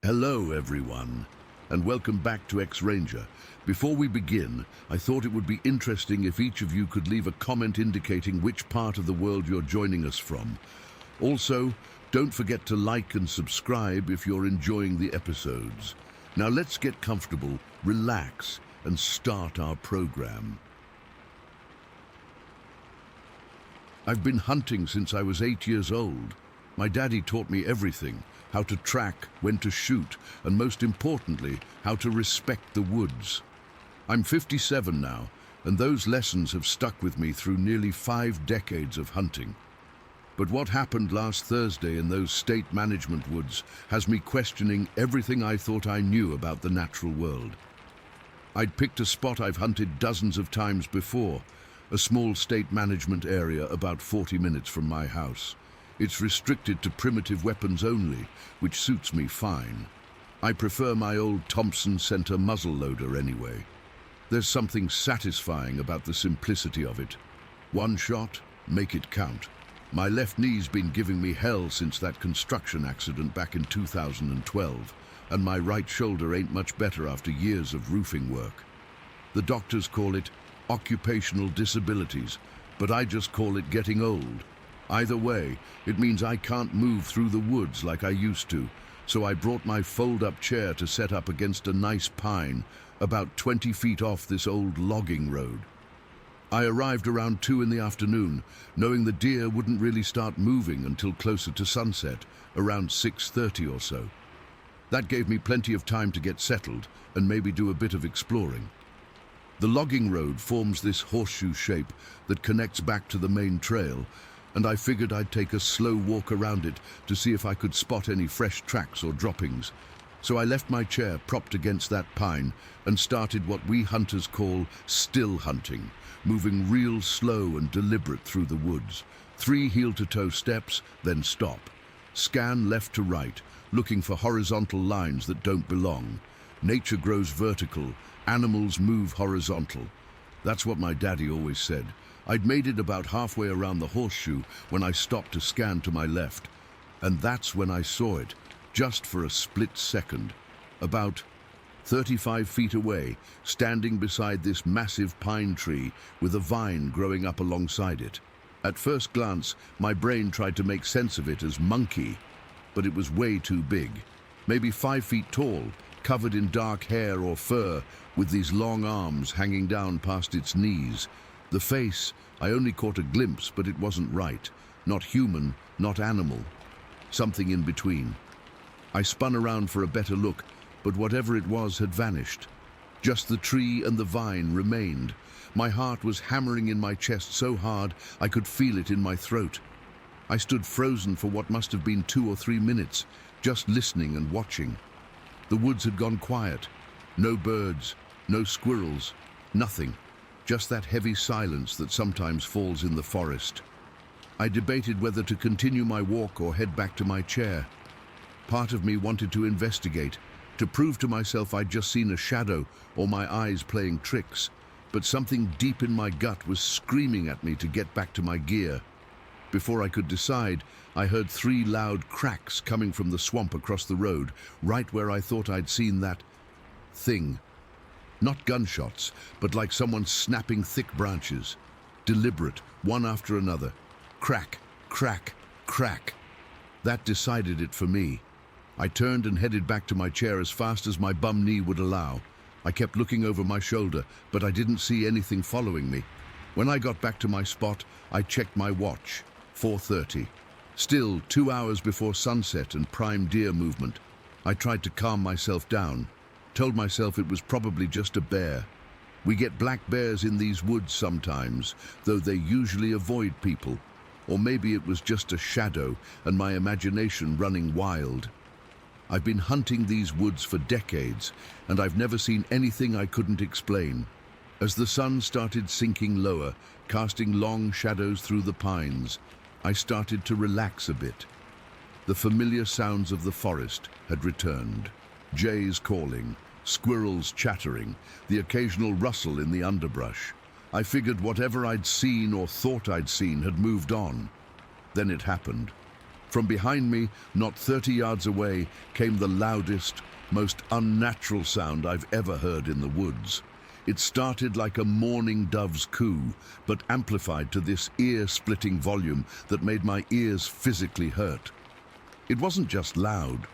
Hello everyone, and welcome back to X-Ranger. Before we begin, I thought it would be interesting if each of you could leave a comment indicating which part of the world you're joining us from. Also, don't forget to like and subscribe if you're enjoying the episodes. Now let's get comfortable, relax, and start our program. I've been hunting since I was 8 years old. My daddy taught me everything: how to track, when to shoot, and most importantly, how to respect the woods. I'm 57 now, and those lessons have stuck with me through nearly 5 decades of hunting. But what happened last Thursday in those state management woods has me questioning everything I thought I knew about the natural world. I'd picked a spot I've hunted dozens of times before, a small state management area about 40 minutes from my house. It's restricted to primitive weapons only, which suits me fine. I prefer my old Thompson center muzzleloader anyway. There's something satisfying about the simplicity of it. One shot, make it count. My left knee's been giving me hell since that construction accident back in 2012, and my right shoulder ain't much better after years of roofing work. The doctors call it occupational disabilities, but I just call it getting old. Either way, it means I can't move through the woods like I used to, so I brought my fold-up chair to set up against a nice pine about 20 feet off this old logging road. I arrived around 2 in the afternoon, knowing the deer wouldn't really start moving until closer to sunset, around 6:30 or so. That gave me plenty of time to get settled and maybe do a bit of exploring. The logging road forms this horseshoe shape that connects back to the main trail, and I figured I'd take a slow walk around it to see if I could spot any fresh tracks or droppings. So I left my chair propped against that pine and started what we hunters call still hunting, moving real slow and deliberate through the woods. 3 heel-to-toe steps, then stop. Scan left to right, looking for horizontal lines that don't belong. Nature grows vertical, animals move horizontal. That's what my daddy always said. I'd made it about halfway around the horseshoe when I stopped to scan to my left, and that's when I saw it, just for a split second, about 35 feet away, standing beside this massive pine tree with a vine growing up alongside it. At first glance, my brain tried to make sense of it as monkey, but it was way too big. Maybe 5 feet tall, covered in dark hair or fur, with these long arms hanging down past its knees. The face, I only caught a glimpse, but it wasn't right. Not human, not animal. Something in between. I spun around for a better look, but whatever it was had vanished. Just the tree and the vine remained. My heart was hammering in my chest so hard I could feel it in my throat. I stood frozen for what must have been 2 or 3 minutes, just listening and watching. The woods had gone quiet. No birds, no squirrels, nothing. Just that heavy silence that sometimes falls in the forest. I debated whether to continue my walk or head back to my chair. Part of me wanted to investigate, to prove to myself I'd just seen a shadow or my eyes playing tricks, but something deep in my gut was screaming at me to get back to my gear. Before I could decide, I heard 3 loud cracks coming from the swamp across the road, right where I thought I'd seen that thing. Not gunshots, but like someone snapping thick branches. Deliberate, one after another. Crack, crack, crack. That decided it for me. I turned and headed back to my chair as fast as my bum knee would allow. I kept looking over my shoulder, but I didn't see anything following me. When I got back to my spot, I checked my watch. 4:30. Still 2 hours before sunset and prime deer movement. I tried to calm myself down. Told myself it was probably just a bear. We get black bears in these woods sometimes, though they usually avoid people. Or maybe it was just a shadow and my imagination running wild. I've been hunting these woods for decades, and I've never seen anything I couldn't explain. As the sun started sinking lower, casting long shadows through the pines, I started to relax a bit. The familiar sounds of the forest had returned. Jays calling, squirrels chattering, the occasional rustle in the underbrush. I figured whatever I'd seen or thought I'd seen had moved on. Then it happened. From behind me, not 30 yards away, came the loudest, most unnatural sound I've ever heard in the woods. It started like a mourning dove's coo, but amplified to this ear-splitting volume that made my ears physically hurt. It wasn't just loud.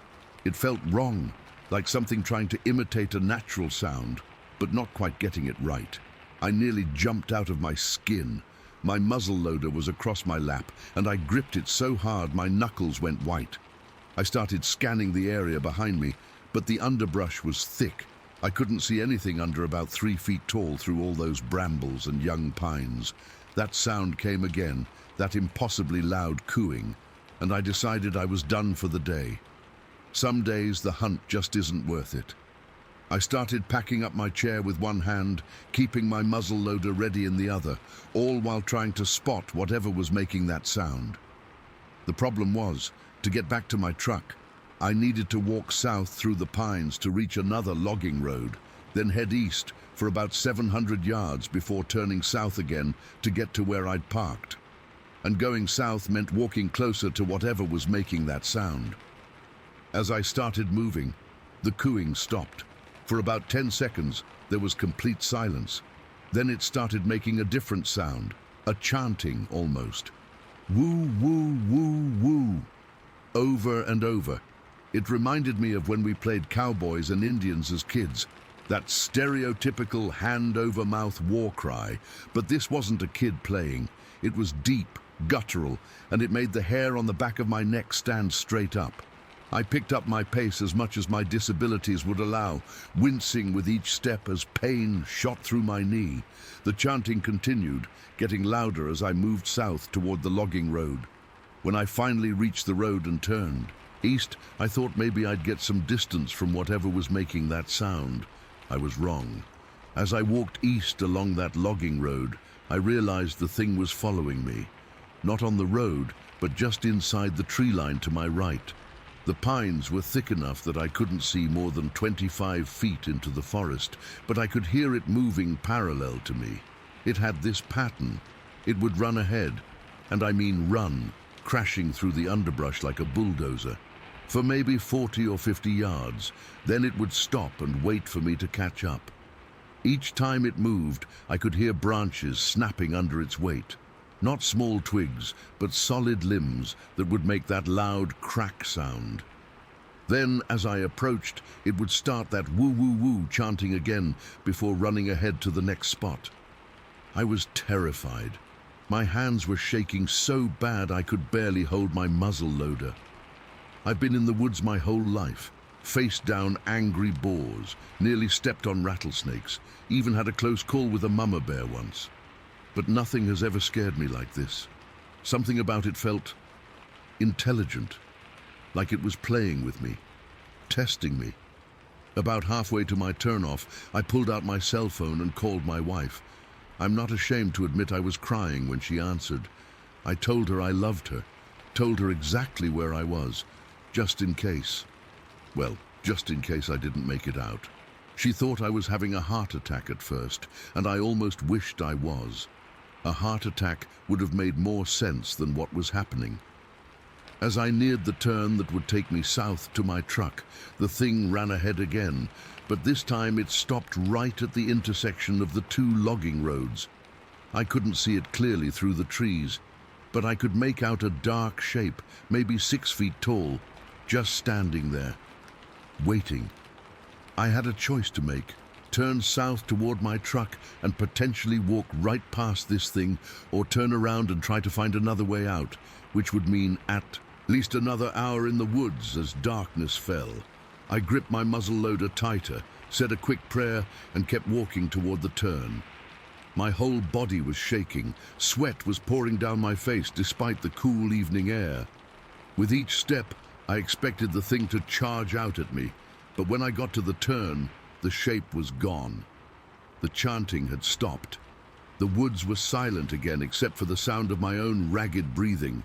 It felt wrong, like something trying to imitate a natural sound, but not quite getting it right. I nearly jumped out of my skin. My muzzle loader was across my lap, and I gripped it so hard my knuckles went white. I started scanning the area behind me, but the underbrush was thick. I couldn't see anything under about 3 feet tall through all those brambles and young pines. That sound came again, that impossibly loud cooing, and I decided I was done for the day. Some days the hunt just isn't worth it. I started packing up my chair with one hand, keeping my muzzle loader ready in the other, all while trying to spot whatever was making that sound. The problem was, to get back to my truck, I needed to walk south through the pines to reach another logging road, then head east for about 700 yards before turning south again to get to where I'd parked. And going south meant walking closer to whatever was making that sound. As I started moving, the cooing stopped. For about 10 seconds, there was complete silence. Then it started making a different sound, a chanting almost. Woo, woo, woo, woo. Over and over. It reminded me of when we played cowboys and Indians as kids, that stereotypical hand-over-mouth war cry. But this wasn't a kid playing. It was deep, guttural, and it made the hair on the back of my neck stand straight up. I picked up my pace as much as my disabilities would allow, wincing with each step as pain shot through my knee. The chanting continued, getting louder as I moved south toward the logging road. When I finally reached the road and turned east, I thought maybe I'd get some distance from whatever was making that sound. I was wrong. As I walked east along that logging road, I realized the thing was following me. Not on the road, but just inside the tree line to my right. The pines were thick enough that I couldn't see more than 25 feet into the forest, but I could hear it moving parallel to me. It had this pattern. It would run ahead, and I mean run, crashing through the underbrush like a bulldozer, for maybe 40 or 50 yards. Then it would stop and wait for me to catch up. Each time it moved, I could hear branches snapping under its weight. Not small twigs, but solid limbs that would make that loud crack sound. Then, as I approached, it would start that woo-woo-woo chanting again before running ahead to the next spot. I was terrified. My hands were shaking so bad I could barely hold my muzzle loader. I've been in the woods my whole life, faced down angry boars, nearly stepped on rattlesnakes, even had a close call with a mama bear once. But nothing has ever scared me like this. Something about it felt intelligent, like it was playing with me, testing me. About halfway to my turnoff, I pulled out my cell phone and called my wife. I'm not ashamed to admit I was crying when she answered. I told her I loved her, told her exactly where I was, just in case. Well, just in case I didn't make it out. She thought I was having a heart attack at first, and I almost wished I was. A heart attack would have made more sense than what was happening. As I neared the turn that would take me south to my truck, the thing ran ahead again, but this time it stopped right at the intersection of the two logging roads. I couldn't see it clearly through the trees, but I could make out a dark shape, maybe 6 feet tall, just standing there, waiting. I had a choice to make. Turn south toward my truck and potentially walk right past this thing, or turn around and try to find another way out, which would mean at least another hour in the woods as darkness fell. I gripped my muzzle loader tighter, said a quick prayer, and kept walking toward the turn. My whole body was shaking. Sweat was pouring down my face despite the cool evening air. With each step, I expected the thing to charge out at me, but when I got to the turn, the shape was gone. The chanting had stopped. The woods were silent again except for the sound of my own ragged breathing.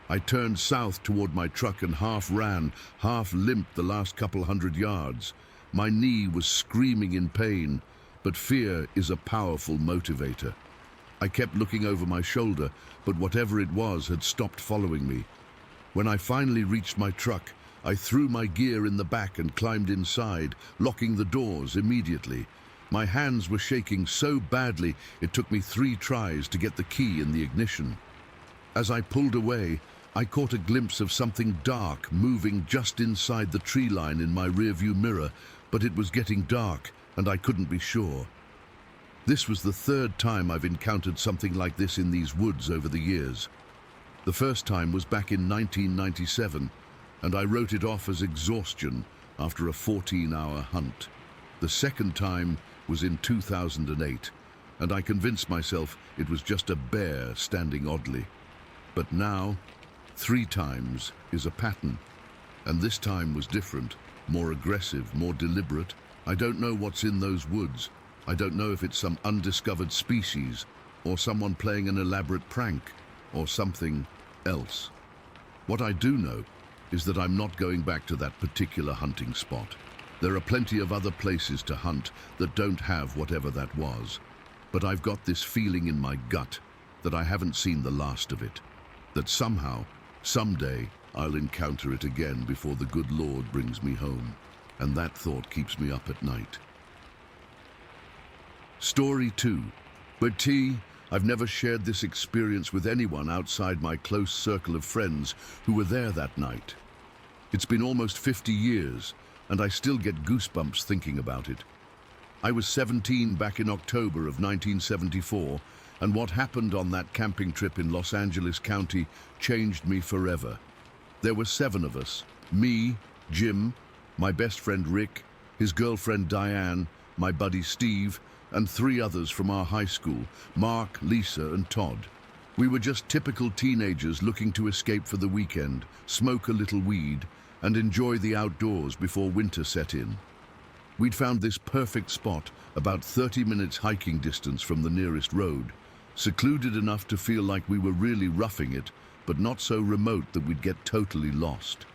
I turned south toward my truck and half ran, half limped the last couple hundred yards. My knee was screaming in pain, but fear is a powerful motivator. I kept looking over my shoulder, but whatever it was had stopped following me. When I finally reached my truck, I threw my gear in the back and climbed inside, locking the doors immediately. My hands were shaking so badly it took me 3 tries to get the key in the ignition. As I pulled away, I caught a glimpse of something dark moving just inside the tree line in my rearview mirror, but it was getting dark and I couldn't be sure. This was the 3rd time I've encountered something like this in these woods over the years. The first time was back in 1997, and I wrote it off as exhaustion after a 14-hour hunt. The second time was in 2008, and I convinced myself it was just a bear standing oddly. But now, 3 times is a pattern, and this time was different, more aggressive, more deliberate. I don't know what's in those woods. I don't know if it's some undiscovered species, or someone playing an elaborate prank, or something else. What I do know is that I'm not going back to that particular hunting spot. There are plenty of other places to hunt that don't have whatever that was. But I've got this feeling in my gut that I haven't seen the last of it. That somehow, someday, I'll encounter it again before the good Lord brings me home. And that thought keeps me up at night. Story 2. But I've never shared this experience with anyone outside my close circle of friends who were there that night. It's been almost 50 years, and I still get goosebumps thinking about it. I was 17 back in October of 1974, and what happened on that camping trip in Los Angeles County changed me forever. There were 7 of us: me, Jim, my best friend Rick, his girlfriend Diane, my buddy Steve, and 3 others from our high school, Mark, Lisa, and Todd. We were just typical teenagers looking to escape for the weekend, smoke a little weed, and enjoy the outdoors before winter set in. We'd found this perfect spot, about 30 minutes hiking distance from the nearest road, secluded enough to feel like we were really roughing it, but not so remote that we'd get totally lost.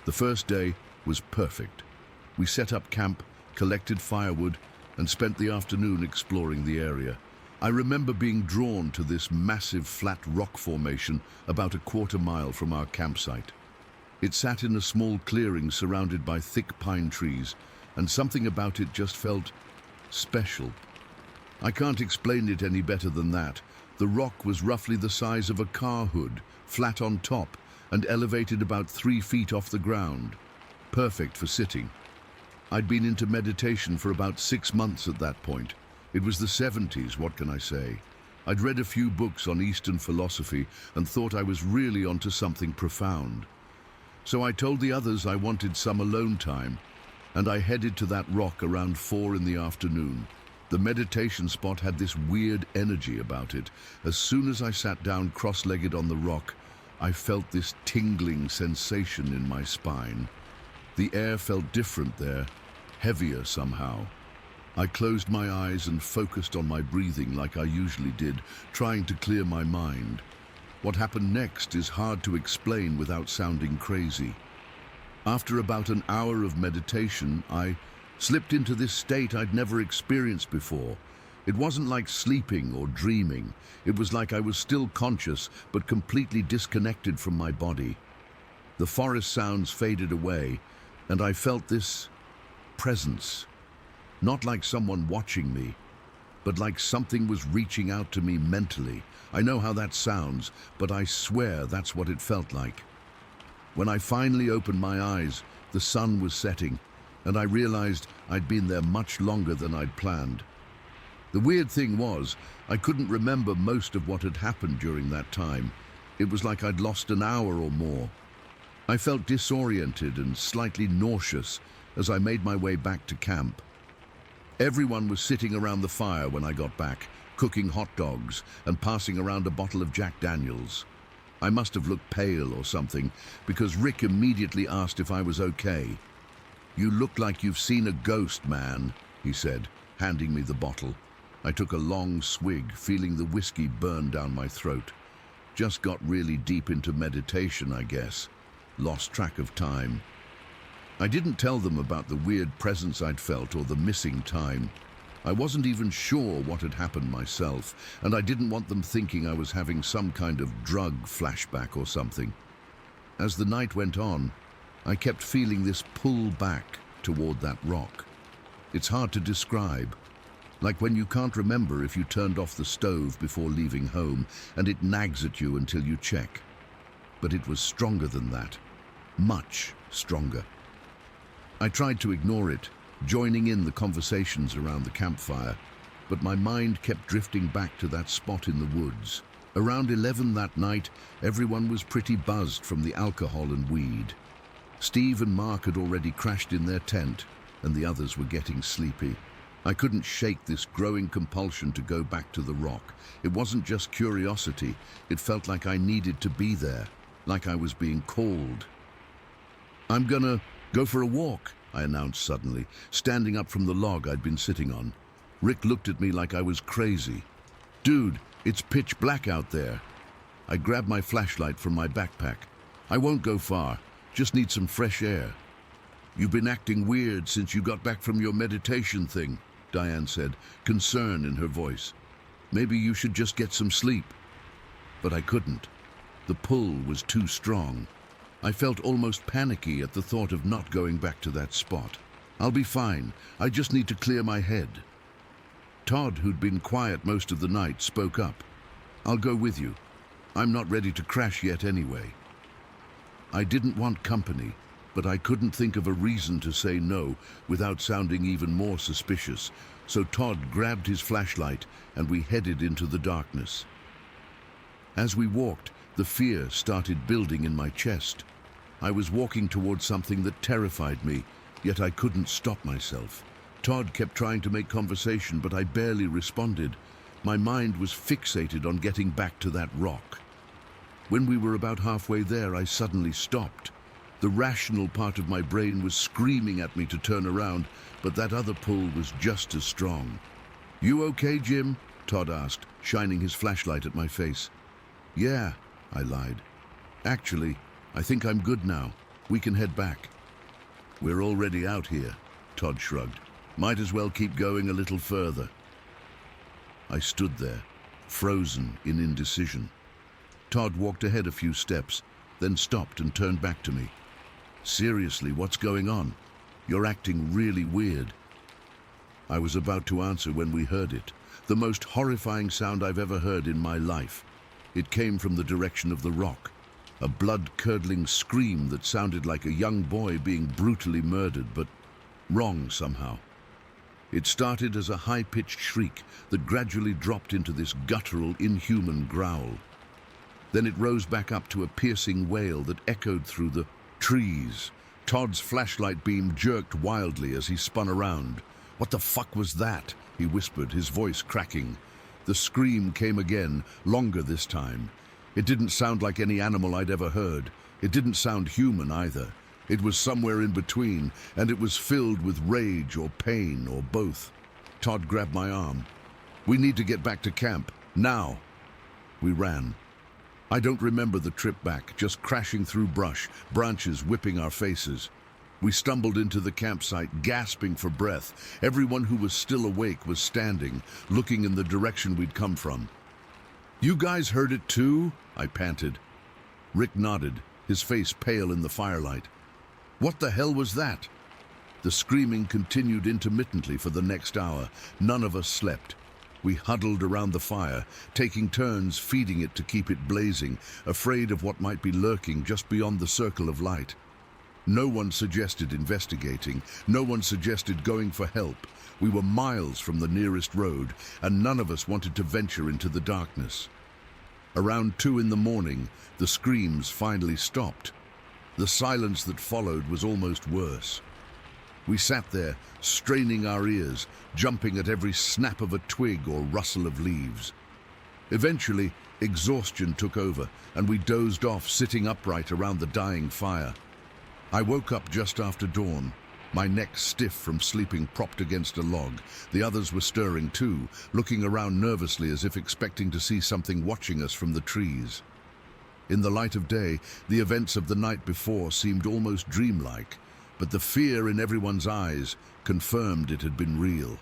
The first day was perfect. We set up camp, collected firewood, and spent the afternoon exploring the area. I remember being drawn to this massive flat rock formation about a quarter-mile from our campsite. It sat in a small clearing surrounded by thick pine trees, and something about it just felt special. I can't explain it any better than that. The rock was roughly the size of a car hood, flat on top, and elevated about 3 feet off the ground. Perfect for sitting. I'd been into meditation for about 6 months at that point. It was the 70s, what can I say? I'd read a few books on Eastern philosophy and thought I was really onto something profound. So I told the others I wanted some alone time, and I headed to that rock around 4 in the afternoon. The meditation spot had this weird energy about it. As soon as I sat down cross-legged on the rock, I felt this tingling sensation in my spine. The air felt different there, heavier somehow. I closed my eyes and focused on my breathing like I usually did, trying to clear my mind. What happened next is hard to explain without sounding crazy. After about an hour of meditation, I slipped into this state I'd never experienced before. It wasn't like sleeping or dreaming. It was like I was still conscious, but completely disconnected from my body. The forest sounds faded away, and I felt this presence. Not like someone watching me, but like something was reaching out to me mentally. I know how that sounds, but I swear that's what it felt like. When I finally opened my eyes, the sun was setting, and I realized I'd been there much longer than I'd planned. The weird thing was, I couldn't remember most of what had happened during that time. It was like I'd lost an hour or more. I felt disoriented and slightly nauseous as I made my way back to camp. Everyone was sitting around the fire when I got back, cooking hot dogs and passing around a bottle of Jack Daniels. I must have looked pale or something, because Rick immediately asked if I was okay. "You look like you've seen a ghost, man," he said, handing me the bottle. I took a long swig, feeling the whiskey burn down my throat. Just got really deep into meditation, I guess. Lost track of time. I didn't tell them about the weird presence I'd felt or the missing time. I wasn't even sure what had happened myself, and I didn't want them thinking I was having some kind of drug flashback or something. As the night went on, I kept feeling this pull back toward that rock. It's hard to describe, like when you can't remember if you turned off the stove before leaving home and it nags at you until you check. But it was stronger than that, much stronger. I tried to ignore it, joining in the conversations around the campfire, but my mind kept drifting back to that spot in the woods. Around 11 that night, everyone was pretty buzzed from the alcohol and weed. Steve and Mark had already crashed in their tent, and the others were getting sleepy. I couldn't shake this growing compulsion to go back to the rock. It wasn't just curiosity, it felt like I needed to be there, like I was being called. "I'm gonna go for a walk," I announced suddenly, standing up from the log I'd been sitting on. Rick looked at me like I was crazy. "Dude, it's pitch black out there." I grabbed my flashlight from my backpack. "I won't go far, just need some fresh air." "You've been acting weird since you got back from your meditation thing," Diane said, concern in her voice. "Maybe you should just get some sleep." But I couldn't. The pull was too strong. I felt almost panicky at the thought of not going back to that spot. "I'll be fine. I just need to clear my head." Todd, who'd been quiet most of the night, spoke up. "I'll go with you. I'm not ready to crash yet anyway." I didn't want company, but I couldn't think of a reason to say no without sounding even more suspicious, so Todd grabbed his flashlight and we headed into the darkness. As we walked, the fear started building in my chest. I was walking towards something that terrified me, yet I couldn't stop myself. Todd kept trying to make conversation, but I barely responded. My mind was fixated on getting back to that rock. When we were about halfway there, I suddenly stopped. The rational part of my brain was screaming at me to turn around, but that other pull was just as strong. "You okay, Jim?" Todd asked, shining his flashlight at my face. "Yeah," I lied. "Actually, I think I'm good now. We can head back." "We're already out here," Todd shrugged. "Might as well keep going a little further." I stood there, frozen in indecision. Todd walked ahead a few steps, then stopped and turned back to me. "Seriously, what's going on? You're acting really weird." I was about to answer when we heard it, the most horrifying sound I've ever heard in my life. It came from the direction of the rock, a blood-curdling scream that sounded like a young boy being brutally murdered, but wrong somehow. It started as a high-pitched shriek that gradually dropped into this guttural, inhuman growl. Then it rose back up to a piercing wail that echoed through the trees. Todd's flashlight beam jerked wildly as he spun around. "What the fuck was that?" he whispered, his voice cracking. The scream came again, longer this time. It didn't sound like any animal I'd ever heard. It didn't sound human either. It was somewhere in between, and it was filled with rage or pain or both. Todd grabbed my arm. "We need to get back to camp, now." We ran. I don't remember the trip back, just crashing through brush, branches whipping our faces. We stumbled into the campsite, gasping for breath. Everyone who was still awake was standing, looking in the direction we'd come from. "You guys heard it too?" I panted. Rick nodded, his face pale in the firelight. "What the hell was that?" The screaming continued intermittently for the next hour. None of us slept. We huddled around the fire, taking turns feeding it to keep it blazing, afraid of what might be lurking just beyond the circle of light. No one suggested investigating. No one suggested going for help. We were miles from the nearest road, and none of us wanted to venture into the darkness. Around 2 in the morning, the screams finally stopped. The silence that followed was almost worse. We sat there, straining our ears, jumping at every snap of a twig or rustle of leaves. Eventually, exhaustion took over, and we dozed off, sitting upright around the dying fire. I woke up just after dawn, my neck stiff from sleeping propped against a log. The others were stirring too, looking around nervously as if expecting to see something watching us from the trees. In the light of day, the events of the night before seemed almost dreamlike, but the fear in everyone's eyes confirmed it had been real.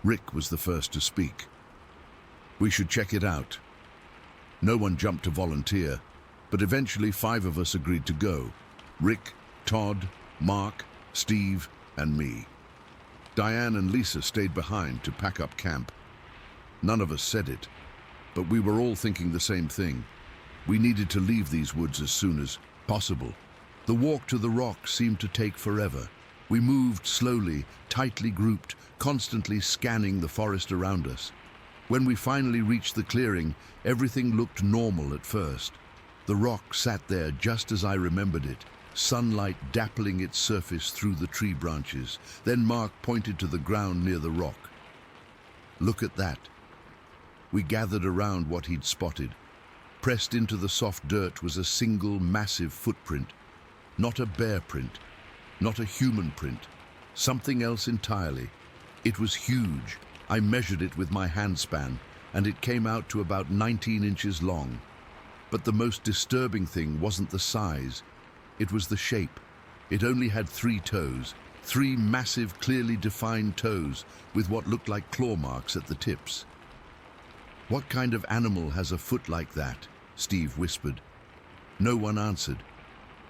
Rick was the first to speak. "We should check it out." No one jumped to volunteer. But eventually 5 of us agreed to go. Rick, Todd, Mark, Steve, and me. Diane and Lisa stayed behind to pack up camp. None of us said it, but we were all thinking the same thing. We needed to leave these woods as soon as possible. The walk to the rock seemed to take forever. We moved slowly, tightly grouped, constantly scanning the forest around us. When we finally reached the clearing, everything looked normal at first. The rock sat there just as I remembered it, sunlight dappling its surface through the tree branches. Then Mark pointed to the ground near the rock. "Look at that." We gathered around what he'd spotted. Pressed into the soft dirt was a single massive footprint. Not a bear print, not a human print, something else entirely. It was huge. I measured it with my handspan, and it came out to about 19 inches long. But the most disturbing thing wasn't the size, it was the shape. It only had 3 toes, 3 massive, clearly defined toes with what looked like claw marks at the tips. "What kind of animal has a foot like that?" Steve whispered. No one answered.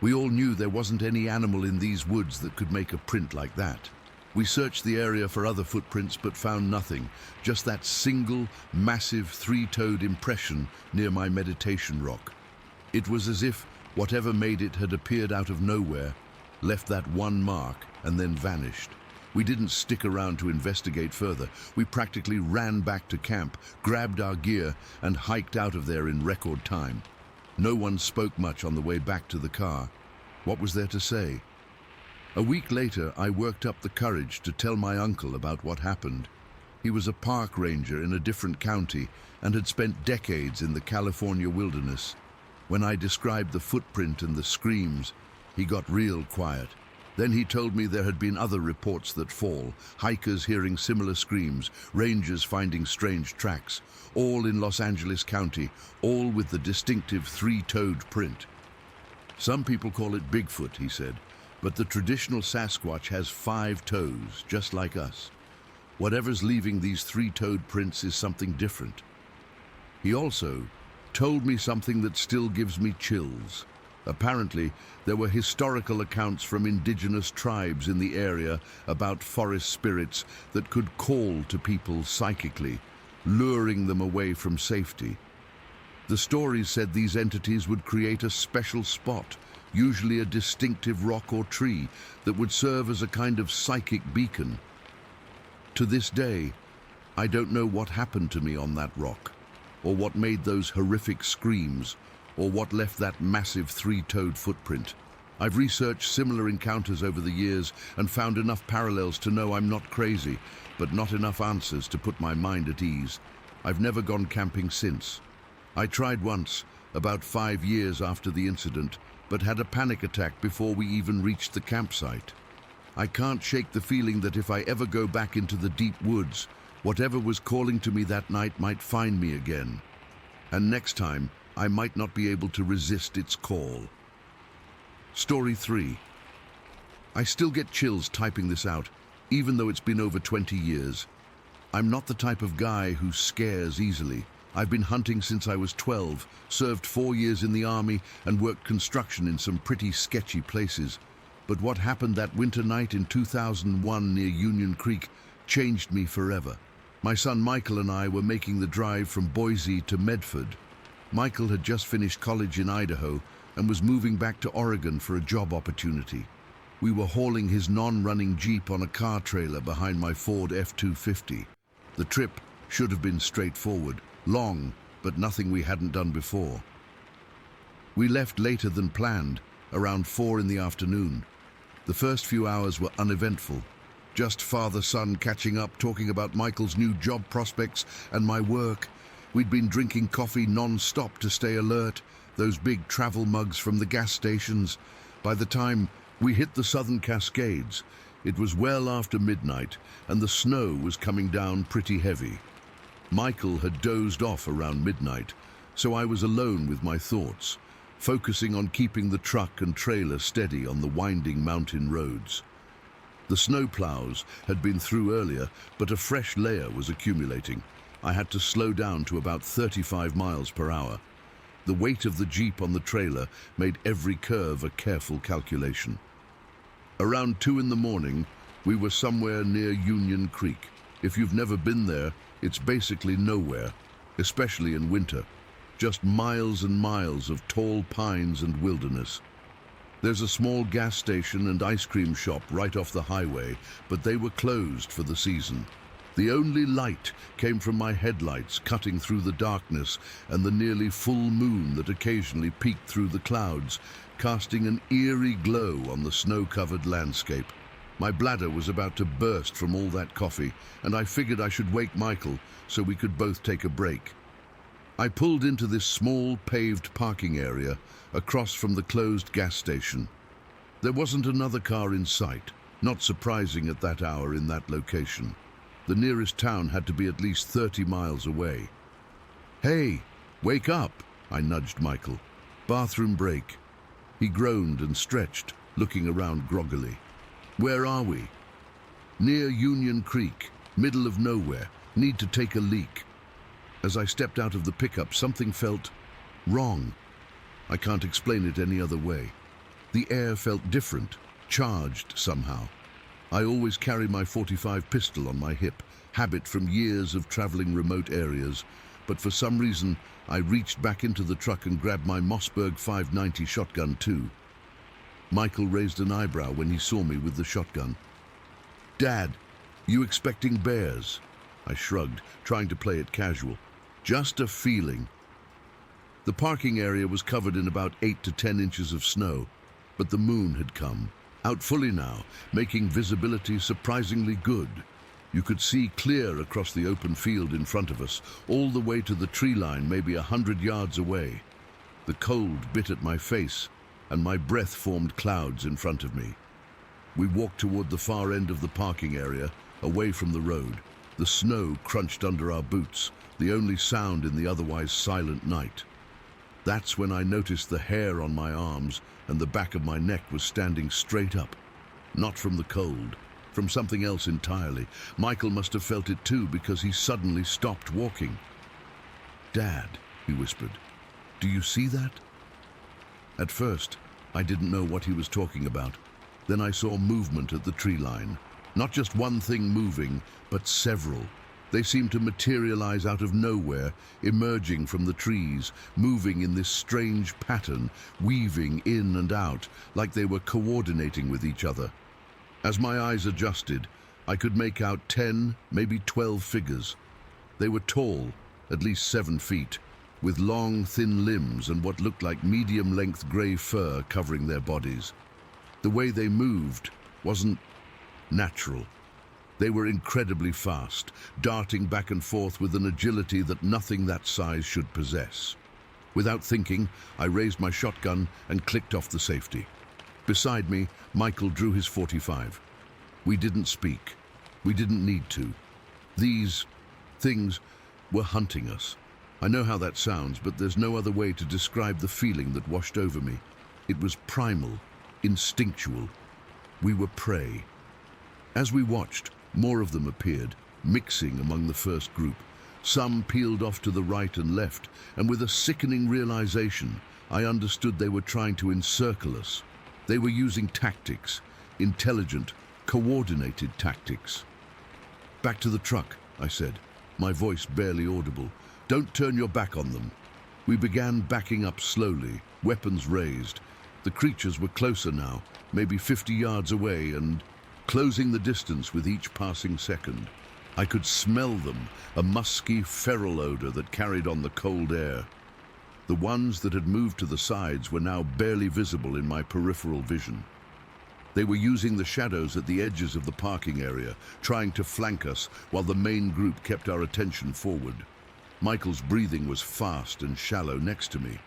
We all knew there wasn't any animal in these woods that could make a print like that. We searched the area for other footprints but found nothing, just that single, massive 3-toed impression near my meditation rock. It was as if whatever made it had appeared out of nowhere, left that one mark, and then vanished. We didn't stick around to investigate further. We practically ran back to camp, grabbed our gear, and hiked out of there in record time. No one spoke much on the way back to the car. What was there to say? A week later, I worked up the courage to tell my uncle about what happened. He was a park ranger in a different county and had spent decades in the California wilderness. When I described the footprint and the screams, he got real quiet. Then he told me there had been other reports that fall, hikers hearing similar screams, rangers finding strange tracks, all in Los Angeles County, all with the distinctive 3-toed print. "Some people call it Bigfoot," he said, "but the traditional Sasquatch has 5 toes, just like us. Whatever's leaving these 3-toed prints is something different." He also told me something that still gives me chills. Apparently, there were historical accounts from indigenous tribes in the area about forest spirits that could call to people psychically, luring them away from safety. The stories said these entities would create a special spot, usually a distinctive rock or tree, that would serve as a kind of psychic beacon. To this day, I don't know what happened to me on that rock, or what made those horrific screams, or what left that massive 3-toed footprint. I've researched similar encounters over the years and found enough parallels to know I'm not crazy, but not enough answers to put my mind at ease. I've never gone camping since. I tried once, about 5 years after the incident, but had a panic attack before we even reached the campsite. I can't shake the feeling that if I ever go back into the deep woods, whatever was calling to me that night might find me again. And next time, I might not be able to resist its call. Story 3. I still get chills typing this out, even though it's been over 20 years. I'm not the type of guy who scares easily. I've been hunting since I was 12, served 4 years in the army, and worked construction in some pretty sketchy places. But what happened that winter night in 2001 near Union Creek changed me forever. My son Michael and I were making the drive from Boise to Medford. Michael had just finished college in Idaho and was moving back to Oregon for a job opportunity. We were hauling his non-running Jeep on a car trailer behind my Ford F-250. The trip should have been straightforward, long, but nothing we hadn't done before. We left later than planned, around 4 in the afternoon. The first few hours were uneventful. Just father-son catching up, talking about Michael's new job prospects and my work. We'd been drinking coffee non-stop to stay alert, those big travel mugs from the gas stations. By the time we hit the Southern Cascades, it was well after midnight, and the snow was coming down pretty heavy. Michael had dozed off around midnight, so I was alone with my thoughts, focusing on keeping the truck and trailer steady on the winding mountain roads. The snowplows had been through earlier, but a fresh layer was accumulating. I had to slow down to about 35 miles per hour. The weight of the Jeep on the trailer made every curve a careful calculation. Around 2 in the morning, we were somewhere near Union Creek. If you've never been there, it's basically nowhere, especially in winter. Just miles and miles of tall pines and wilderness. There's a small gas station and ice cream shop right off the highway, but they were closed for the season. The only light came from my headlights cutting through the darkness and the nearly full moon that occasionally peeked through the clouds, casting an eerie glow on the snow-covered landscape. My bladder was about to burst from all that coffee, and I figured I should wake Michael so we could both take a break. I pulled into this small paved parking area across from the closed gas station. There wasn't another car in sight, not surprising at that hour in that location. The nearest town had to be at least 30 miles away. "Hey, wake up," I nudged Michael. "Bathroom break." He groaned and stretched, looking around groggily. "Where are we?" "Near Union Creek, middle of nowhere. Need to take a leak." As I stepped out of the pickup, something felt wrong. I can't explain it any other way. The air felt different, charged somehow. I always carry my .45 pistol on my hip, habit from years of traveling remote areas, but for some reason I reached back into the truck and grabbed my Mossberg 590 shotgun too. Michael raised an eyebrow when he saw me with the shotgun. "Dad, you expecting bears?" I shrugged, trying to play it casual. "Just a feeling." The parking area was covered in about 8 to 10 inches of snow, but the moon had come, out fully now, making visibility surprisingly good. You could see clear across the open field in front of us, all the way to the tree line maybe 100 yards away. The cold bit at my face, and my breath formed clouds in front of me. We walked toward the far end of the parking area, away from the road. The snow crunched under our boots, the only sound in the otherwise silent night. That's when I noticed the hair on my arms and the back of my neck was standing straight up. Not from the cold, from something else entirely. Michael must have felt it too because he suddenly stopped walking. "Dad," he whispered, "do you see that?" At first, I didn't know what he was talking about. Then I saw movement at the tree line. Not just one thing moving, but several. They seemed to materialize out of nowhere, emerging from the trees, moving in this strange pattern, weaving in and out, like they were coordinating with each other. As my eyes adjusted, I could make out 10, maybe 12 figures. They were tall, at least 7 feet, with long, thin limbs and what looked like medium-length gray fur covering their bodies. The way they moved wasn't natural. They were incredibly fast, darting back and forth with an agility that nothing that size should possess. Without thinking, I raised my shotgun and clicked off the safety. Beside me, Michael drew his .45. We didn't speak. We didn't need to. These things were hunting us. I know how that sounds, but there's no other way to describe the feeling that washed over me. It was primal, instinctual. We were prey. As we watched, more of them appeared, mixing among the first group. Some peeled off to the right and left, and with a sickening realization, I understood they were trying to encircle us. They were using tactics, intelligent, coordinated tactics. "Back to the truck," I said, my voice barely audible. "Don't turn your back on them." We began backing up slowly, weapons raised. The creatures were closer now, maybe 50 yards away, and closing the distance with each passing second. I could smell them, a musky, feral odor that carried on the cold air. The ones that had moved to the sides were now barely visible in my peripheral vision. They were using the shadows at the edges of the parking area, trying to flank us while the main group kept our attention forward. Michael's breathing was fast and shallow next to me.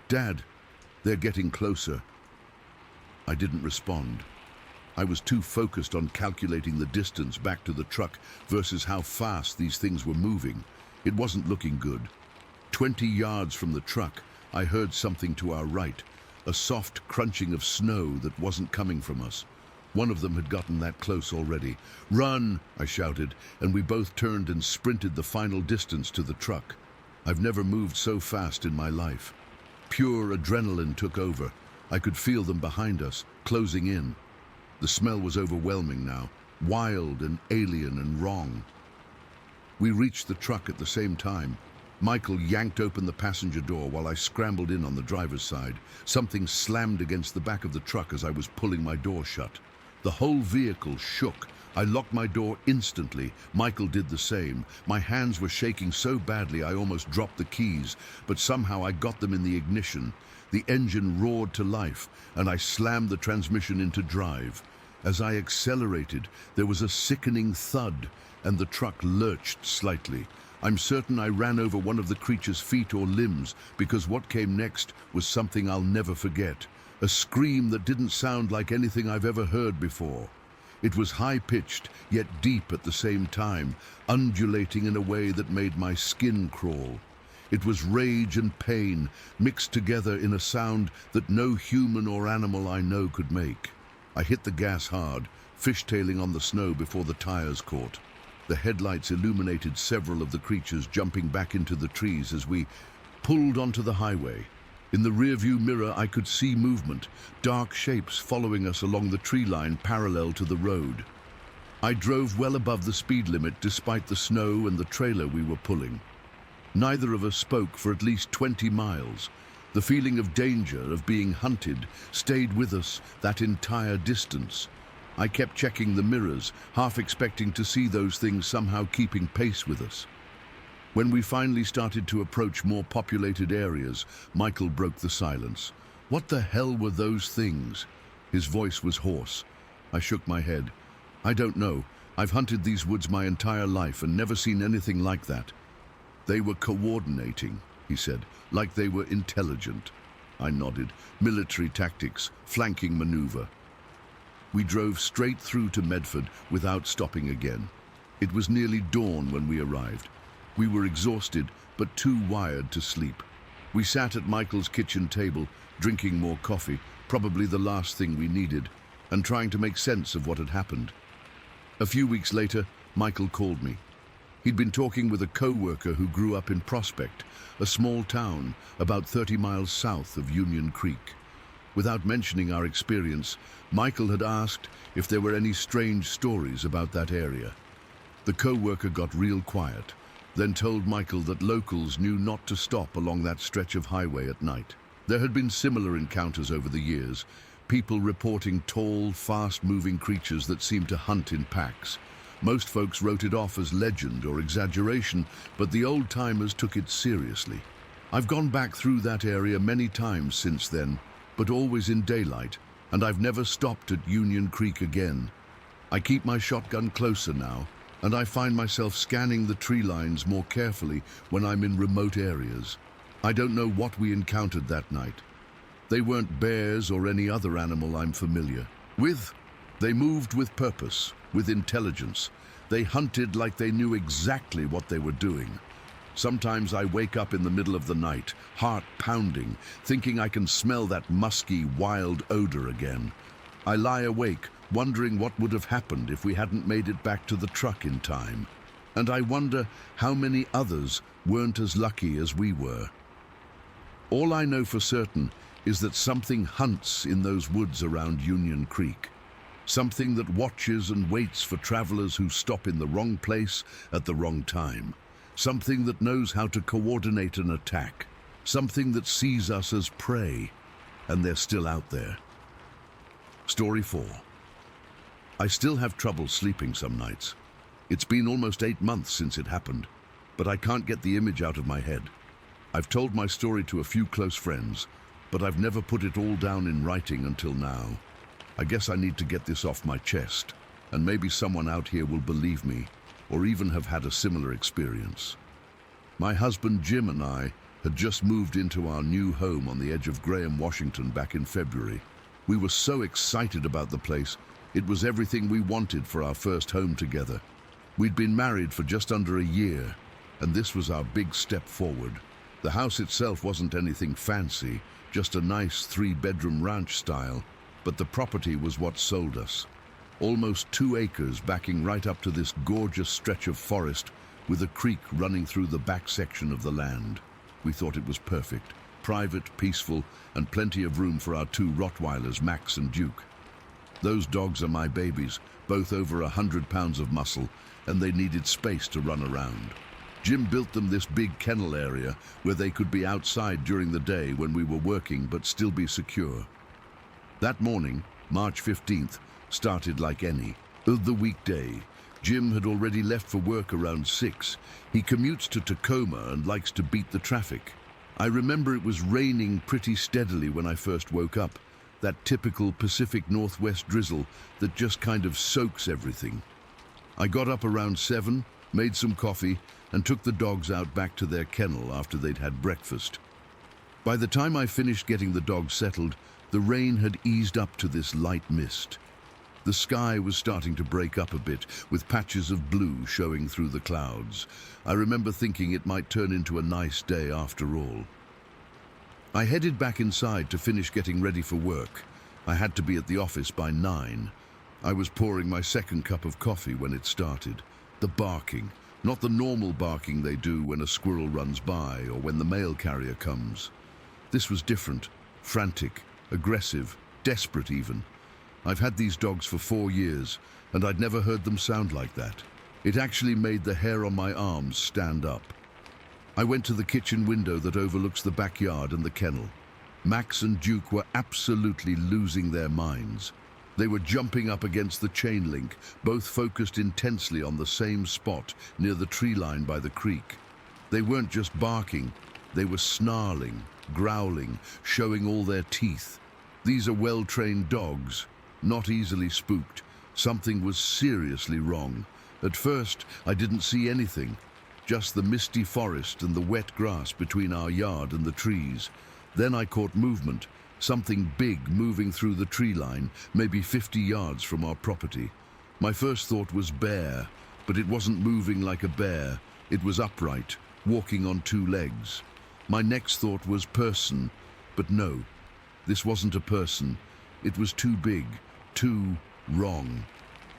"Dad, they're getting closer." I didn't respond. I was too focused on calculating the distance back to the truck versus how fast these things were moving. It wasn't looking good. 20 yards from the truck, I heard something to our right, a soft crunching of snow that wasn't coming from us. One of them had gotten that close already. "Run!" I shouted, and we both turned and sprinted the final distance to the truck. I've never moved so fast in my life. Pure adrenaline took over. I could feel them behind us, closing in. The smell was overwhelming now, wild and alien and wrong. We reached the truck at the same time. Michael yanked open the passenger door while I scrambled in on the driver's side. Something slammed against the back of the truck as I was pulling my door shut. The whole vehicle shook. I locked my door instantly. Michael did the same. My hands were shaking so badly I almost dropped the keys, but somehow I got them in the ignition. The engine roared to life, and I slammed the transmission into drive. As I accelerated, there was a sickening thud, and the truck lurched slightly. I'm certain I ran over one of the creature's feet or limbs, because what came next was something I'll never forget. A scream that didn't sound like anything I've ever heard before. It was high-pitched, yet deep at the same time, undulating in a way that made my skin crawl. It was rage and pain, mixed together in a sound that no human or animal I know could make. I hit the gas hard, fishtailing on the snow before the tires caught. The headlights illuminated several of the creatures jumping back into the trees as we pulled onto the highway. In the rearview mirror, I could see movement, dark shapes following us along the tree line parallel to the road. I drove well above the speed limit despite the snow and the trailer we were pulling. Neither of us spoke for at least 20 miles. The feeling of danger, of being hunted, stayed with us that entire distance. I kept checking the mirrors, half expecting to see those things somehow keeping pace with us. When we finally started to approach more populated areas, Michael broke the silence. What the hell were those things? His voice was hoarse. I shook my head. I don't know. I've hunted these woods my entire life and never seen anything like that. They were coordinating, he said, like they were intelligent. I nodded. Military tactics, flanking maneuver. We drove straight through to Medford without stopping again. It was nearly dawn when we arrived. We were exhausted, but too wired to sleep. We sat at Michael's kitchen table, drinking more coffee, probably the last thing we needed, and trying to make sense of what had happened. A few weeks later, Michael called me. He'd been talking with a co-worker who grew up in Prospect, a small town about 30 miles south of Union Creek. Without mentioning our experience, Michael had asked if there were any strange stories about that area. The co-worker got real quiet, then told Michael that locals knew not to stop along that stretch of highway at night. There had been similar encounters over the years, people reporting tall, fast-moving creatures that seemed to hunt in packs. Most folks wrote it off as legend or exaggeration, but the old-timers took it seriously. I've gone back through that area many times since then, but always in daylight, and I've never stopped at Union Creek again. I keep my shotgun closer now, and I find myself scanning the tree lines more carefully when I'm in remote areas. I don't know what we encountered that night. They weren't bears or any other animal I'm familiar with. They moved with purpose, with intelligence. They hunted like they knew exactly what they were doing. Sometimes I wake up in the middle of the night, heart pounding, thinking I can smell that musky, wild odor again. I lie awake, wondering what would have happened if we hadn't made it back to the truck in time. And I wonder how many others weren't as lucky as we were. All I know for certain is that something hunts in those woods around Union Creek. Something that watches and waits for travelers who stop in the wrong place at the wrong time. Something that knows how to coordinate an attack. Something that sees us as prey, and they're still out there. Story 4. I still have trouble sleeping some nights. It's been almost 8 months since it happened, but I can't get the image out of my head. I've told my story to a few close friends, but I've never put it all down in writing until now. I guess I need to get this off my chest, and maybe someone out here will believe me, or even have had a similar experience. My husband Jim and I had just moved into our new home on the edge of Graham, Washington back in February. We were so excited about the place. It was everything we wanted for our first home together. We'd been married for just under a year, and this was our big step forward. The house itself wasn't anything fancy, just a nice 3-bedroom ranch style, but the property was what sold us. Almost 2 acres backing right up to this gorgeous stretch of forest with a creek running through the back section of the land. We thought it was perfect, private, peaceful, and plenty of room for our two Rottweilers, Max and Duke. Those dogs are my babies, both over 100 pounds of muscle, and they needed space to run around. Jim built them this big kennel area where they could be outside during the day when we were working but still be secure. That morning, March 15th, started like any other weekday. Jim had already left for work around 6. He commutes to Tacoma and likes to beat the traffic. I remember it was raining pretty steadily when I first woke up, that typical Pacific Northwest drizzle that just kind of soaks everything. I got up around 7, made some coffee, and took the dogs out back to their kennel after they'd had breakfast. By the time I finished getting the dogs settled, the rain had eased up to this light mist. The sky was starting to break up a bit, with patches of blue showing through the clouds. I remember thinking it might turn into a nice day after all. I headed back inside to finish getting ready for work. I had to be at the office by 9. I was pouring my second cup of coffee when it started. The barking, not the normal barking they do when a squirrel runs by or when the mail carrier comes. This was different, frantic, aggressive, desperate even. I've had these dogs for 4 years, and I'd never heard them sound like that. It actually made the hair on my arms stand up. I went to the kitchen window that overlooks the backyard and the kennel. Max and Duke were absolutely losing their minds. They were jumping up against the chain link, both focused intensely on the same spot near the tree line by the creek. They weren't just barking, they were snarling, growling, showing all their teeth. These are well-trained dogs, not easily spooked. Something was seriously wrong. At first, I didn't see anything, just the misty forest and the wet grass between our yard and the trees. Then I caught movement, something big moving through the tree line, maybe 50 yards from our property. My first thought was bear, but it wasn't moving like a bear. It was upright, walking on 2 legs. My next thought was person, but no, this wasn't a person. It was too big, too wrong.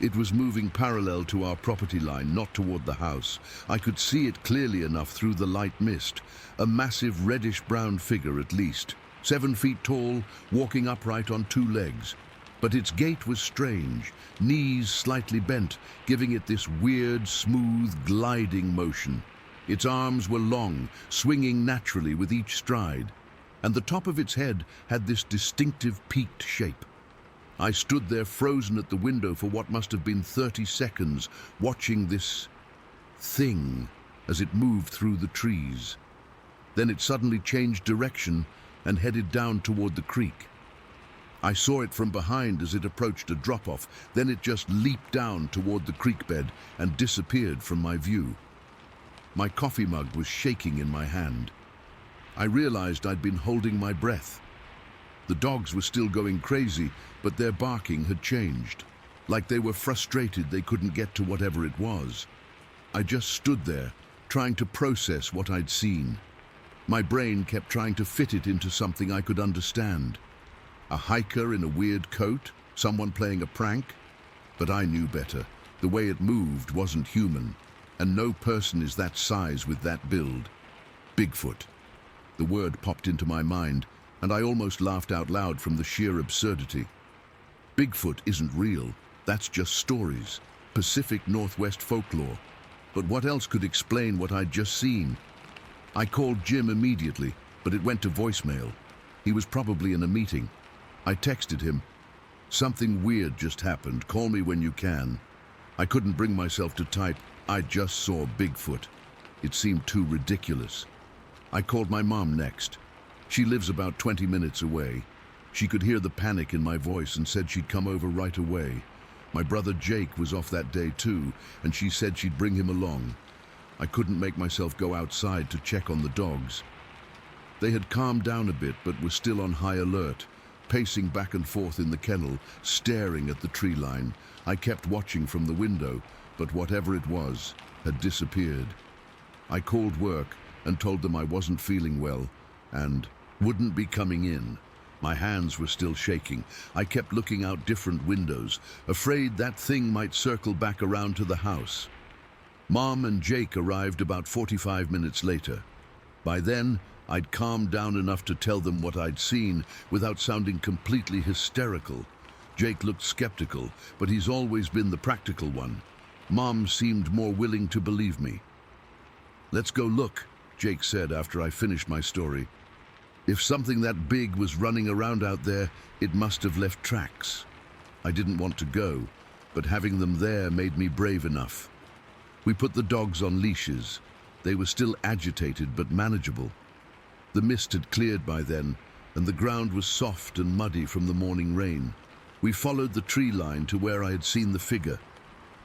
It was moving parallel to our property line, not toward the house. I could see it clearly enough through the light mist. A massive reddish-brown figure at least. 7 feet tall, walking upright on 2 legs. But its gait was strange, knees slightly bent, giving it this weird, smooth, gliding motion. Its arms were long, swinging naturally with each stride, and the top of its head had this distinctive peaked shape. I stood there frozen at the window for what must have been 30 seconds, watching this thing as it moved through the trees. Then it suddenly changed direction and headed down toward the creek. I saw it from behind as it approached a drop-off, then it just leaped down toward the creek bed and disappeared from my view. My coffee mug was shaking in my hand. I realized I'd been holding my breath. The dogs were still going crazy, but their barking had changed. Like they were frustrated they couldn't get to whatever it was. I just stood there, trying to process what I'd seen. My brain kept trying to fit it into something I could understand. A hiker in a weird coat? Someone playing a prank? But I knew better. The way it moved wasn't human, and no person is that size with that build. Bigfoot. The word popped into my mind, and I almost laughed out loud from the sheer absurdity. Bigfoot isn't real. That's just stories. Pacific Northwest folklore. But what else could explain what I'd just seen? I called Jim immediately, but it went to voicemail. He was probably in a meeting. I texted him, "Something weird just happened. Call me when you can." I couldn't bring myself to type, "I just saw Bigfoot." It seemed too ridiculous. I called my mom next. She lives about 20 minutes away. She could hear the panic in my voice and said she'd come over right away. My brother Jake was off that day too, and she said she'd bring him along. I couldn't make myself go outside to check on the dogs. They had calmed down a bit but were still on high alert, pacing back and forth in the kennel, staring at the tree line. I kept watching from the window, but whatever it was had disappeared. I called work and told them I wasn't feeling well and wouldn't be coming in. My hands were still shaking. I kept looking out different windows, afraid that thing might circle back around to the house. Mom and Jake arrived about 45 minutes later. By then, I'd calmed down enough to tell them what I'd seen without sounding completely hysterical. Jake looked skeptical, but he's always been the practical one. Mom seemed more willing to believe me. "Let's go look," Jake said after I finished my story. "If something that big was running around out there, it must have left tracks." I didn't want to go, but having them there made me brave enough. We put the dogs on leashes. They were still agitated but manageable. The mist had cleared by then, and the ground was soft and muddy from the morning rain. We followed the tree line to where I had seen the figure.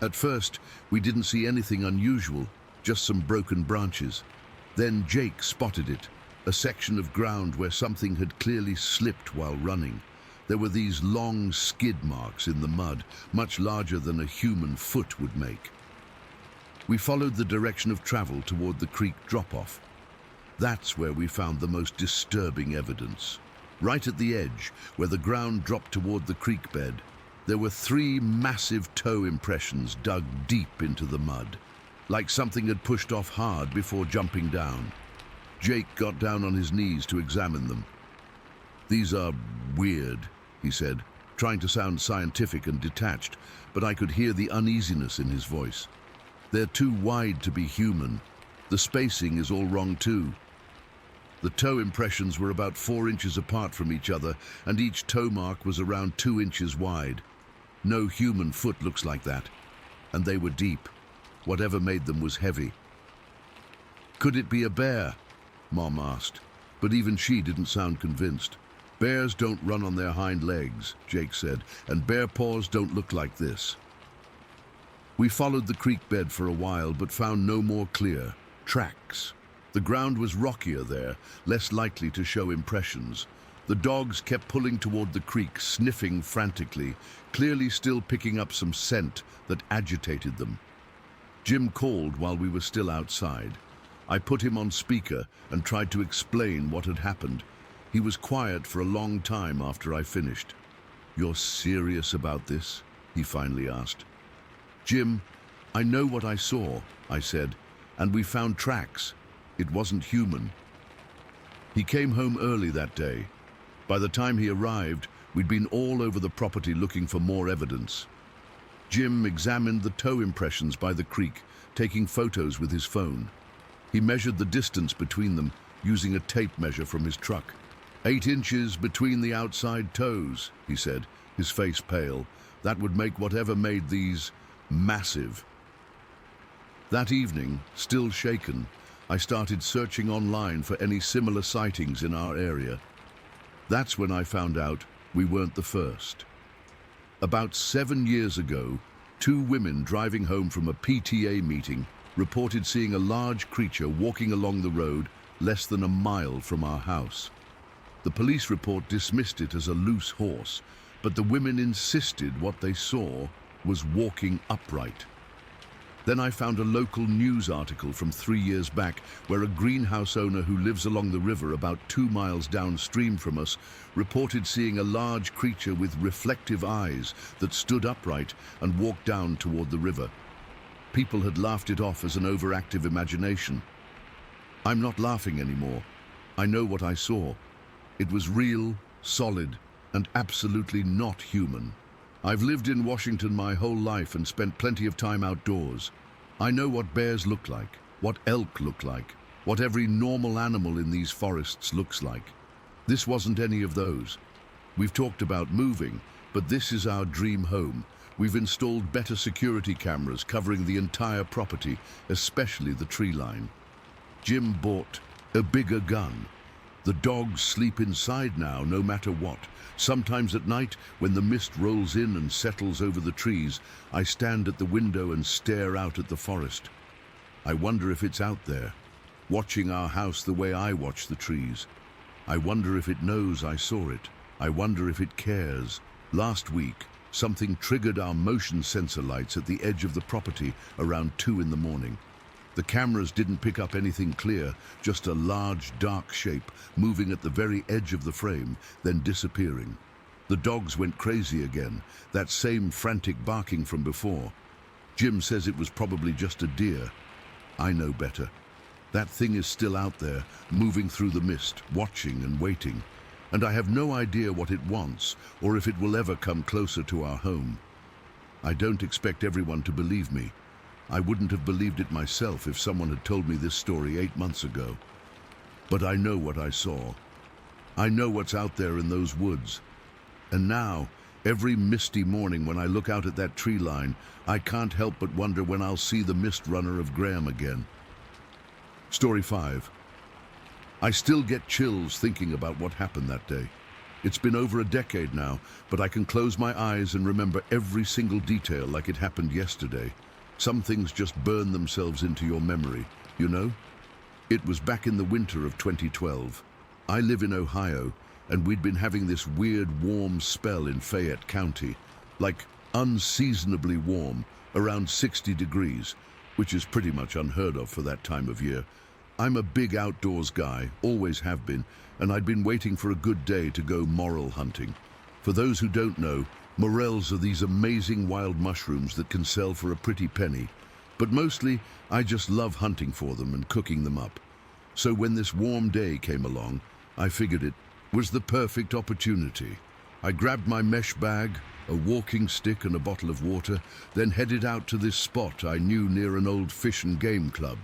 At first, we didn't see anything unusual, just some broken branches. Then Jake spotted it, a section of ground where something had clearly slipped while running. There were these long skid marks in the mud, much larger than a human foot would make. We followed the direction of travel toward the creek drop-off. That's where we found the most disturbing evidence. Right at the edge, where the ground dropped toward the creek bed, there were 3 massive toe impressions dug deep into the mud, like something had pushed off hard before jumping down. Jake got down on his knees to examine them. "These are weird," he said, trying to sound scientific and detached, but I could hear the uneasiness in his voice. "They're too wide to be human. The spacing is all wrong too." The toe impressions were about 4 inches apart from each other, and each toe mark was around 2 inches wide. No human foot looks like that. And they were deep. Whatever made them was heavy. "Could it be a bear?" Mom asked, but even she didn't sound convinced. "Bears don't run on their hind legs," Jake said, "and bear paws don't look like this." We followed the creek bed for a while, but found no more clear tracks. The ground was rockier there, less likely to show impressions. The dogs kept pulling toward the creek, sniffing frantically, clearly still picking up some scent that agitated them. Jim called while we were still outside. I put him on speaker and tried to explain what had happened. He was quiet for a long time after I finished. "You're serious about this?" he finally asked. "Jim, I know what I saw," I said, "and we found tracks. It wasn't human." He came home early that day. By the time he arrived, we'd been all over the property looking for more evidence. Jim examined the toe impressions by the creek, taking photos with his phone. He measured the distance between them using a tape measure from his truck. 8 inches between the outside toes, he said, his face pale. That would make whatever made these massive. That evening, still shaken, I started searching online for any similar sightings in our area. That's when I found out we weren't the first. About 7 years ago, 2 women driving home from a PTA meeting reported seeing a large creature walking along the road less than a mile from our house. The police report dismissed it as a loose horse, but the women insisted what they saw was walking upright. Then I found a local news article from 3 years back where a greenhouse owner who lives along the river about 2 miles downstream from us reported seeing a large creature with reflective eyes that stood upright and walked down toward the river. People had laughed it off as an overactive imagination. I'm not laughing anymore. I know what I saw. It was real, solid, and absolutely not human. I've lived in Washington my whole life and spent plenty of time outdoors. I know what bears look like, what elk look like, what every normal animal in these forests looks like. This wasn't any of those. We've talked about moving, but this is our dream home. We've installed better security cameras covering the entire property, especially the tree line. Jim bought a bigger gun. The dogs sleep inside now, no matter what. Sometimes at night, when the mist rolls in and settles over the trees, I stand at the window and stare out at the forest. I wonder if it's out there, watching our house the way I watch the trees. I wonder if it knows I saw it. I wonder if it cares. Last week, something triggered our motion sensor lights at the edge of the property around 2 in the morning. The cameras didn't pick up anything clear, just a large, dark shape moving at the very edge of the frame, then disappearing. The dogs went crazy again, that same frantic barking from before. Jim says it was probably just a deer. I know better. That thing is still out there, moving through the mist, watching and waiting, and I have no idea what it wants or if it will ever come closer to our home. I don't expect everyone to believe me. I wouldn't have believed it myself if someone had told me this story 8 months ago. But I know what I saw. I know what's out there in those woods. And now, every misty morning when I look out at that tree line, I can't help but wonder when I'll see the mist runner of Graham again. Story 5. I still get chills thinking about what happened that day. It's been over a decade now, but I can close my eyes and remember every single detail like it happened yesterday. Some things just burn themselves into your memory, you know? It was back in the winter of 2012. I live in Ohio, and we'd been having this weird warm spell in Fayette County, like unseasonably warm, around 60 degrees, which is pretty much unheard of for that time of year. I'm a big outdoors guy, always have been, and I'd been waiting for a good day to go morel hunting. For those who don't know, morels are these amazing wild mushrooms that can sell for a pretty penny, but mostly I just love hunting for them and cooking them up. So when this warm day came along, I figured it was the perfect opportunity. I grabbed my mesh bag, a walking stick and a bottle of water, then headed out to this spot I knew near an old fish and game club.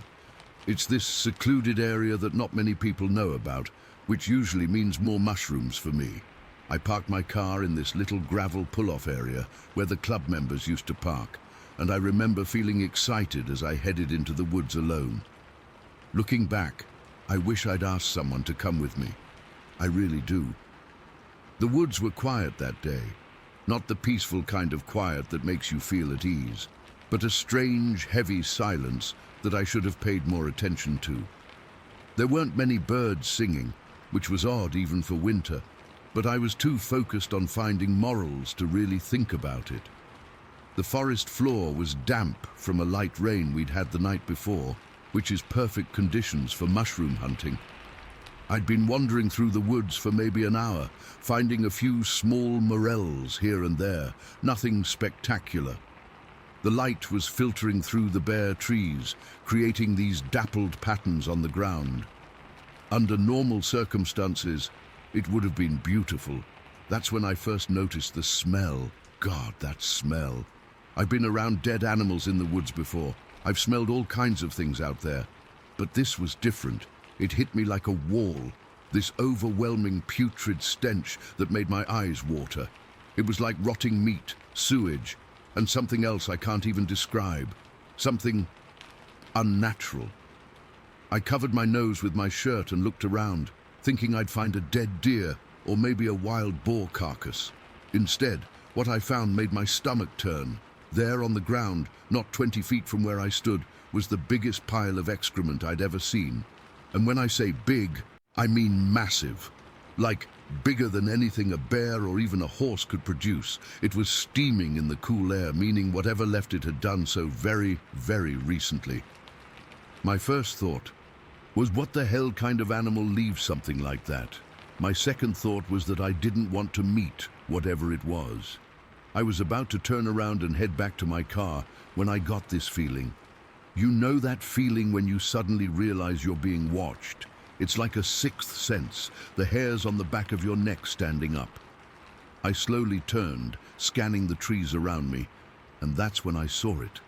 It's this secluded area that not many people know about, which usually means more mushrooms for me. I parked my car in this little gravel pull-off area where the club members used to park, and I remember feeling excited as I headed into the woods alone. Looking back, I wish I'd asked someone to come with me. I really do. The woods were quiet that day, not the peaceful kind of quiet that makes you feel at ease, but a strange, heavy silence that I should have paid more attention to. There weren't many birds singing, which was odd even for winter, but I was too focused on finding morels to really think about it. The forest floor was damp from a light rain we'd had the night before, which is perfect conditions for mushroom hunting. I'd been wandering through the woods for maybe an hour, finding a few small morels here and there, nothing spectacular. The light was filtering through the bare trees, creating these dappled patterns on the ground. Under normal circumstances, it would have been beautiful. That's when I first noticed the smell. God, that smell. I've been around dead animals in the woods before. I've smelled all kinds of things out there. But this was different. It hit me like a wall, this overwhelming putrid stench that made my eyes water. It was like rotting meat, sewage, and something else I can't even describe. Something unnatural. I covered my nose with my shirt and looked around, thinking I'd find a dead deer or maybe a wild boar carcass. Instead, what I found made my stomach turn. There on the ground, not 20 feet from where I stood, was the biggest pile of excrement I'd ever seen. And when I say big, I mean massive. Like bigger than anything a bear or even a horse could produce. It was steaming in the cool air, meaning whatever left it had done so very, very recently. My first thought was, what the hell kind of animal leaves something like that? My second thought was that I didn't want to meet whatever it was. I was about to turn around and head back to my car when I got this feeling. You know that feeling when you suddenly realize you're being watched? It's like a sixth sense, the hairs on the back of your neck standing up. I slowly turned, scanning the trees around me, and that's when I saw it.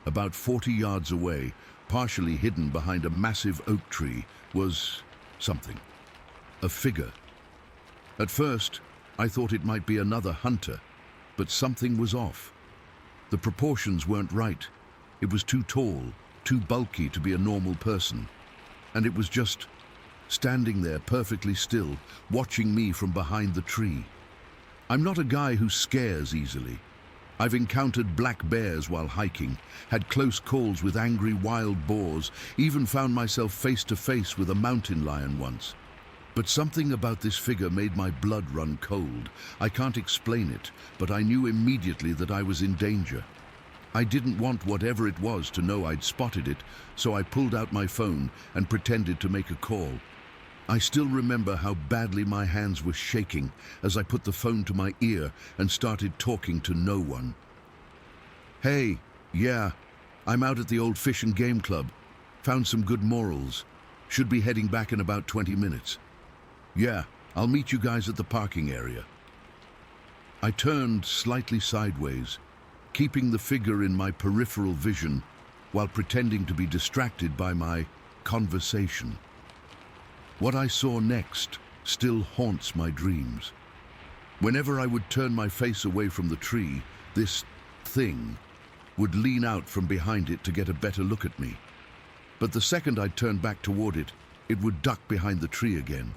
About 40 yards away, partially hidden behind a massive oak tree, was something. A figure. At first, I thought it might be another hunter, but something was off. The proportions weren't right. It was too tall, too bulky to be a normal person. And it was just standing there perfectly still, watching me from behind the tree. I'm not a guy who scares easily. I've encountered black bears while hiking, had close calls with angry wild boars, even found myself face to face with a mountain lion once. But something about this figure made my blood run cold. I can't explain it, but I knew immediately that I was in danger. I didn't want whatever it was to know I'd spotted it, so I pulled out my phone and pretended to make a call. I still remember how badly my hands were shaking as I put the phone to my ear and started talking to no one. "Hey, Yeah, I'm out at the old fish and game club. Found some good morels. Should be heading back in about 20 minutes. Yeah, I'll meet you guys at the parking area. I turned slightly sideways, keeping the figure in my peripheral vision while pretending to be distracted by my conversation. What I saw next still haunts my dreams. Whenever I would turn my face away from the tree, this thing would lean out from behind it to get a better look at me. But the second I turned back toward it, it would duck behind the tree again.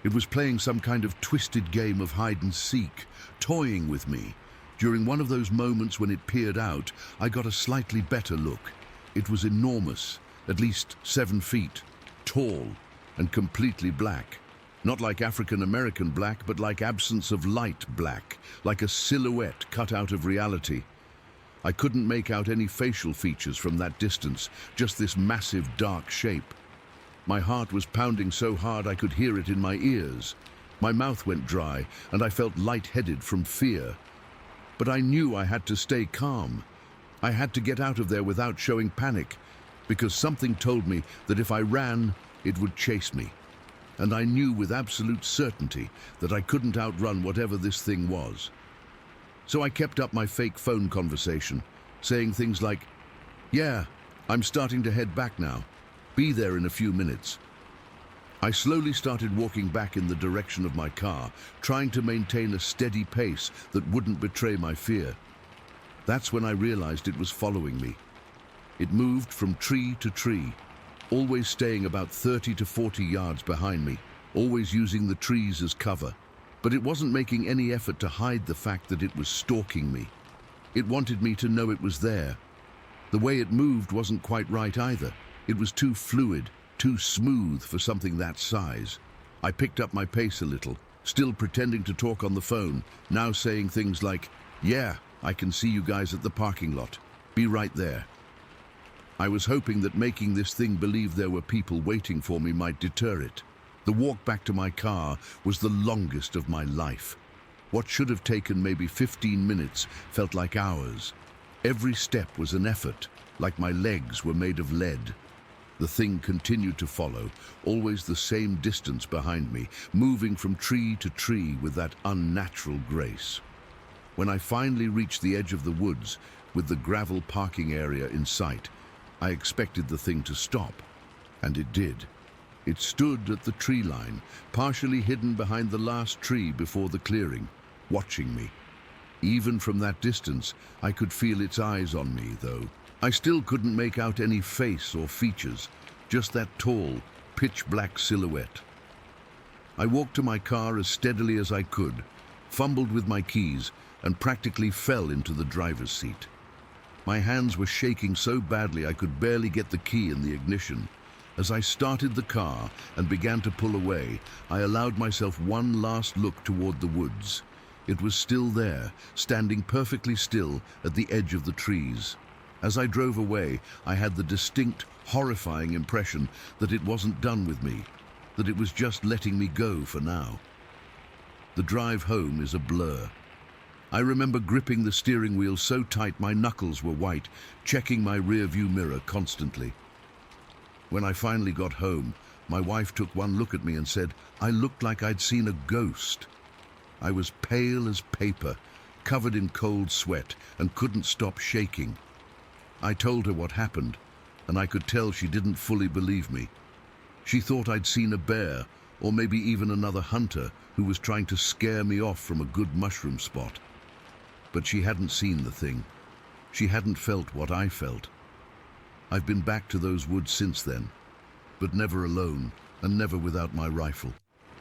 It was playing some kind of twisted game of hide and seek, toying with me. During one of those moments when it peered out, I got a slightly better look. It was enormous, at least 7 feet, tall, and completely black. Not like African-American black, but like absence of light black, like a silhouette cut out of reality. I couldn't make out any facial features from that distance, just this massive dark shape. My heart was pounding so hard I could hear it in my ears. My mouth went dry, and I felt lightheaded from fear. But I knew I had to stay calm. I had to get out of there without showing panic, because something told me that if I ran, it would chase me. And I knew with absolute certainty that I couldn't outrun whatever this thing was. So I kept up my fake phone conversation, saying things like, "Yeah, I'm starting to head back now. Be there in a few minutes." I slowly started walking back in the direction of my car, trying to maintain a steady pace that wouldn't betray my fear. That's when I realized it was following me. It moved from tree to tree, always staying about 30 to 40 yards behind me, always using the trees as cover. But it wasn't making any effort to hide the fact that it was stalking me. It wanted me to know it was there. The way it moved wasn't quite right either. It was too fluid, too smooth for something that size. I picked up my pace a little, still pretending to talk on the phone, now saying things like, "Yeah, I can see you guys at the parking lot. Be right there." I was hoping that making this thing believe there were people waiting for me might deter it. The walk back to my car was the longest of my life. What should have taken maybe 15 minutes felt like hours. Every step was an effort, like my legs were made of lead. The thing continued to follow, always the same distance behind me, moving from tree to tree with that unnatural grace. When I finally reached the edge of the woods, with the gravel parking area in sight, I expected the thing to stop, and it did. It stood at the tree line, partially hidden behind the last tree before the clearing, watching me. Even from that distance, I could feel its eyes on me, though. I still couldn't make out any face or features, just that tall, pitch-black silhouette. I walked to my car as steadily as I could, fumbled with my keys, and practically fell into the driver's seat. My hands were shaking so badly I could barely get the key in the ignition. As I started the car and began to pull away, I allowed myself one last look toward the woods. It was still there, standing perfectly still at the edge of the trees. As I drove away, I had the distinct, horrifying impression that it wasn't done with me, that it was just letting me go for now. The drive home is a blur. I remember gripping the steering wheel so tight my knuckles were white, checking my rearview mirror constantly. When I finally got home, my wife took one look at me and said I looked like I'd seen a ghost. I was pale as paper, covered in cold sweat, and couldn't stop shaking. I told her what happened, and I could tell she didn't fully believe me. She thought I'd seen a bear, or maybe even another hunter who was trying to scare me off from a good mushroom spot. But she hadn't seen the thing. She hadn't felt what I felt. I've been back to those woods since then, but never alone, and never without my rifle.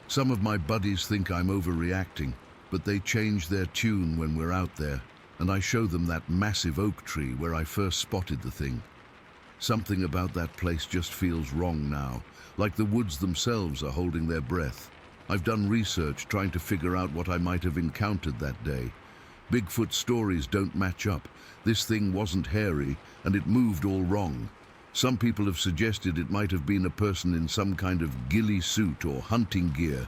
Some of my buddies think I'm overreacting, but they change their tune when we're out there, and I show them that massive oak tree where I first spotted the thing. Something about that place just feels wrong now, like the woods themselves are holding their breath. I've done research trying to figure out what I might have encountered that day. Bigfoot stories don't match up. This thing wasn't hairy, and it moved all wrong. Some people have suggested it might have been a person in some kind of ghillie suit or hunting gear,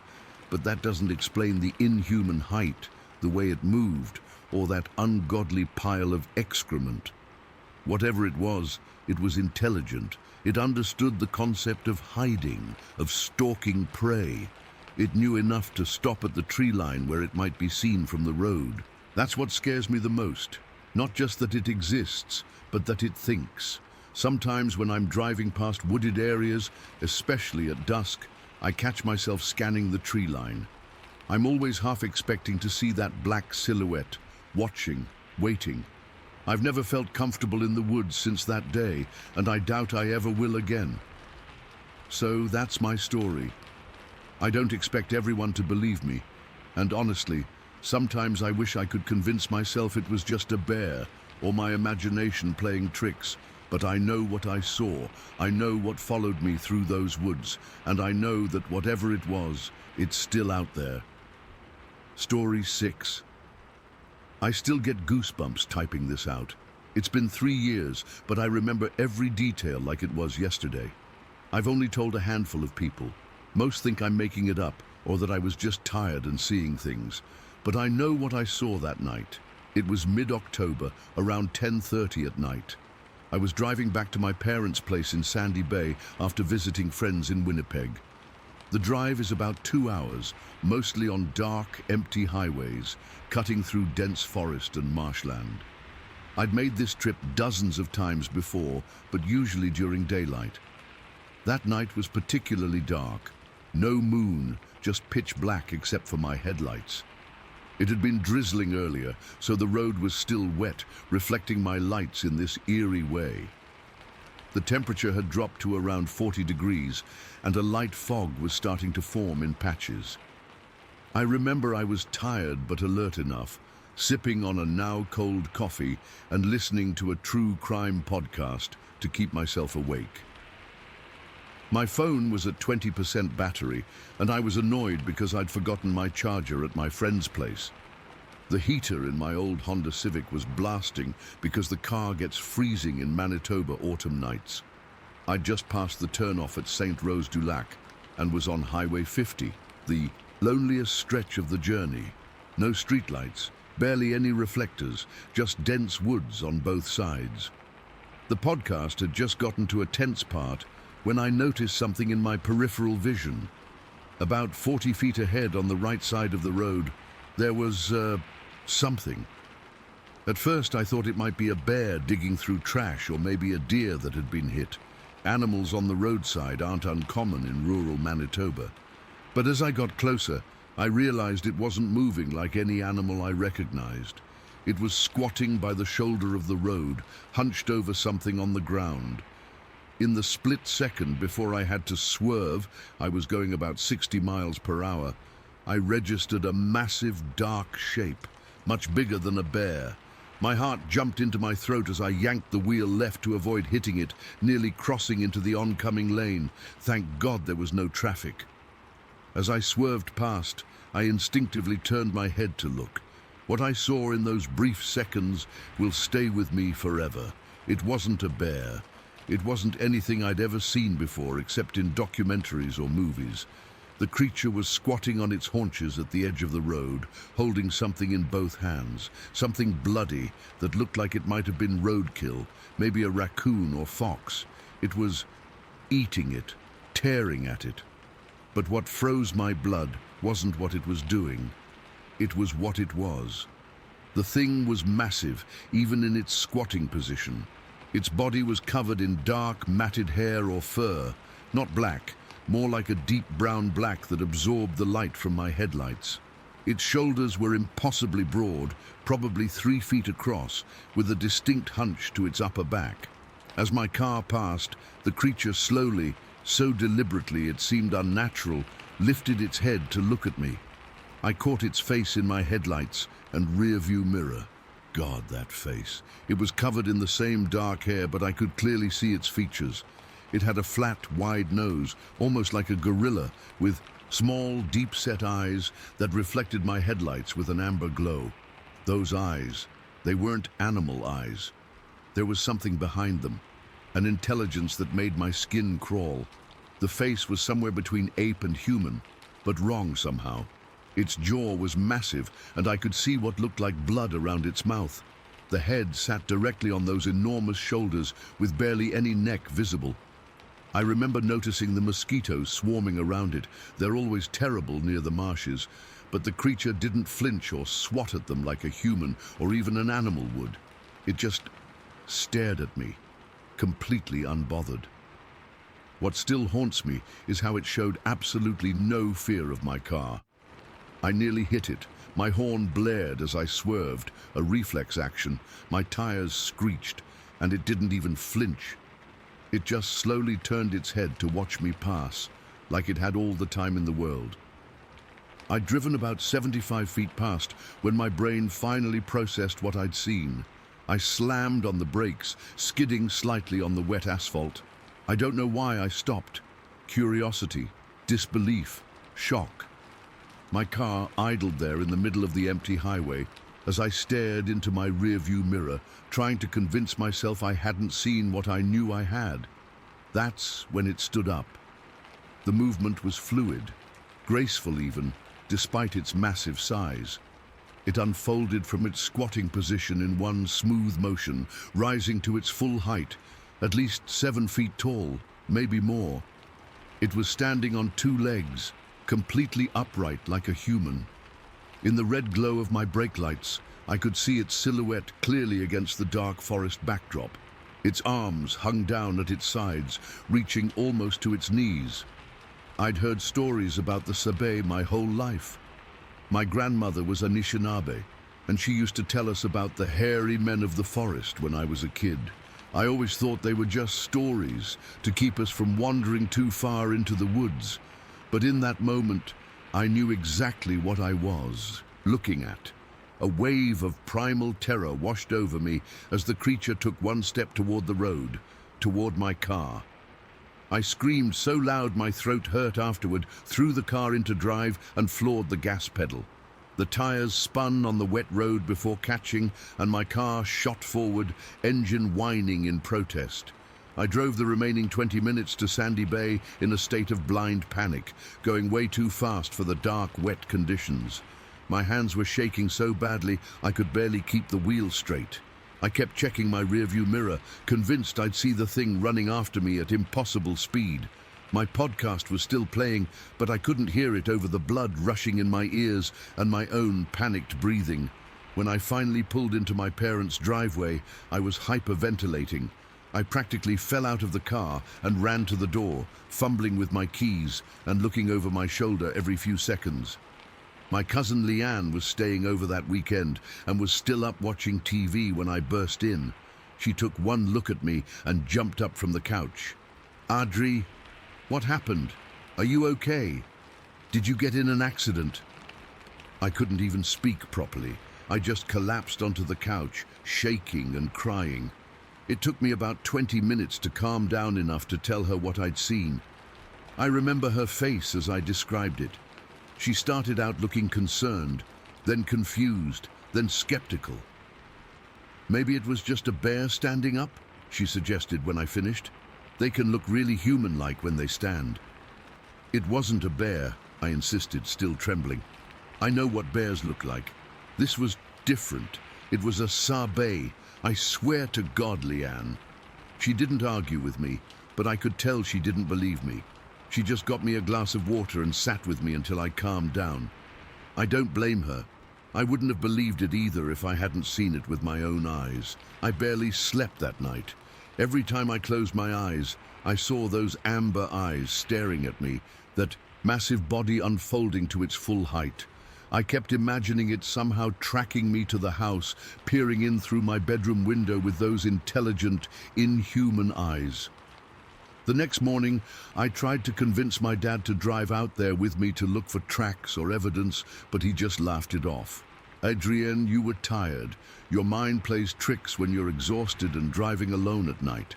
but that doesn't explain the inhuman height, the way it moved, or that ungodly pile of excrement. Whatever it was intelligent. It understood the concept of hiding, of stalking prey. It knew enough to stop at the tree line where it might be seen from the road. That's what scares me the most. Not just that it exists, but that it thinks. Sometimes when I'm driving past wooded areas, especially at dusk, I catch myself scanning the tree line. I'm always half expecting to see that black silhouette, watching, waiting. I've never felt comfortable in the woods since that day, and I doubt I ever will again. So that's my story. I don't expect everyone to believe me, and honestly, sometimes I wish I could convince myself it was just a bear or my imagination playing tricks, but I know what I saw. I know what followed me through those woods, and I know that whatever it was, it's still out there. Story 6. I still get goosebumps typing this out. It's been 3 years, but I remember every detail like it was yesterday. I've only told a handful of people. Most think I'm making it up, or that I was just tired and seeing things. But I know what I saw that night. It was mid-October, around 10:30 at night. I was driving back to my parents' place in Sandy Bay after visiting friends in Winnipeg. The drive is about 2 hours, mostly on dark, empty highways, cutting through dense forest and marshland. I'd made this trip dozens of times before, but usually during daylight. That night was particularly dark. No moon, just pitch black except for my headlights. It had been drizzling earlier, so the road was still wet, reflecting my lights in this eerie way. The temperature had dropped to around 40 degrees, and a light fog was starting to form in patches. I remember I was tired but alert enough, sipping on a now cold coffee and listening to a true crime podcast to keep myself awake. My phone was at 20% battery, and I was annoyed because I'd forgotten my charger at my friend's place. The heater in my old Honda Civic was blasting because the car gets freezing in Manitoba autumn nights. I'd just passed the turnoff at St. Rose du Lac and was on Highway 50, the loneliest stretch of the journey. No streetlights, barely any reflectors, just dense woods on both sides. The podcast had just gotten to a tense part when I noticed something in my peripheral vision. About 40 feet ahead on the right side of the road, there was, something. At first I thought it might be a bear digging through trash or maybe a deer that had been hit. Animals on the roadside aren't uncommon in rural Manitoba. But as I got closer, I realized it wasn't moving like any animal I recognized. It was squatting by the shoulder of the road, hunched over something on the ground. In the split second before I had to swerve, I was going about 60 miles per hour, I registered a massive dark shape, much bigger than a bear. My heart jumped into my throat as I yanked the wheel left to avoid hitting it, nearly crossing into the oncoming lane. Thank God there was no traffic. As I swerved past, I instinctively turned my head to look. What I saw in those brief seconds will stay with me forever. It wasn't a bear. It wasn't anything I'd ever seen before except in documentaries or movies. The creature was squatting on its haunches at the edge of the road, holding something in both hands, something bloody that looked like it might have been roadkill, maybe a raccoon or fox. It was eating it, tearing at it. But what froze my blood wasn't what it was doing. It was what it was. The thing was massive, even in its squatting position. Its body was covered in dark, matted hair or fur, not black, more like a deep brown black that absorbed the light from my headlights. Its shoulders were impossibly broad, probably 3 feet across, with a distinct hunch to its upper back. As my car passed, the creature slowly, so deliberately it seemed unnatural, lifted its head to look at me. I caught its face in my headlights and rearview mirror. God, that face. It was covered in the same dark hair, but I could clearly see its features. It had a flat, wide nose, almost like a gorilla, with small, deep-set eyes that reflected my headlights with an amber glow. Those eyes, they weren't animal eyes. There was something behind them, an intelligence that made my skin crawl. The face was somewhere between ape and human, but wrong somehow. Its jaw was massive, and I could see what looked like blood around its mouth. The head sat directly on those enormous shoulders with barely any neck visible. I remember noticing the mosquitoes swarming around it. They're always terrible near the marshes, but the creature didn't flinch or swat at them like a human or even an animal would. It just stared at me, completely unbothered. What still haunts me is how it showed absolutely no fear of my car. I nearly hit it. My horn blared as I swerved, a reflex action. My tires screeched, and it didn't even flinch. It just slowly turned its head to watch me pass, like it had all the time in the world. I'd driven about 75 feet past when my brain finally processed what I'd seen. I slammed on the brakes, skidding slightly on the wet asphalt. I don't know why I stopped. Curiosity, disbelief, shock. My car idled there in the middle of the empty highway as I stared into my rearview mirror, trying to convince myself I hadn't seen what I knew I had. That's when it stood up. The movement was fluid, graceful even, despite its massive size. It unfolded from its squatting position in one smooth motion, rising to its full height, at least 7 feet tall, maybe more. It was standing on 2 legs, completely upright like a human. In the red glow of my brake lights, I could see its silhouette clearly against the dark forest backdrop. Its arms hung down at its sides, reaching almost to its knees. I'd heard stories about the Sabe my whole life. My grandmother was Anishinaabe, and she used to tell us about the hairy men of the forest when I was a kid. I always thought they were just stories to keep us from wandering too far into the woods. But in that moment, I knew exactly what I was looking at. A wave of primal terror washed over me as the creature took one step toward the road, toward my car. I screamed so loud my throat hurt afterward, threw the car into drive and floored the gas pedal. The tires spun on the wet road before catching, and my car shot forward, engine whining in protest. I drove the remaining 20 minutes to Sandy Bay in a state of blind panic, going way too fast for the dark, wet conditions. My hands were shaking so badly I could barely keep the wheel straight. I kept checking my rearview mirror, convinced I'd see the thing running after me at impossible speed. My podcast was still playing, but I couldn't hear it over the blood rushing in my ears and my own panicked breathing. When I finally pulled into my parents' driveway, I was hyperventilating. I practically fell out of the car and ran to the door, fumbling with my keys and looking over my shoulder every few seconds. My cousin Leanne was staying over that weekend and was still up watching TV when I burst in. She took one look at me and jumped up from the couch. "Audrey, what happened? Are you okay? Did you get in an accident?" I couldn't even speak properly. I just collapsed onto the couch, shaking and crying. It took me about 20 minutes to calm down enough to tell her what I'd seen. I remember her face as I described it. She started out looking concerned, then confused, then skeptical. "Maybe it was just a bear standing up," she suggested when I finished. "They can look really human-like when they stand." "It wasn't a bear," I insisted, still trembling. "I know what bears look like. This was different. It was a Sabe. I swear to God, Leanne." She didn't argue with me, but I could tell she didn't believe me. She just got me a glass of water and sat with me until I calmed down. I don't blame her. I wouldn't have believed it either if I hadn't seen it with my own eyes. I barely slept that night. Every time I closed my eyes, I saw those amber eyes staring at me, that massive body unfolding to its full height. I kept imagining it somehow tracking me to the house, peering in through my bedroom window with those intelligent, inhuman eyes. The next morning, I tried to convince my dad to drive out there with me to look for tracks or evidence, but he just laughed it off. "Adrienne, you were tired. Your mind plays tricks when you're exhausted and driving alone at night."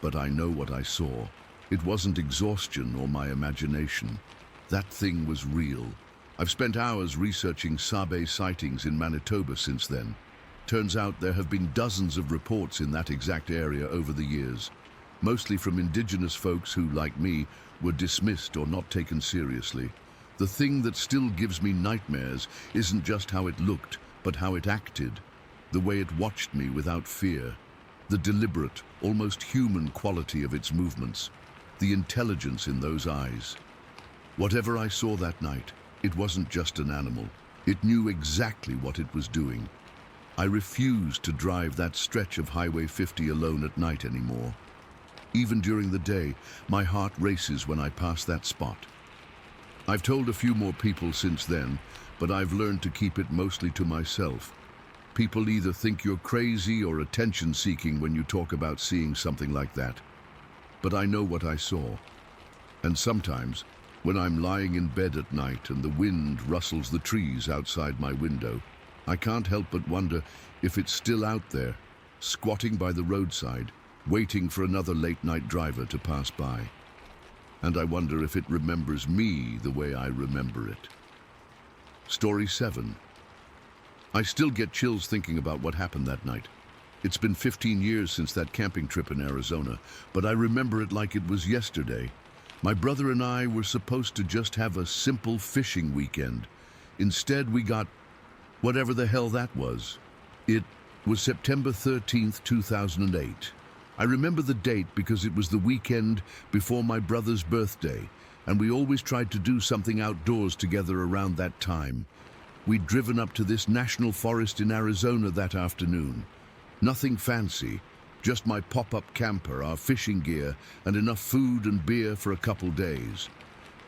But I know what I saw. It wasn't exhaustion or my imagination. That thing was real. I've spent hours researching Sabe sightings in Manitoba since then. Turns out there have been dozens of reports in that exact area over the years, mostly from indigenous folks who, like me, were dismissed or not taken seriously. The thing that still gives me nightmares isn't just how it looked, but how it acted. the way it watched me without fear, the deliberate, almost human quality of its movements, the intelligence in those eyes. Whatever I saw that night, it wasn't just an animal. It knew exactly what it was doing. I refused to drive that stretch of Highway 50 alone at night anymore. Even during the day, my heart races when I pass that spot. I've told a few more people since then, but I've learned to keep it mostly to myself. People either think you're crazy or attention-seeking when you talk about seeing something like that. But I know what I saw. And sometimes, when I'm lying in bed at night and the wind rustles the trees outside my window, I can't help but wonder if it's still out there, squatting by the roadside, waiting for another late-night driver to pass by. And I wonder if it remembers me the way I remember it. Story 7. I still get chills thinking about what happened that night. It's been 15 years since that camping trip in Arizona, but I remember it like it was yesterday. My brother and I were supposed to just have a simple fishing weekend. Instead, we got whatever the hell that was. It was September 13th, 2008. I remember the date because it was the weekend before my brother's birthday, and we always tried to do something outdoors together around that time. We'd driven up to this national forest in Arizona that afternoon. Nothing fancy, just my pop-up camper, our fishing gear, and enough food and beer for a couple days.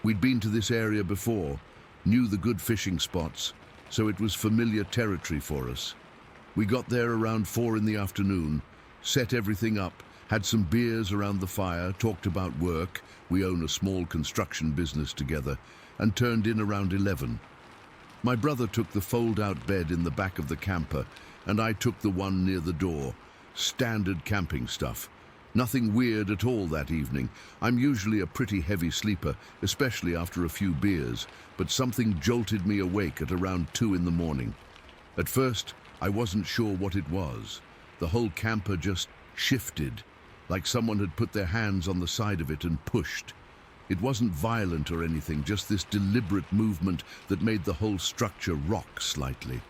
We'd been to this area before, knew the good fishing spots, so it was familiar territory for us. We got there around 4 in the afternoon, set everything up, had some beers around the fire, talked about work, we own a small construction business together, and turned in around 11. My brother took the fold-out bed in the back of the camper, and I took the one near the door. Standard camping stuff. Nothing weird at all that evening. I'm usually a pretty heavy sleeper, especially after a few beers, but something jolted me awake at around 2 in the morning. At first, I wasn't sure what it was. The whole camper just shifted, like someone had put their hands on the side of it and pushed. It wasn't violent or anything, just this deliberate movement that made the whole structure rock slightly.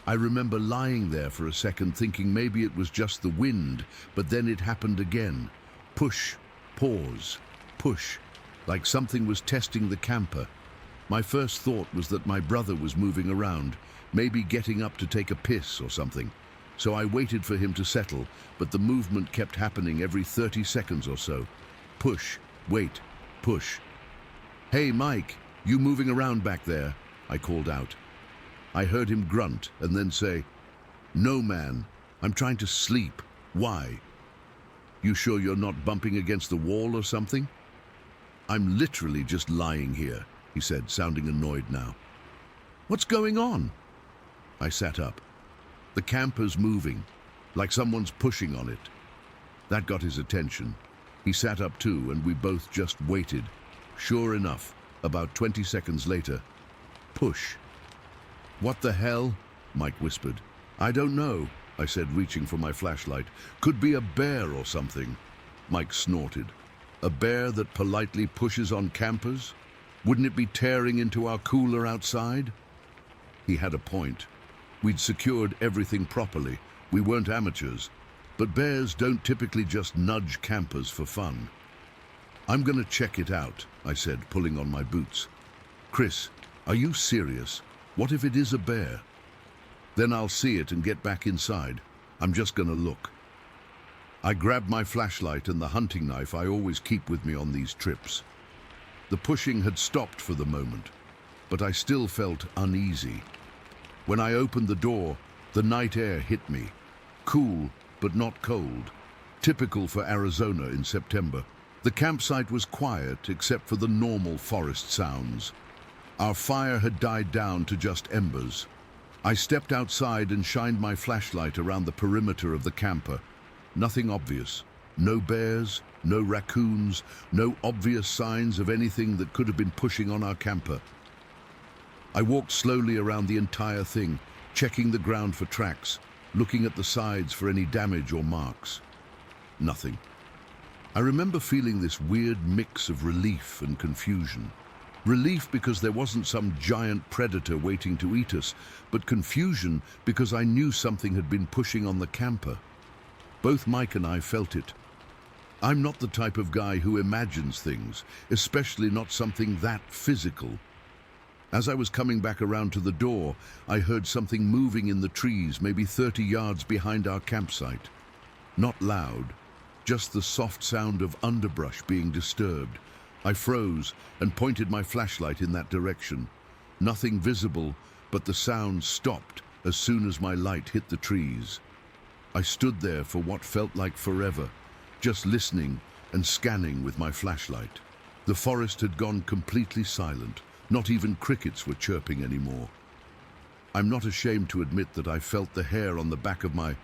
I remember lying there for a second thinking maybe it was just the wind, but then it happened again. Push, pause, push, like something was testing the camper. My first thought was that my brother was moving around, maybe getting up to take a piss or something. So I waited for him to settle, but the movement kept happening every 30 seconds or so. Push, wait, push. "Hey, Mike, you moving around back there?" I called out. I heard him grunt and then say, "No, man, I'm trying to sleep. Why? You sure you're not bumping against the wall or something?" "I'm literally just lying here," he said, sounding annoyed now. "What's going on?" I sat up. The camper's moving, like someone's pushing on it. That got his attention. He sat up too, and we both just waited. Sure enough, about 20 seconds later, push. "What the hell?" Mike whispered. "I don't know," I said, reaching for my flashlight. "Could be a bear or something." Mike snorted. "A bear that politely pushes on campers? Wouldn't it be tearing into our cooler outside?" He had a point. We'd secured everything properly. We weren't amateurs. But bears don't typically just nudge campers for fun. "I'm gonna check it out," I said, pulling on my boots. "Chris, are you serious? What if it is a bear?" "Then I'll see it and get back inside. I'm just gonna look." I grabbed my flashlight and the hunting knife I always keep with me on these trips. The pushing had stopped for the moment, but I still felt uneasy. When I opened the door, the night air hit me. Cool, but not cold. Typical for Arizona in September. The campsite was quiet except for the normal forest sounds. Our fire had died down to just embers. I stepped outside and shined my flashlight around the perimeter of the camper. Nothing obvious. No bears, no raccoons, no obvious signs of anything that could have been pushing on our camper. I walked slowly around the entire thing, checking the ground for tracks, looking at the sides for any damage or marks. Nothing. I remember feeling this weird mix of relief and confusion. Relief because there wasn't some giant predator waiting to eat us, but confusion because I knew something had been pushing on the camper. Both Mike and I felt it. I'm not the type of guy who imagines things, especially not something that physical. As I was coming back around to the door, I heard something moving in the trees, maybe 30 yards behind our campsite. Not loud, just the soft sound of underbrush being disturbed. I froze and pointed my flashlight in that direction. Nothing visible, but the sound stopped as soon as my light hit the trees. I stood there for what felt like forever, just listening and scanning with my flashlight. The forest had gone completely silent. Not even crickets were chirping anymore. I'm not ashamed to admit that I felt the hair on the back of my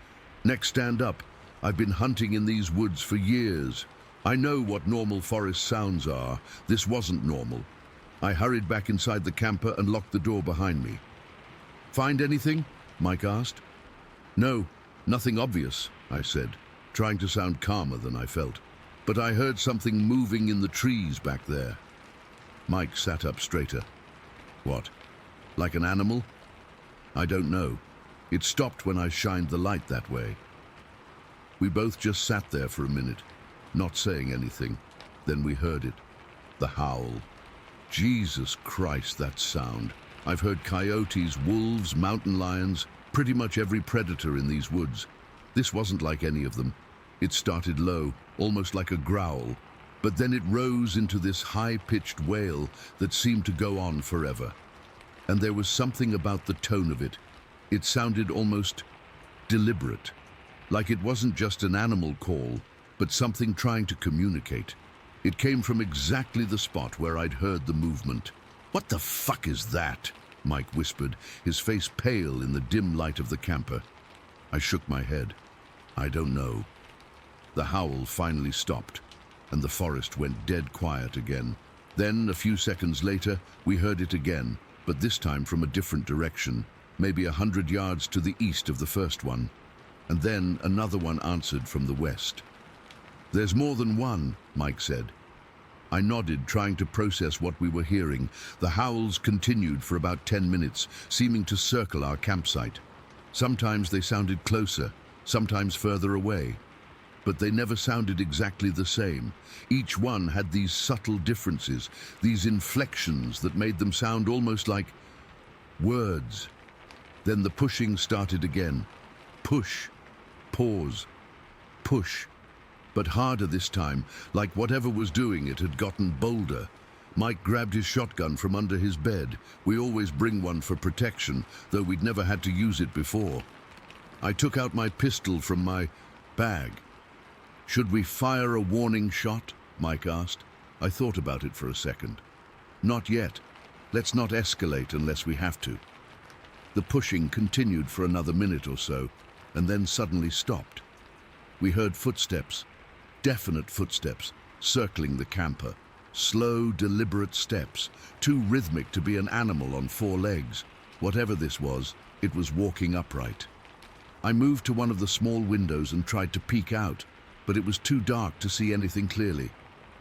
neck stand up. I've been hunting in these woods for years. I know what normal forest sounds are. This wasn't normal. I hurried back inside the camper and locked the door behind me. "Find anything?" Mike asked. "No, nothing obvious," I said, trying to sound calmer than I felt. "But I heard something moving in the trees back there." Mike sat up straighter. "What? Like an animal?" "I don't know. It stopped when I shined the light that way." We both just sat there for a minute, not saying anything. Then we heard it. The howl. Jesus Christ, that sound. I've heard coyotes, wolves, mountain lions, pretty much every predator in these woods. This wasn't like any of them. It started low, almost like a growl, but then it rose into this high-pitched wail that seemed to go on forever. And there was something about the tone of it. It sounded almost deliberate, like it wasn't just an animal call, but something trying to communicate. It came from exactly the spot where I'd heard the movement. "What the fuck is that?" Mike whispered, his face pale in the dim light of the camper. I shook my head. "I don't know." The howl finally stopped, and the forest went dead quiet again. Then, a few seconds later, we heard it again, but this time from a different direction, maybe 100 yards to the east of the first one. And then another one answered from the west. "There's more than one," Mike said. I nodded, trying to process what we were hearing. The howls continued for about 10 minutes, seeming to circle our campsite. Sometimes they sounded closer, sometimes further away. But they never sounded exactly the same. Each one had these subtle differences, these inflections that made them sound almost like words. Then the pushing started again. Push, pause, push. But harder this time, like whatever was doing it had gotten bolder. Mike grabbed his shotgun from under his bed. We always bring one for protection, though we'd never had to use it before. I took out my pistol from my bag. "Should we fire a warning shot?" Mike asked. I thought about it for a second. "Not yet. Let's not escalate unless we have to." The pushing continued for another minute or so, and then suddenly stopped. We heard footsteps, definite footsteps, circling the camper. Slow, deliberate steps, too rhythmic to be an animal on 4 legs. Whatever this was, it was walking upright. I moved to one of the small windows and tried to peek out, but it was too dark to see anything clearly.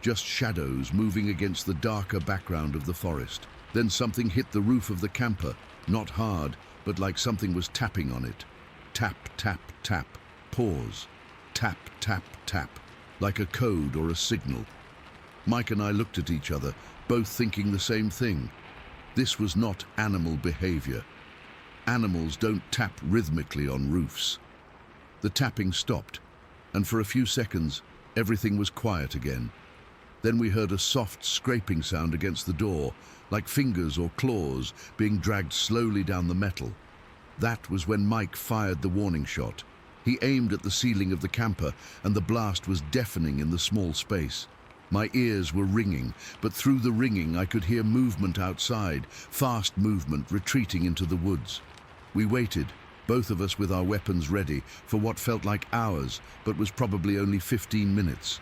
Just shadows moving against the darker background of the forest. Then something hit the roof of the camper, not hard, but like something was tapping on it. Tap, tap, tap, pause. Tap, tap, tap, like a code or a signal. Mike and I looked at each other, both thinking the same thing. This was not animal behavior. Animals don't tap rhythmically on roofs. The tapping stopped, and for a few seconds, everything was quiet again. Then we heard a soft scraping sound against the door, like fingers or claws being dragged slowly down the metal. That was when Mike fired the warning shot. He aimed at the ceiling of the camper, and the blast was deafening in the small space. My ears were ringing, but through the ringing I could hear movement outside, fast movement retreating into the woods. We waited, both of us with our weapons ready, for what felt like hours, but was probably only 15 minutes.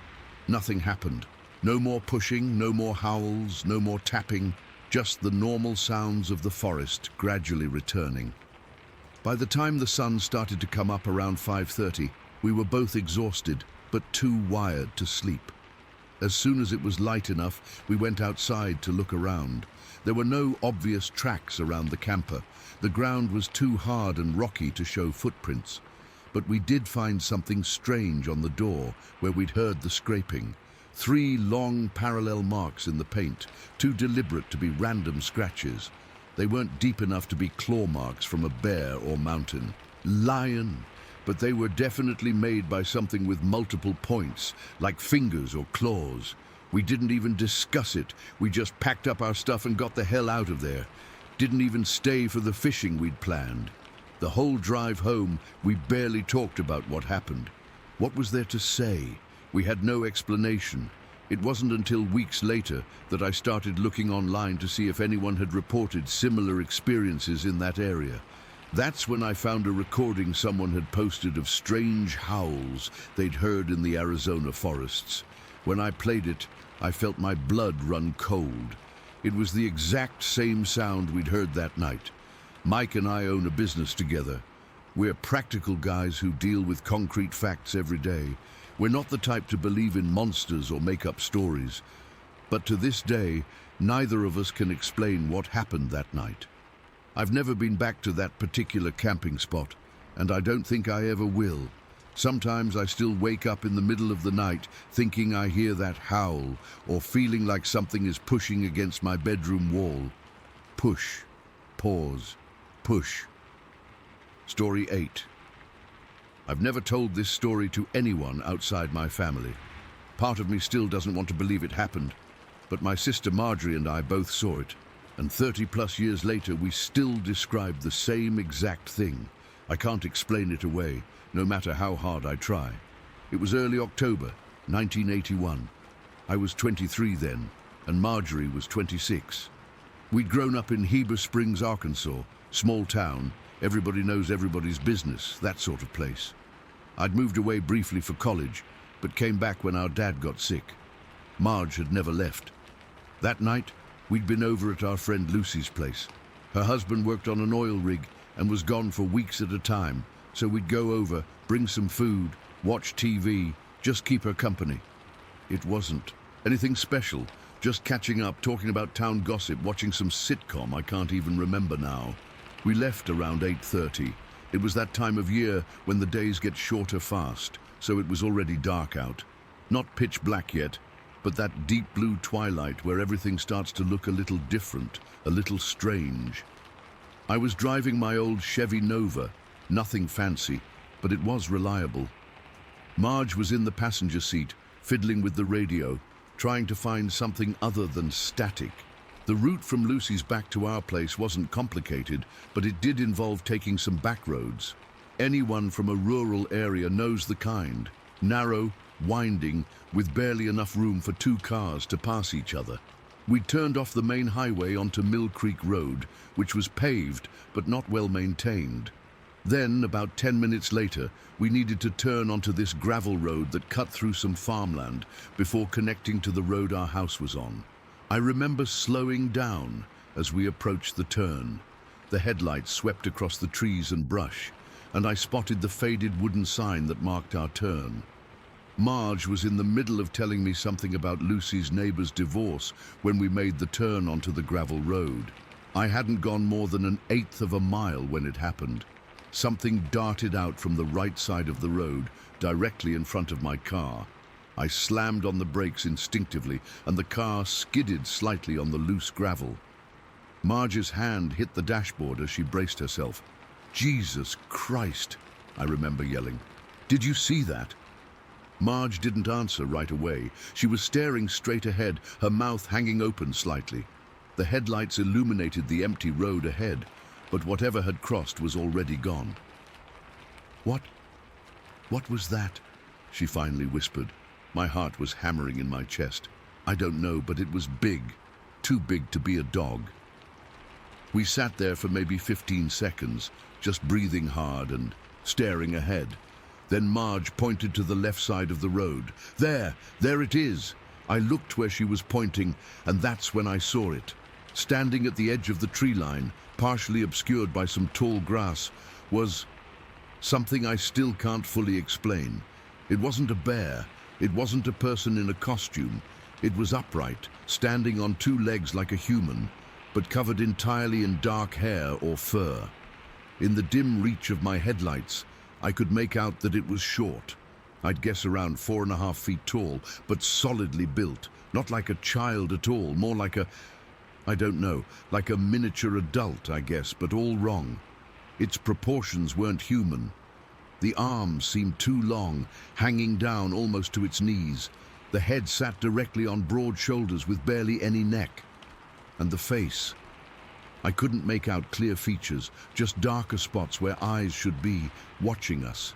Nothing happened. No more pushing, no more howls, no more tapping, just the normal sounds of the forest gradually returning. By the time the sun started to come up around 5:30, we were both exhausted, but too wired to sleep. As soon as it was light enough, we went outside to look around. There were no obvious tracks around the camper. The ground was too hard and rocky to show footprints. But we did find something strange on the door where we'd heard the scraping. 3 long parallel marks in the paint, too deliberate to be random scratches. They weren't deep enough to be claw marks from a bear or mountain lion, but they were definitely made by something with multiple points, like fingers or claws. We didn't even discuss it. We just packed up our stuff and got the hell out of there. Didn't even stay for the fishing we'd planned. The whole drive home, we barely talked about what happened. What was there to say? We had no explanation. It wasn't until weeks later that I started looking online to see if anyone had reported similar experiences in that area. That's when I found a recording someone had posted of strange howls they'd heard in the Arizona forests. When I played it, I felt my blood run cold. It was the exact same sound we'd heard that night. Mike and I own a business together. We're practical guys who deal with concrete facts every day. We're not the type to believe in monsters or make up stories. But to this day, neither of us can explain what happened that night. I've never been back to that particular camping spot, and I don't think I ever will. Sometimes I still wake up in the middle of the night thinking I hear that howl, or feeling like something is pushing against my bedroom wall. Push, pause, push. Story 8. I've never told this story to anyone outside my family. Part of me still doesn't want to believe it happened, but my sister Marjorie and I both saw it. And 30+ years later, we still describe the same exact thing. I can't explain it away, no matter how hard I try. It was early October, 1981. I was 23 then, and Marjorie was 26. We'd grown up in Heber Springs, Arkansas, small town, everybody knows everybody's business, that sort of place. I'd moved away briefly for college, but came back when our dad got sick. Marge had never left. That night, we'd been over at our friend Lucy's place. Her husband worked on an oil rig and was gone for weeks at a time, so we'd go over, bring some food, watch TV, just keep her company. It wasn't anything special, just catching up, talking about town gossip, watching some sitcom I can't even remember now. We left around 8:30. It was that time of year when the days get shorter fast, so it was already dark out. Not pitch black yet, but that deep blue twilight where everything starts to look a little different, a little strange. I was driving my old Chevy Nova, nothing fancy, but it was reliable. Marge was in the passenger seat, fiddling with the radio, trying to find something other than static. The route from Lucy's back to our place wasn't complicated, but it did involve taking some back roads. Anyone from a rural area knows the kind. Narrow, winding, with barely enough room for 2 cars to pass each other. We turned off the main highway onto Mill Creek Road, which was paved but not well maintained. Then, about 10 minutes later, we needed to turn onto this gravel road that cut through some farmland before connecting to the road our house was on. I remember slowing down as we approached the turn. The headlights swept across the trees and brush, and I spotted the faded wooden sign that marked our turn. Marge was in the middle of telling me something about Lucy's neighbor's divorce when we made the turn onto the gravel road. I hadn't gone more than 1/8 of a mile when it happened. Something darted out from the right side of the road, directly in front of my car. I slammed on the brakes instinctively, and the car skidded slightly on the loose gravel. Marge's hand hit the dashboard as she braced herself. "Jesus Christ!" I remember yelling. "Did you see that?" Marge didn't answer right away. She was staring straight ahead, her mouth hanging open slightly. The headlights illuminated the empty road ahead, but whatever had crossed was already gone. What was that?" she finally whispered. My heart was hammering in my chest. I don't know, but it was big. Too big to be a dog. We sat there for maybe 15 seconds, just breathing hard and staring ahead. Then Marge pointed to the left side of the road. There it is. I looked where she was pointing, and that's when I saw it. Standing at the edge of the tree line, partially obscured by some tall grass, was something I still can't fully explain. It wasn't a bear, It wasn't a person in a costume. It was upright, standing on two legs like a human, but covered entirely in dark hair or fur. In the dim reach of my headlights, I could make out that it was short. I'd guess around 4.5 feet tall, but solidly built. Not like a child at all, more like I don't know, like a miniature adult, I guess, but all wrong. Its proportions weren't human. The arms seemed too long, hanging down almost to its knees. The head sat directly on broad shoulders with barely any neck. And the face. I couldn't make out clear features, just darker spots where eyes should be, watching us.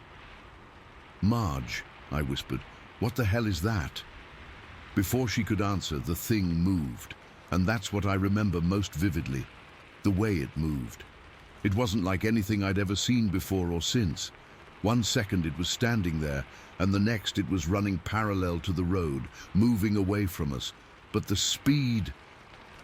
"Marge," I whispered, "what the hell is that?" Before she could answer, the thing moved. And that's what I remember most vividly, the way it moved. It wasn't like anything I'd ever seen before or since. 1 second it was standing there, and the next it was running parallel to the road, moving away from us. But the speed...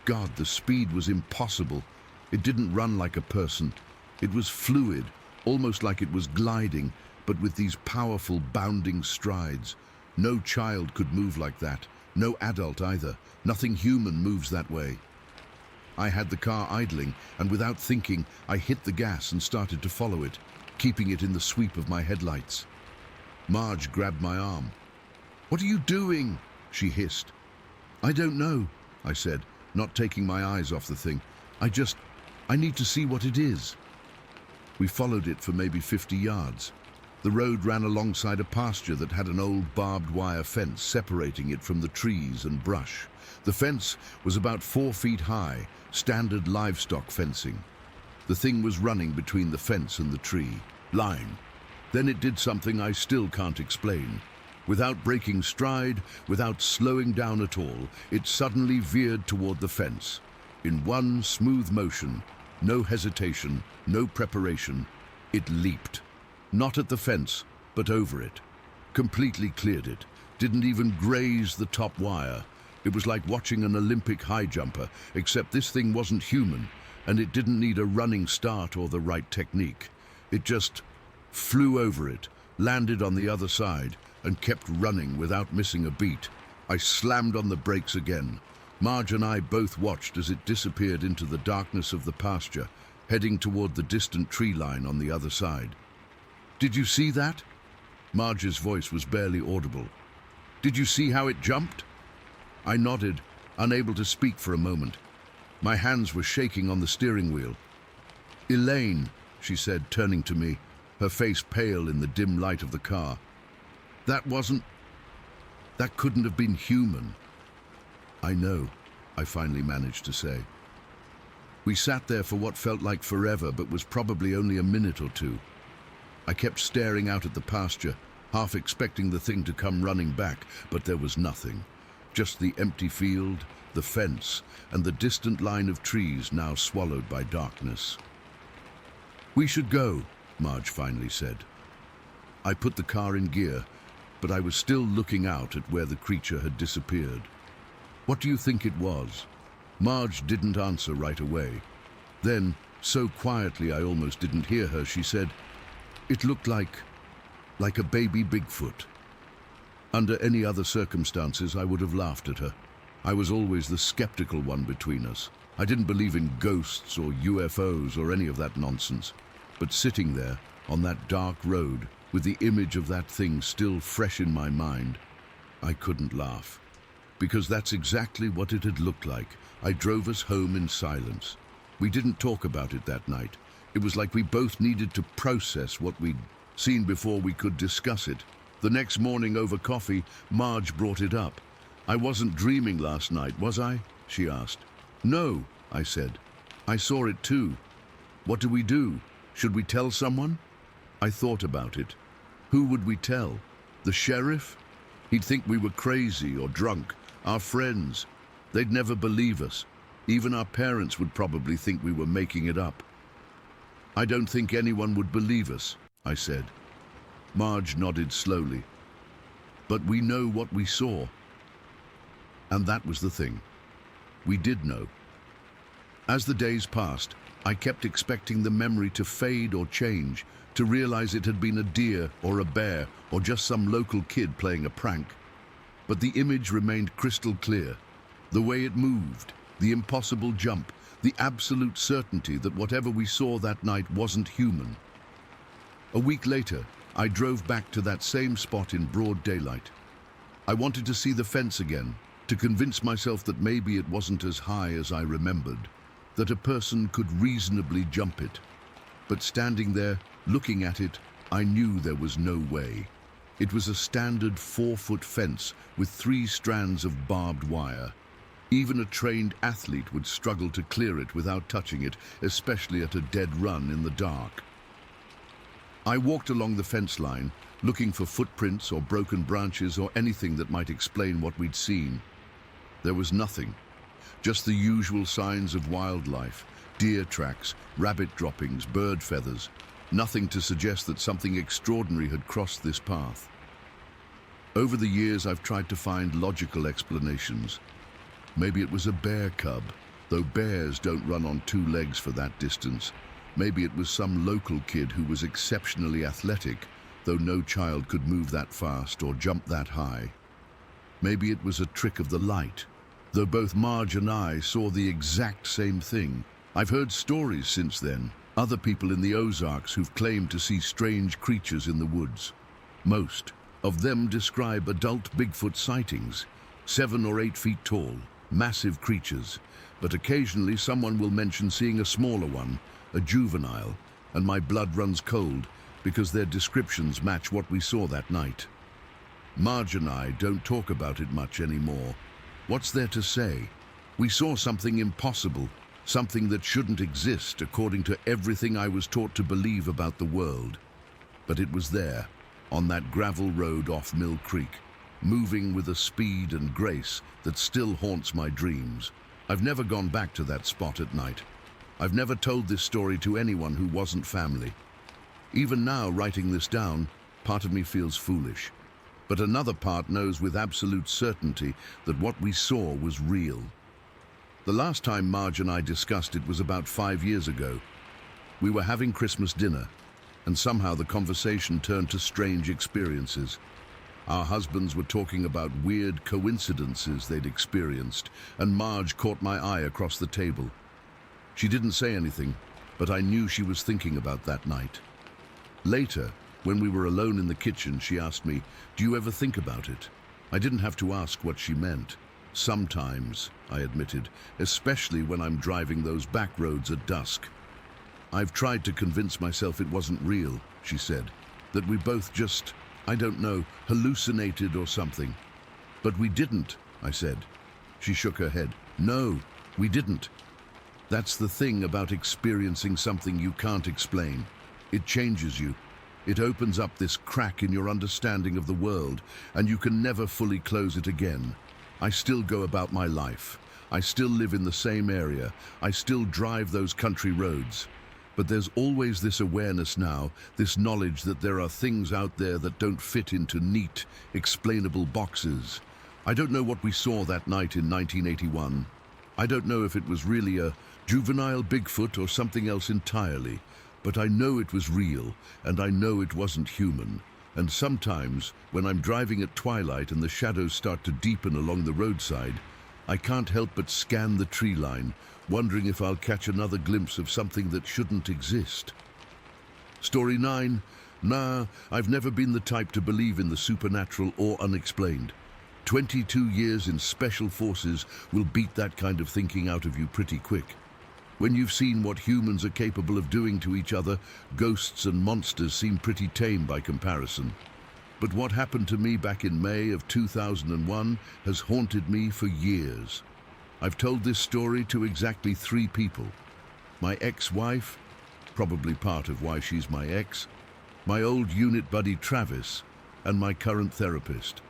God, the speed was impossible. It didn't run like a person. It was fluid, almost like it was gliding, but with these powerful, bounding strides. No child could move like that. No adult either. Nothing human moves that way. I had the car idling, and without thinking, I hit the gas and started to follow it, keeping it in the sweep of my headlights. Marge grabbed my arm. "What are you doing?" she hissed. "I don't know," I said, not taking my eyes off the thing. I need to see what it is." We followed it for maybe 50 yards. The road ran alongside a pasture that had an old barbed wire fence separating it from the trees and brush. The fence was about 4 feet high, standard livestock fencing. The thing was running between the fence and the tree line. Then it did something I still can't explain. Without breaking stride, without slowing down at all, it suddenly veered toward the fence. In one smooth motion, no hesitation, no preparation, it leaped. Not at the fence, but over it. Completely cleared it. Didn't even graze the top wire. It was like watching an Olympic high jumper, except this thing wasn't human, and it didn't need a running start or the right technique. It just flew over it, landed on the other side, and kept running without missing a beat. I slammed on the brakes again. Marge and I both watched as it disappeared into the darkness of the pasture, heading toward the distant tree line on the other side. "Did you see that?" Marge's voice was barely audible. "Did you see how it jumped?" I nodded, unable to speak for a moment. My hands were shaking on the steering wheel. "Elaine," she said, turning to me, her face pale in the dim light of the car. That couldn't have been human." "I know," I finally managed to say. We sat there for what felt like forever, but was probably only a minute or two. I kept staring out at the pasture, half expecting the thing to come running back, but there was nothing. Just the empty field, the fence, and the distant line of trees now swallowed by darkness. "We should go," Marge finally said. I put the car in gear, but I was still looking out at where the creature had disappeared. "What do you think it was?" Marge didn't answer right away. Then, so quietly I almost didn't hear her, she said, "It looked like a baby Bigfoot." Under any other circumstances, I would have laughed at her. I was always the skeptical one between us. I didn't believe in ghosts or UFOs or any of that nonsense. But sitting there, on that dark road, with the image of that thing still fresh in my mind, I couldn't laugh. Because that's exactly what it had looked like. I drove us home in silence. We didn't talk about it that night. It was like we both needed to process what we'd seen before we could discuss it. The next morning over coffee, Marge brought it up. "I wasn't dreaming last night, was I?" she asked. "No," I said. "I saw it too. What do we do? Should we tell someone?" I thought about it. Who would we tell? The sheriff? He'd think we were crazy or drunk. Our friends. They'd never believe us. Even our parents would probably think we were making it up. "I don't think anyone would believe us," I said. Marge nodded slowly. "But we know what we saw." And that was the thing. We did know. As the days passed, I kept expecting the memory to fade or change, to realize it had been a deer or a bear or just some local kid playing a prank. but the image remained crystal clear. The way it moved, the impossible jump, the absolute certainty that whatever we saw that night wasn't human. A week later, I drove back to that same spot in broad daylight. I wanted to see the fence again, to convince myself that maybe it wasn't as high as I remembered, that a person could reasonably jump it. But standing there, looking at it, I knew there was no way. It was a standard 4-foot fence with 3 strands of barbed wire. Even a trained athlete would struggle to clear it without touching it, especially at a dead run in the dark. I walked along the fence line, looking for footprints or broken branches or anything that might explain what we'd seen. There was nothing, just the usual signs of wildlife, deer tracks, rabbit droppings, bird feathers, nothing to suggest that something extraordinary had crossed this path. Over the years, I've tried to find logical explanations. Maybe it was a bear cub, though bears don't run on 2 legs for that distance. Maybe it was some local kid who was exceptionally athletic, though no child could move that fast or jump that high. Maybe it was a trick of the light, though both Marge and I saw the exact same thing. I've heard stories since then, other people in the Ozarks who've claimed to see strange creatures in the woods. Most of them describe adult Bigfoot sightings, 7 or 8 feet tall, massive creatures, but occasionally someone will mention seeing a smaller one, a juvenile, and my blood runs cold because their descriptions match what we saw that night. Marge and I don't talk about it much anymore. What's there to say? We saw something impossible, something that shouldn't exist according to everything I was taught to believe about the world. But it was there, on that gravel road off Mill Creek, moving with a speed and grace that still haunts my dreams. I've never gone back to that spot at night. I've never told this story to anyone who wasn't family. Even now, writing this down, part of me feels foolish. But another part knows with absolute certainty that what we saw was real. The last time Marge and I discussed it was about 5 years ago. We were having Christmas dinner, and somehow the conversation turned to strange experiences. Our husbands were talking about weird coincidences they'd experienced, and Marge caught my eye across the table. She didn't say anything, but I knew she was thinking about that night. Later, when we were alone in the kitchen, she asked me, "Do you ever think about it?" I didn't have to ask what she meant. Sometimes, I admitted, especially when I'm driving those back roads at dusk. I've tried to convince myself it wasn't real, she said, that we both just, I don't know, hallucinated or something. But we didn't, I said. She shook her head. No, we didn't. That's the thing about experiencing something you can't explain. It changes you. It opens up this crack in your understanding of the world, and you can never fully close it again. I still go about my life. I still live in the same area. I still drive those country roads. But there's always this awareness now, this knowledge that there are things out there that don't fit into neat, explainable boxes. I don't know what we saw that night in 1981. I don't know if it was really a juvenile Bigfoot or something else entirely, but I know it was real, and I know it wasn't human. And sometimes, when I'm driving at twilight and the shadows start to deepen along the roadside, I can't help but scan the tree line, wondering if I'll catch another glimpse of something that shouldn't exist. Story 9. Nah, I've never been the type to believe in the supernatural or unexplained. 22 years in special forces will beat that kind of thinking out of you pretty quick. When you've seen what humans are capable of doing to each other, ghosts and monsters seem pretty tame by comparison. But what happened to me back in May of 2001 has haunted me for years. I've told this story to exactly 3 people. My ex-wife, probably part of why she's my ex, my old unit buddy Travis, and my current therapist.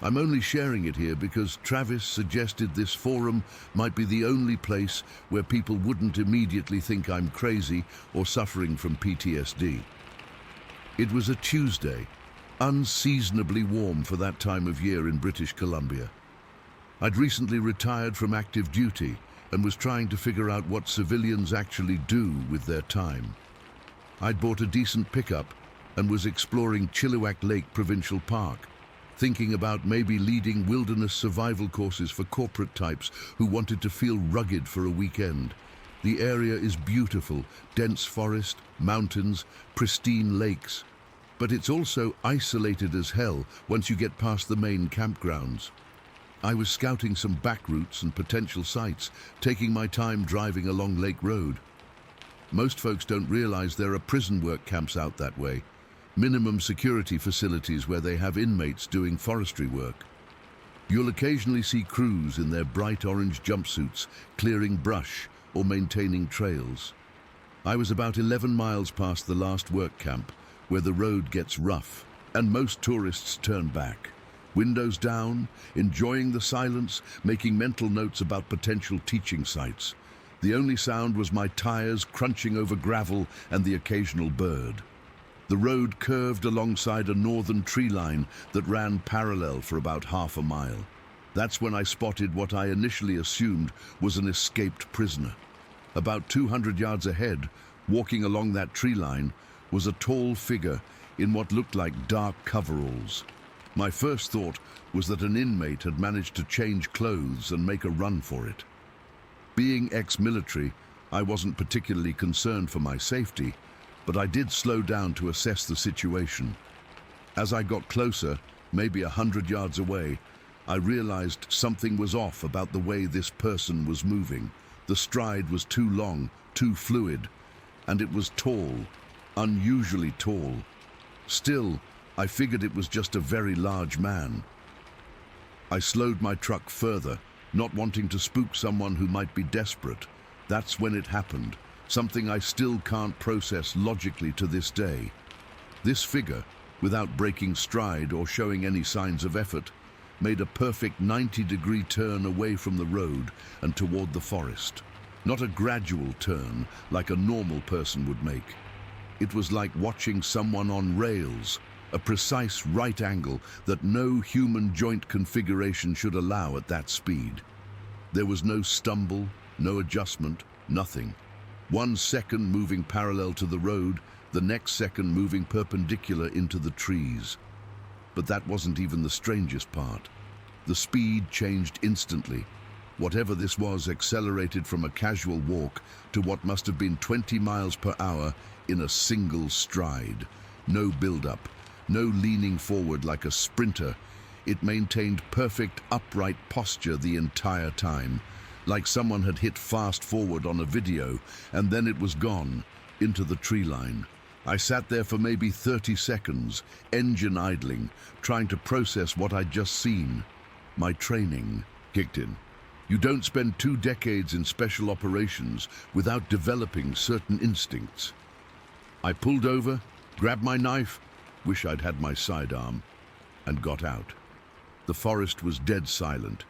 I'm only sharing it here because Travis suggested this forum might be the only place where people wouldn't immediately think I'm crazy or suffering from PTSD. It was a Tuesday, unseasonably warm for that time of year in British Columbia. I'd recently retired from active duty and was trying to figure out what civilians actually do with their time. I'd bought a decent pickup and was exploring Chilliwack Lake Provincial Park, thinking about maybe leading wilderness survival courses for corporate types who wanted to feel rugged for a weekend. The area is beautiful, dense forest, mountains, pristine lakes. But it's also isolated as hell once you get past the main campgrounds. I was scouting some back routes and potential sites, taking my time driving along Lake Road. Most folks don't realize there are prison work camps out that way, minimum security facilities where they have inmates doing forestry work. You'll occasionally see crews in their bright orange jumpsuits, clearing brush or maintaining trails. I was about 11 miles past the last work camp, where the road gets rough, and most tourists turn back. Windows down, enjoying the silence, making mental notes about potential teaching sites. The only sound was my tires crunching over gravel and the occasional bird. The road curved alongside a northern tree line that ran parallel for about half a mile. That's when I spotted what I initially assumed was an escaped prisoner. About 200 yards ahead, walking along that tree line, was a tall figure in what looked like dark coveralls. My first thought was that an inmate had managed to change clothes and make a run for it. Being ex-military, I wasn't particularly concerned for my safety, but I did slow down to assess the situation. As I got closer, maybe 100 yards away, I realized something was off about the way this person was moving. The stride was too long, too fluid, and it was tall, unusually tall. Still, I figured it was just a very large man. I slowed my truck further, not wanting to spook someone who might be desperate. That's when it happened, something I still can't process logically to this day. This figure, without breaking stride or showing any signs of effort, made a perfect 90-degree turn away from the road and toward the forest. Not a gradual turn like a normal person would make. It was like watching someone on rails, a precise right angle that no human joint configuration should allow at that speed. There was no stumble, no adjustment, nothing. 1 second moving parallel to the road, the next second moving perpendicular into the trees. But that wasn't even the strangest part. The speed changed instantly. Whatever this was accelerated from a casual walk to what must have been 20 miles per hour in a single stride. No build-up, no leaning forward like a sprinter. It maintained perfect upright posture the entire time, like someone had hit fast forward on a video, and then it was gone, into the tree line. I sat there for maybe 30 seconds, engine idling, trying to process what I'd just seen. My training kicked in. You don't spend 2 decades in special operations without developing certain instincts. I pulled over, grabbed my knife, wish I'd had my sidearm, and got out. The forest was dead silent.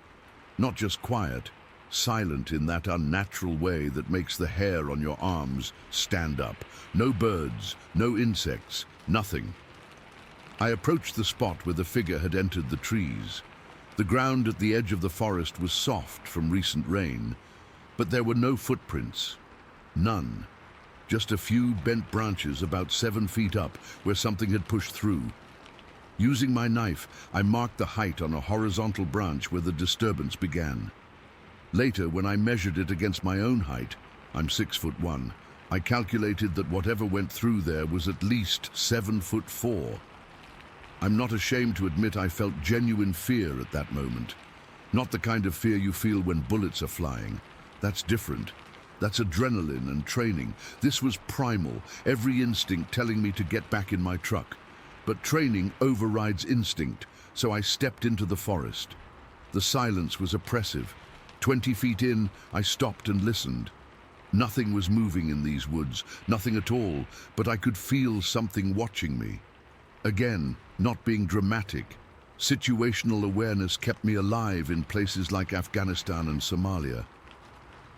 Not just quiet, silent in that unnatural way that makes the hair on your arms stand up. No birds, no insects, nothing. I approached the spot where the figure had entered the trees. The ground at the edge of the forest was soft from recent rain, but there were no footprints. None. Just a few bent branches about 7 feet up where something had pushed through. Using my knife, I marked the height on a horizontal branch where the disturbance began. Later, when I measured it against my own height, I'm 6'1", I calculated that whatever went through there was at least 7'4". I'm not ashamed to admit I felt genuine fear at that moment. Not the kind of fear you feel when bullets are flying. That's different. That's adrenaline and training. This was primal, every instinct telling me to get back in my truck. But training overrides instinct, so I stepped into the forest. The silence was oppressive. 20 feet in, I stopped and listened. Nothing was moving in these woods, nothing at all, but I could feel something watching me. Again, not being dramatic, situational awareness kept me alive in places like Afghanistan and Somalia.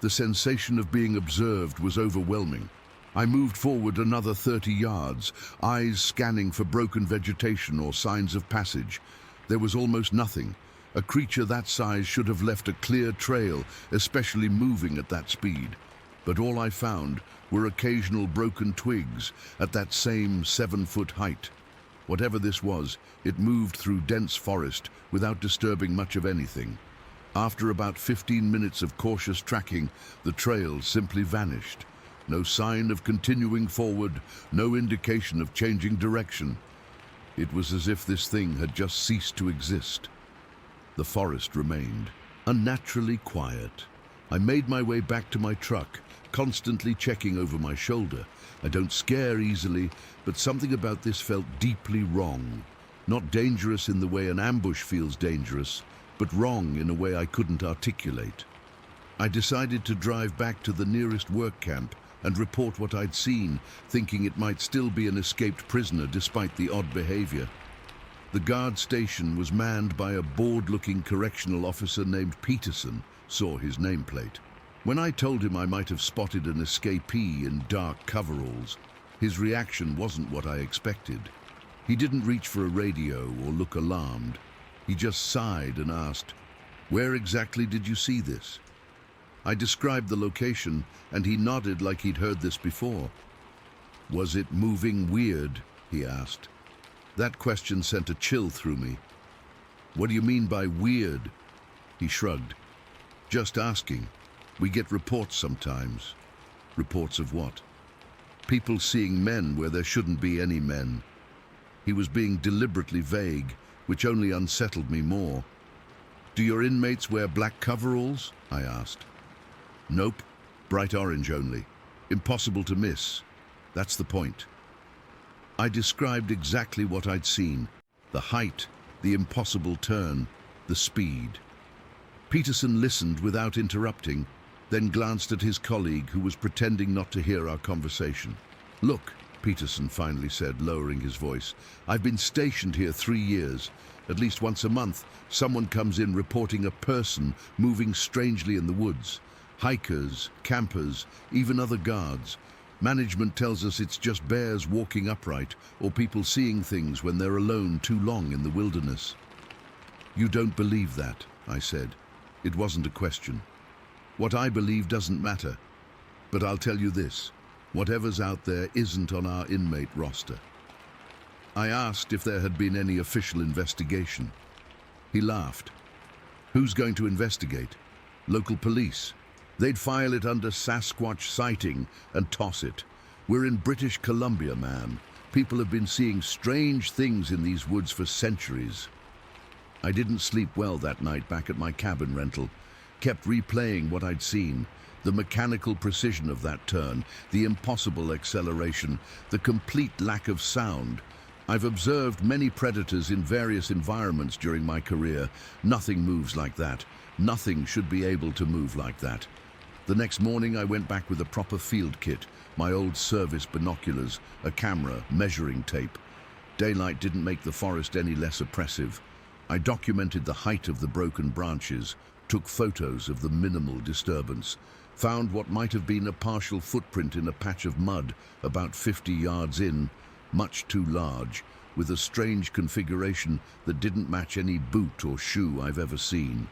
The sensation of being observed was overwhelming. I moved forward another 30 yards, eyes scanning for broken vegetation or signs of passage. There was almost nothing. A creature that size should have left a clear trail, especially moving at that speed. But all I found were occasional broken twigs at that same 7-foot height. Whatever this was, it moved through dense forest without disturbing much of anything. After about 15 minutes of cautious tracking, the trail simply vanished. No sign of continuing forward, no indication of changing direction. It was as if this thing had just ceased to exist. The forest remained unnaturally quiet. I made my way back to my truck, constantly checking over my shoulder. I don't scare easily, but something about this felt deeply wrong. Not dangerous in the way an ambush feels dangerous, but wrong in a way I couldn't articulate. I decided to drive back to the nearest work camp and report what I'd seen, thinking it might still be an escaped prisoner despite the odd behavior. The guard station was manned by a bored-looking correctional officer named Peterson, saw his nameplate. When I told him I might have spotted an escapee in dark coveralls, his reaction wasn't what I expected. He didn't reach for a radio or look alarmed. He just sighed and asked, "Where exactly did you see this?" I described the location, and he nodded like he'd heard this before. "Was it moving weird?" he asked. That question sent a chill through me. "What do you mean by weird?" He shrugged. "Just asking. We get reports sometimes." "Reports of what?" "People seeing men where there shouldn't be any men." He was being deliberately vague, which only unsettled me more. "Do your inmates wear black coveralls?" I asked. "Nope, bright orange only. Impossible to miss. That's the point." I described exactly what I'd seen: the height, the impossible turn, the speed. Peterson listened without interrupting, then glanced at his colleague who was pretending not to hear our conversation. "Look," Peterson finally said, lowering his voice, "I've been stationed here 3 years. At least once a month, someone comes in reporting a person moving strangely in the woods. Hikers, campers, even other guards. Management tells us it's just bears walking upright or people seeing things when they're alone too long in the wilderness." "You don't believe that," I said. It wasn't a question. "What I believe doesn't matter. But I'll tell you this, whatever's out there isn't on our inmate roster." I asked if there had been any official investigation. He laughed. "Who's going to investigate? Local police. They'd file it under Sasquatch sighting and toss it. We're in British Columbia, man. People have been seeing strange things in these woods for centuries." I didn't sleep well that night back at my cabin rental. Kept replaying what I'd seen. The mechanical precision of that turn, the impossible acceleration, the complete lack of sound. I've observed many predators in various environments during my career. Nothing moves like that. Nothing should be able to move like that. The next morning I went back with a proper field kit, my old service binoculars, a camera, measuring tape. Daylight didn't make the forest any less oppressive. I documented the height of the broken branches, took photos of the minimal disturbance, found what might have been a partial footprint in a patch of mud about 50 yards in, much too large, with a strange configuration that didn't match any boot or shoe I've ever seen.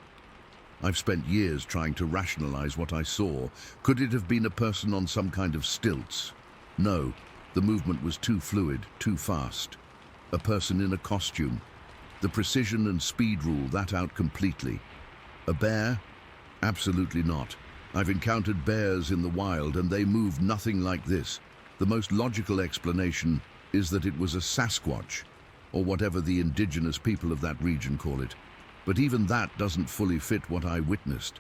I've spent years trying to rationalize what I saw. Could it have been a person on some kind of stilts? No, the movement was too fluid, too fast. A person in a costume. The precision and speed rule that out completely. A bear? Absolutely not. I've encountered bears in the wild and they move nothing like this. The most logical explanation is that it was a Sasquatch, or whatever the indigenous people of that region call it. But even that doesn't fully fit what I witnessed.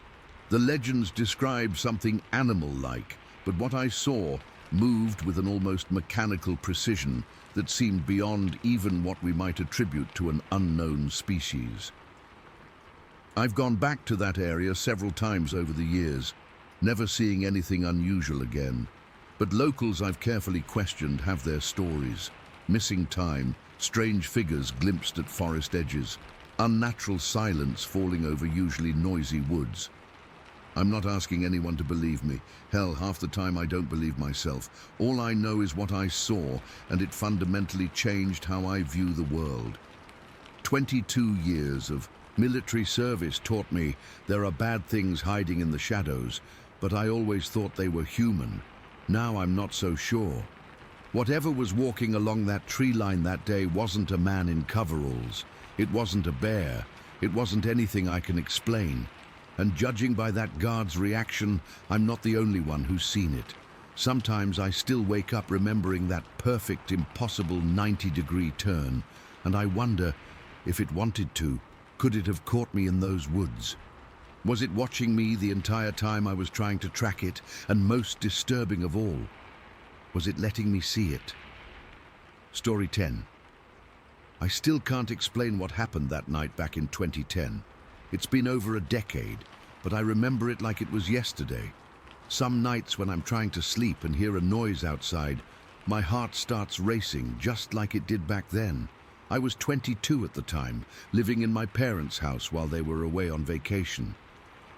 The legends describe something animal-like, but what I saw moved with an almost mechanical precision that seemed beyond even what we might attribute to an unknown species. I've gone back to that area several times over the years, never seeing anything unusual again. But locals I've carefully questioned have their stories. Missing time, strange figures glimpsed at forest edges, unnatural silence falling over usually noisy woods. I'm not asking anyone to believe me. Hell, half the time I don't believe myself. All I know is what I saw, and it fundamentally changed how I view the world. 22 years of military service taught me there are bad things hiding in the shadows, but I always thought they were human. Now I'm not so sure. Whatever was walking along that tree line that day wasn't a man in coveralls. It wasn't a bear. It wasn't anything I can explain. And judging by that guard's reaction, I'm not the only one who's seen it. Sometimes I still wake up remembering that perfect, impossible 90-degree turn, and I wonder, if it wanted to, could it have caught me in those woods? Was it watching me the entire time I was trying to track it, and most disturbing of all, was it letting me see it? Story 10. I still can't explain what happened that night back in 2010. It's been over a decade, but I remember it like it was yesterday. Some nights when I'm trying to sleep and hear a noise outside, my heart starts racing just like it did back then. I was 22 at the time, living in my parents' house while they were away on vacation.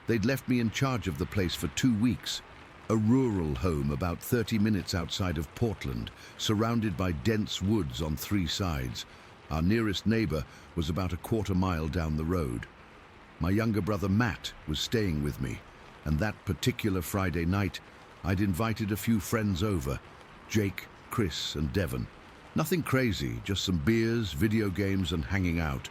They'd left me in charge of the place for 2 weeks, a rural home about 30 minutes outside of Portland, surrounded by dense woods on 3 sides. Our nearest neighbor was about a quarter-mile down the road. My younger brother Matt was staying with me, and that particular Friday night, I'd invited a few friends over, Jake, Chris, and Devon. Nothing crazy, just some beers, video games, and hanging out.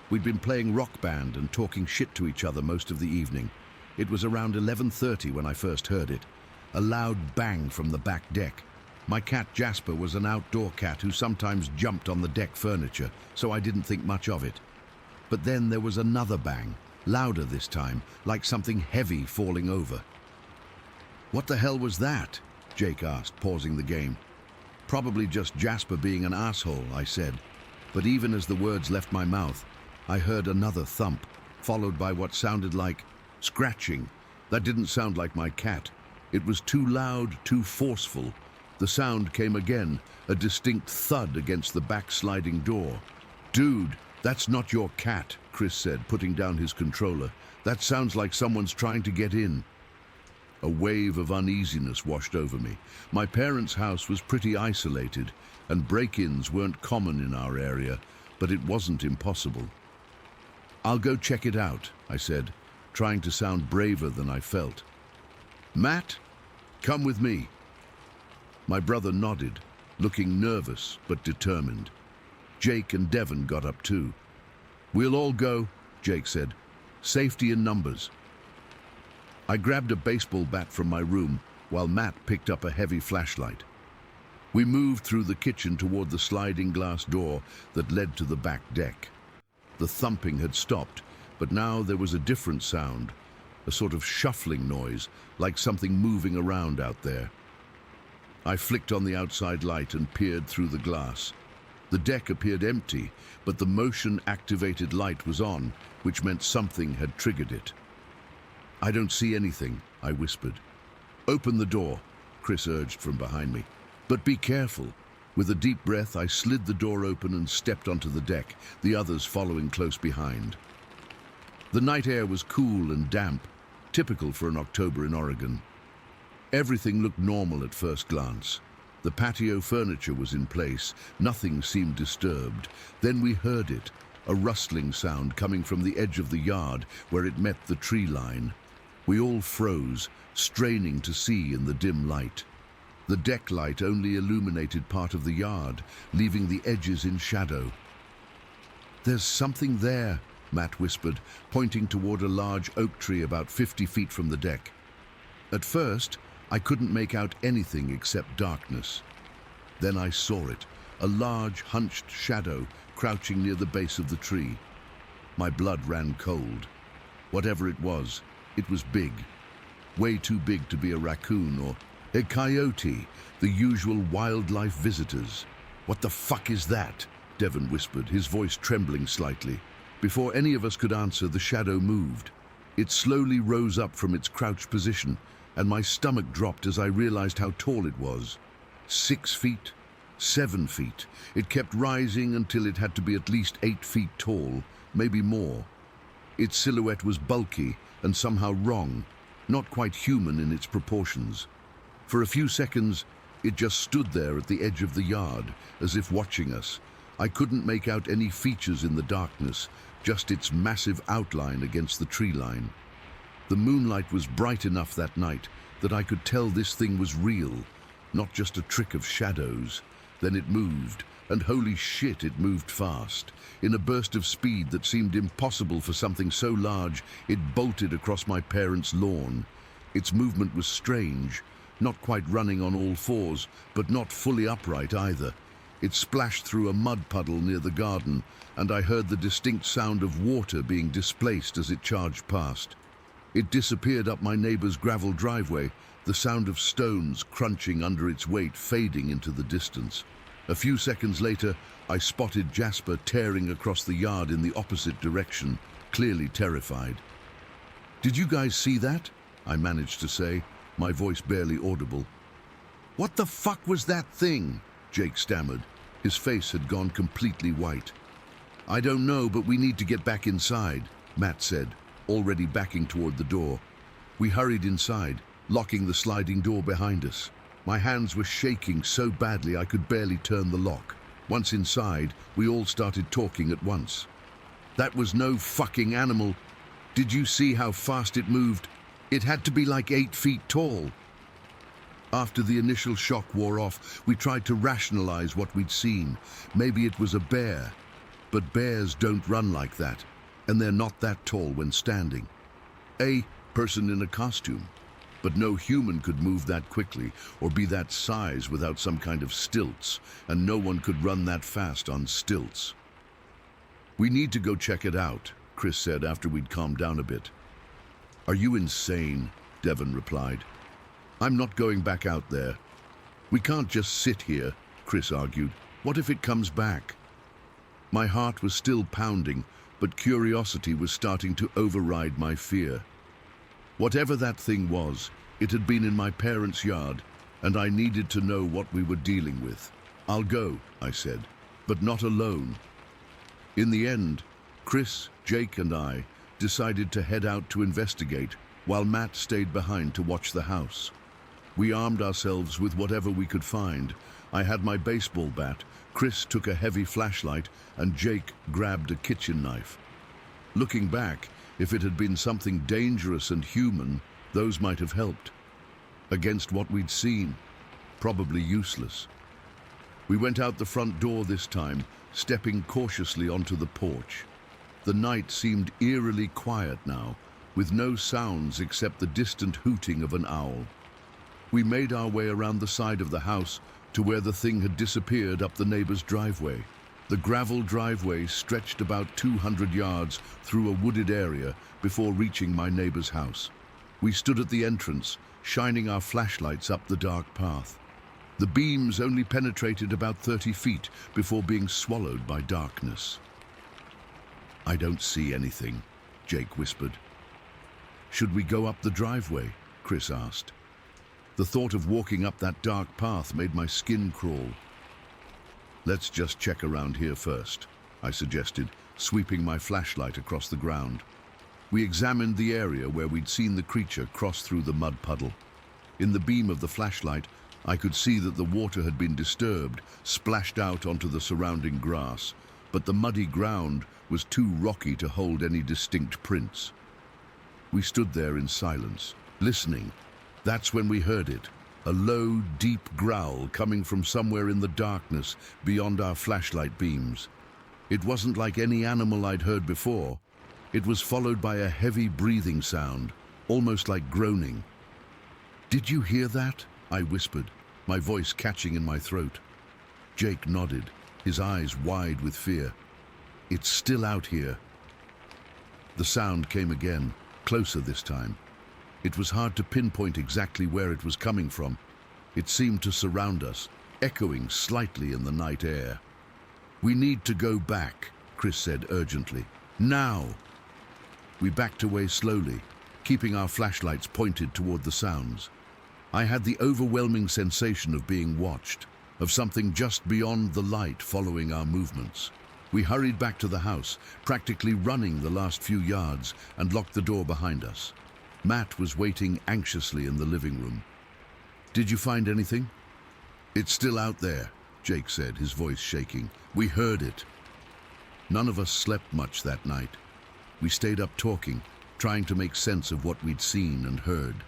We'd been playing Rock Band and talking shit to each other most of the evening. It was around 11:30 when I first heard it. A loud bang from the back deck. My cat Jasper was an outdoor cat who sometimes jumped on the deck furniture, so I didn't think much of it. But then there was another bang, louder this time, like something heavy falling over. "What the hell was that?" Jake asked, pausing the game. "Probably just Jasper being an asshole," I said. But even as the words left my mouth, I heard another thump, followed by what sounded like scratching. That didn't sound like my cat. It was too loud, too forceful. The sound came again, a distinct thud against the backsliding door. "Dude, that's not your cat," Chris said, putting down his controller. "That sounds like someone's trying to get in." A wave of uneasiness washed over me. My parents' house was pretty isolated, and break-ins weren't common in our area, but it wasn't impossible. "I'll go check it out," I said, trying to sound braver than I felt. "Matt, come with me." My brother nodded, looking nervous but determined. Jake and Devon got up too. "We'll all go," Jake said. "Safety in numbers." I grabbed a baseball bat from my room while Matt picked up a heavy flashlight. We moved through the kitchen toward the sliding glass door that led to the back deck. The thumping had stopped, but now there was a different sound, a sort of shuffling noise, like something moving around out there. I flicked on the outside light and peered through the glass. The deck appeared empty, but the motion-activated light was on, which meant something had triggered it. "I don't see anything," I whispered. "Open the door," Chris urged from behind me. "But be careful." With a deep breath, I slid the door open and stepped onto the deck, the others following close behind. The night air was cool and damp, typical for an October in Oregon. Everything looked normal at first glance. The patio furniture was in place, nothing seemed disturbed. Then we heard it, a rustling sound coming from the edge of the yard where it met the tree line. We all froze, straining to see in the dim light. The deck light only illuminated part of the yard, leaving the edges in shadow. "There's something there," Matt whispered, pointing toward a large oak tree about 50 feet from the deck. At first, I couldn't make out anything except darkness. Then I saw it, a large, hunched shadow crouching near the base of the tree. My blood ran cold. Whatever it was big. Way too big to be a raccoon or a coyote, the usual wildlife visitors. "What the fuck is that?" Devon whispered, his voice trembling slightly. Before any of us could answer, the shadow moved. It slowly rose up from its crouched position, and my stomach dropped as I realized how tall it was. 6 feet, 7 feet. It kept rising until it had to be at least 8 feet tall, maybe more. Its silhouette was bulky and somehow wrong, not quite human in its proportions. For a few seconds, it just stood there at the edge of the yard, as if watching us. I couldn't make out any features in the darkness, just its massive outline against the tree line. The moonlight was bright enough that night that I could tell this thing was real, not just a trick of shadows. Then it moved, and holy shit, it moved fast. In a burst of speed that seemed impossible for something so large, it bolted across my parents' lawn. Its movement was strange, not quite running on all fours, but not fully upright either. It splashed through a mud puddle near the garden, and I heard the distinct sound of water being displaced as it charged past. It disappeared up my neighbor's gravel driveway, the sound of stones crunching under its weight fading into the distance. A few seconds later, I spotted Jasper tearing across the yard in the opposite direction, clearly terrified. "Did you guys see that?" I managed to say, my voice barely audible. "What the fuck was that thing?" Jake stammered. His face had gone completely white. "I don't know, but we need to get back inside," Matt said, already backing toward the door. We hurried inside, locking the sliding door behind us. My hands were shaking so badly I could barely turn the lock. Once inside, we all started talking at once. "That was no fucking animal. Did you see how fast it moved? It had to be like 8 feet tall." After the initial shock wore off, we tried to rationalize what we'd seen. Maybe it was a bear. But bears don't run like that, and they're not that tall when standing. A person in a costume. But no human could move that quickly or be that size without some kind of stilts, and no one could run that fast on stilts. "We need to go check it out," Chris said after we'd calmed down a bit. "Are you insane?" Devon replied. "I'm not going back out there." "We can't just sit here," Chris argued. "What if it comes back?" My heart was still pounding, but curiosity was starting to override my fear. Whatever that thing was, it had been in my parents' yard, and I needed to know what we were dealing with. "I'll go," I said, "but not alone." In the end, Chris, Jake, and I decided to head out to investigate, while Matt stayed behind to watch the house. We armed ourselves with whatever we could find. I had my baseball bat, Chris took a heavy flashlight, and Jake grabbed a kitchen knife. Looking back, if it had been something dangerous and human, those might have helped. Against what we'd seen, probably useless. We went out the front door this time, stepping cautiously onto the porch. The night seemed eerily quiet now, with no sounds except the distant hooting of an owl. We made our way around the side of the house to where the thing had disappeared up the neighbor's driveway. The gravel driveway stretched about 200 yards through a wooded area before reaching my neighbor's house. We stood at the entrance, shining our flashlights up the dark path. The beams only penetrated about 30 feet before being swallowed by darkness. "I don't see anything," Jake whispered. "Should we go up the driveway?" Chris asked. The thought of walking up that dark path made my skin crawl. "Let's just check around here first," I suggested, sweeping my flashlight across the ground. We examined the area where we'd seen the creature cross through the mud puddle. In the beam of the flashlight, I could see that the water had been disturbed, splashed out onto the surrounding grass, but the muddy ground was too rocky to hold any distinct prints. We stood there in silence, listening. That's when we heard it, a low, deep growl coming from somewhere in the darkness beyond our flashlight beams. It wasn't like any animal I'd heard before. It was followed by a heavy breathing sound, almost like groaning. "Did you hear that?" I whispered, my voice catching in my throat. Jake nodded, his eyes wide with fear. "It's still out here." The sound came again, closer this time. It was hard to pinpoint exactly where it was coming from. It seemed to surround us, echoing slightly in the night air. "We need to go back," Chris said urgently. "Now!" We backed away slowly, keeping our flashlights pointed toward the sounds. I had the overwhelming sensation of being watched, of something just beyond the light following our movements. We hurried back to the house, practically running the last few yards, and locked the door behind us. Matt was waiting anxiously in the living room. "Did you find anything?" "It's still out there," Jake said, his voice shaking. "We heard it." None of us slept much that night. We stayed up talking, trying to make sense of what we'd seen and heard.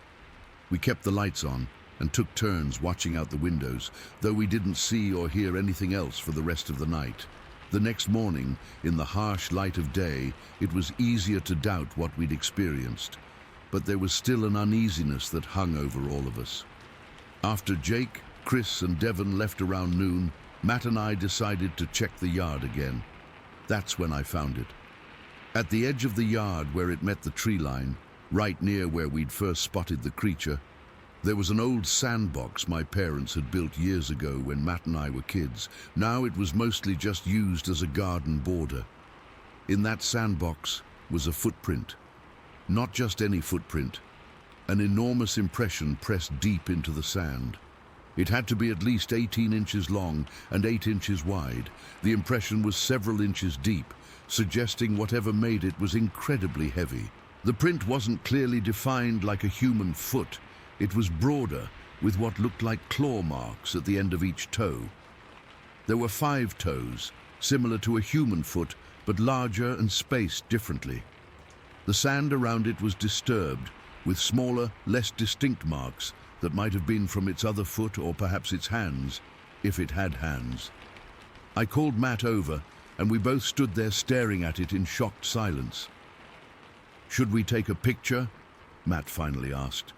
We kept the lights on, and took turns watching out the windows, though we didn't see or hear anything else for the rest of the night. The next morning, in the harsh light of day, it was easier to doubt what we'd experienced, but there was still an uneasiness that hung over all of us. After Jake, Chris, and Devon left around noon, Matt and I decided to check the yard again. That's when I found it. At the edge of the yard where it met the tree line, right near where we'd first spotted the creature, there was an old sandbox my parents had built years ago when Matt and I were kids. Now it was mostly just used as a garden border. In that sandbox was a footprint. Not just any footprint, an enormous impression pressed deep into the sand. It had to be at least 18 inches long and 8 inches wide. The impression was several inches deep, suggesting whatever made it was incredibly heavy. The print wasn't clearly defined like a human foot. It was broader, with what looked like claw marks at the end of each toe. There were 5 toes, similar to a human foot, but larger and spaced differently. The sand around it was disturbed, with smaller, less distinct marks that might have been from its other foot or perhaps its hands, if it had hands. I called Matt over, and we both stood there staring at it in shocked silence. "Should we take a picture?" Matt finally asked.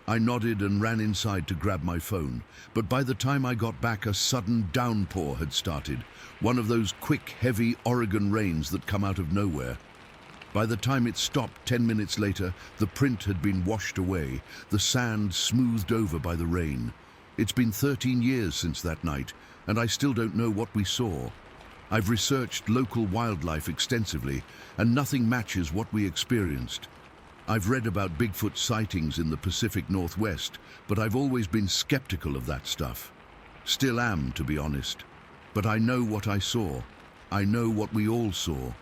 I nodded and ran inside to grab my phone, but by the time I got back, a sudden downpour had started, one of those quick, heavy Oregon rains that come out of nowhere. By the time it stopped 10 minutes later, the print had been washed away, the sand smoothed over by the rain. It's been 13 years since that night, and I still don't know what we saw. I've researched local wildlife extensively, and nothing matches what we experienced. I've read about Bigfoot sightings in the Pacific Northwest, but I've always been skeptical of that stuff. Still am, to be honest. But I know what I saw. I know what we all saw.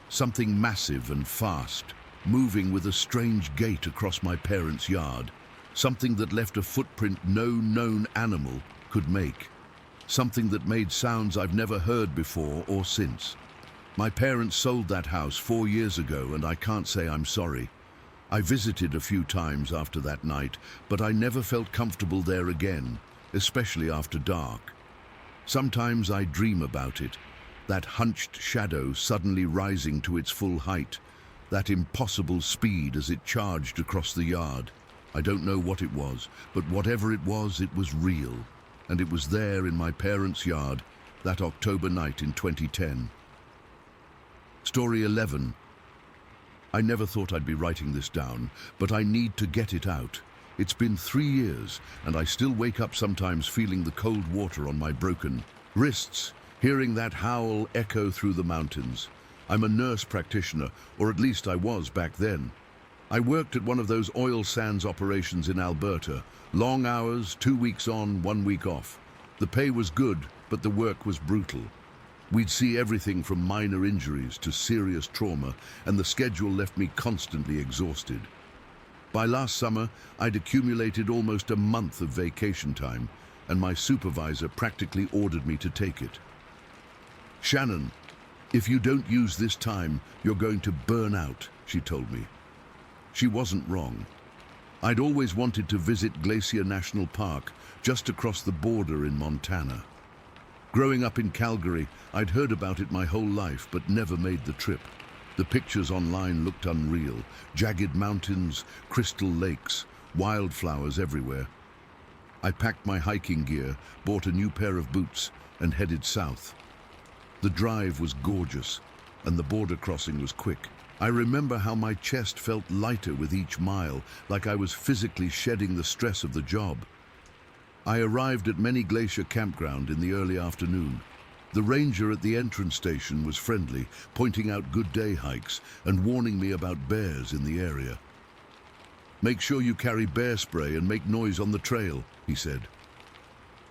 Something massive and fast, moving with a strange gait across my parents' yard. Something that left a footprint no known animal could make. Something that made sounds I've never heard before or since. My parents sold that house 4 years ago, and I can't say I'm sorry. I visited a few times after that night, but I never felt comfortable there again, especially after dark. Sometimes I dream about it, that hunched shadow suddenly rising to its full height, that impossible speed as it charged across the yard. I don't know what it was, but whatever it was real, and it was there in my parents' yard that October night in 2010. Story 11. I never thought I'd be writing this down, but I need to get it out. It's been 3 years, and I still wake up sometimes feeling the cold water on my broken wrists, hearing that howl echo through the mountains. I'm a nurse practitioner, or at least I was back then. I worked at one of those oil sands operations in Alberta. Long hours, 2 weeks on, 1 week off. The pay was good, but the work was brutal. We'd see everything from minor injuries to serious trauma, and the schedule left me constantly exhausted. By last summer, I'd accumulated almost a month of vacation time, and my supervisor practically ordered me to take it. "Shannon, if you don't use this time, you're going to burn out," she told me. She wasn't wrong. I'd always wanted to visit Glacier National Park, just across the border in Montana. Growing up in Calgary, I'd heard about it my whole life, but never made the trip. The pictures online looked unreal. Jagged mountains, crystal lakes, wildflowers everywhere. I packed my hiking gear, bought a new pair of boots, and headed south. The drive was gorgeous, and the border crossing was quick. I remember how my chest felt lighter with each mile, like I was physically shedding the stress of the job. I arrived at Many Glacier Campground in the early afternoon. The ranger at the entrance station was friendly, pointing out good day hikes and warning me about bears in the area. "Make sure you carry bear spray and make noise on the trail," he said.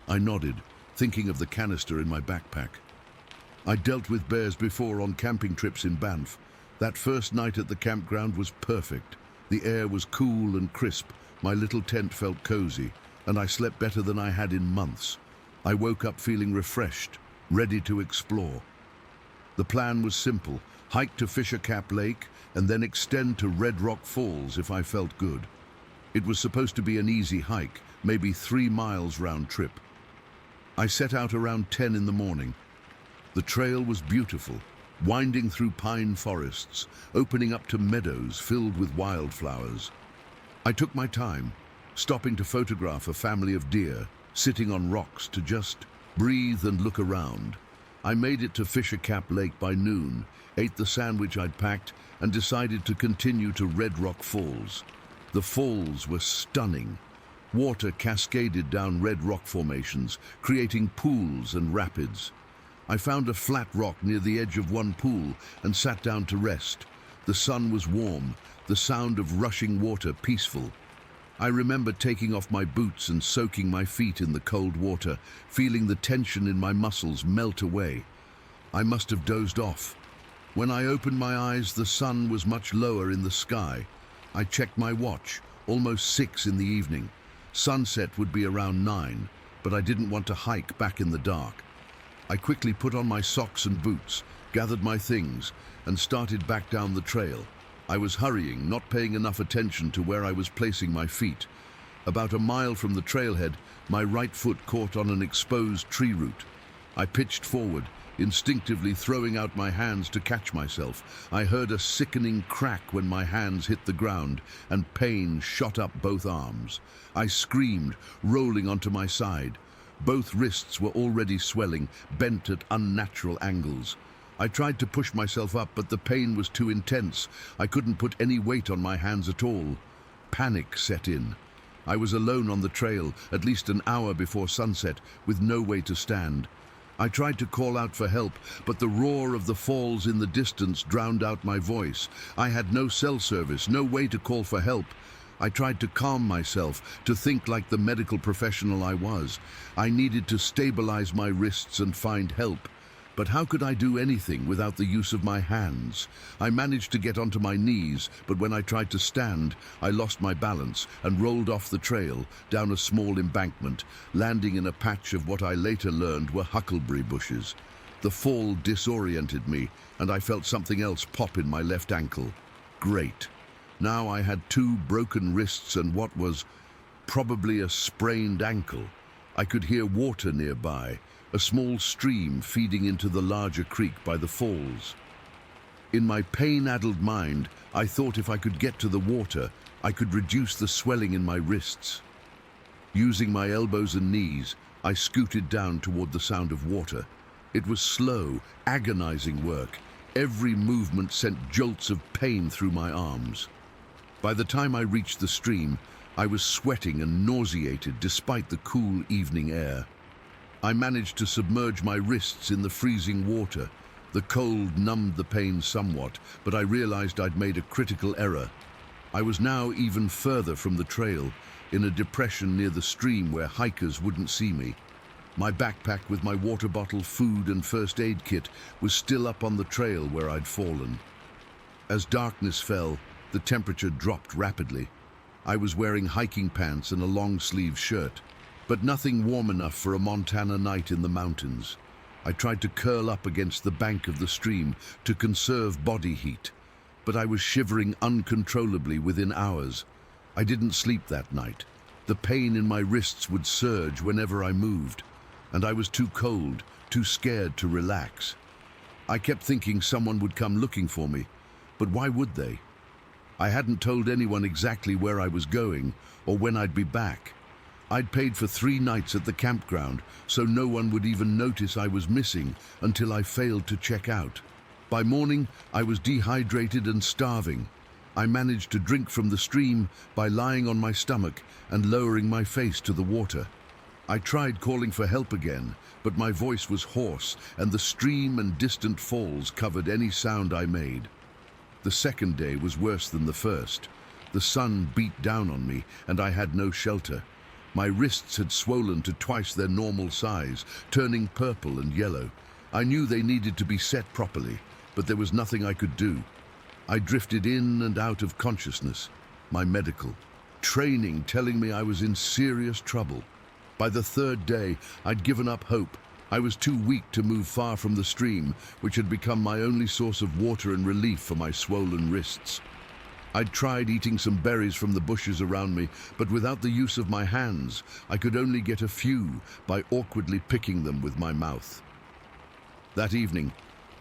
I nodded, thinking of the canister in my backpack. I'd dealt with bears before on camping trips in Banff. That first night at the campground was perfect. The air was cool and crisp, my little tent felt cozy, and I slept better than I had in months. I woke up feeling refreshed, ready to explore. The plan was simple: hike to Fisher Cap Lake and then extend to Red Rock Falls if I felt good. It was supposed to be an easy hike, maybe 3 miles round trip. I set out around 10 in the morning. The trail was beautiful, winding through pine forests, opening up to meadows filled with wildflowers. I took my time, stopping to photograph a family of deer sitting on rocks to just breathe and look around. I made it to Fisher Cap Lake by noon, ate the sandwich I'd packed, and decided to continue to Red Rock Falls. The falls were stunning. Water cascaded down red rock formations, creating pools and rapids. I found a flat rock near the edge of one pool and sat down to rest. The sun was warm, the sound of rushing water peaceful. I remember taking off my boots and soaking my feet in the cold water, feeling the tension in my muscles melt away. I must have dozed off. When I opened my eyes, the sun was much lower in the sky. I checked my watch, almost 6 in the evening. Sunset would be around 9, but I didn't want to hike back in the dark. I quickly put on my socks and boots, gathered my things, and started back down the trail. I was hurrying, not paying enough attention to where I was placing my feet. About a mile from the trailhead, my right foot caught on an exposed tree root. I pitched forward, instinctively throwing out my hands to catch myself. I heard a sickening crack when my hands hit the ground, and pain shot up both arms. I screamed, rolling onto my side. Both wrists were already swelling, bent at unnatural angles. I tried to push myself up, but the pain was too intense. I couldn't put any weight on my hands at all. Panic set in. I was alone on the trail, at least an hour before sunset, with no way to stand. I tried to call out for help, but the roar of the falls in the distance drowned out my voice. I had no cell service, no way to call for help. I tried to calm myself, to think like the medical professional I was. I needed to stabilize my wrists and find help. But how could I do anything without the use of my hands? I managed to get onto my knees, but when I tried to stand, I lost my balance and rolled off the trail, down a small embankment, landing in a patch of what I later learned were huckleberry bushes. The fall disoriented me, and I felt something else pop in my left ankle. Great. Now I had 2 broken wrists and what was probably a sprained ankle. I could hear water nearby, a small stream feeding into the larger creek by the falls. In my pain-addled mind, I thought if I could get to the water, I could reduce the swelling in my wrists. Using my elbows and knees, I scooted down toward the sound of water. It was slow, agonizing work. Every movement sent jolts of pain through my arms. By the time I reached the stream, I was sweating and nauseated despite the cool evening air. I managed to submerge my wrists in the freezing water. The cold numbed the pain somewhat, but I realized I'd made a critical error. I was now even further from the trail, in a depression near the stream where hikers wouldn't see me. My backpack with my water bottle, food, and first aid kit was still up on the trail where I'd fallen. As darkness fell, the temperature dropped rapidly. I was wearing hiking pants and a long-sleeve shirt, but nothing warm enough for a Montana night in the mountains. I tried to curl up against the bank of the stream to conserve body heat, but I was shivering uncontrollably within hours. I didn't sleep that night. The pain in my wrists would surge whenever I moved, and I was too cold, too scared to relax. I kept thinking someone would come looking for me, but why would they? I hadn't told anyone exactly where I was going or when I'd be back. I'd paid for 3 nights at the campground, so no one would even notice I was missing until I failed to check out. By morning, I was dehydrated and starving. I managed to drink from the stream by lying on my stomach and lowering my face to the water. I tried calling for help again, but my voice was hoarse, and the stream and distant falls covered any sound I made. The second day was worse than the first. The sun beat down on me, and I had no shelter. My wrists had swollen to twice their normal size, turning purple and yellow. I knew they needed to be set properly, but there was nothing I could do. I drifted in and out of consciousness, my medical training telling me I was in serious trouble. By the 3rd day, I'd given up hope. I was too weak to move far from the stream, which had become my only source of water and relief for my swollen wrists. I'd tried eating some berries from the bushes around me, but without the use of my hands, I could only get a few by awkwardly picking them with my mouth. That evening,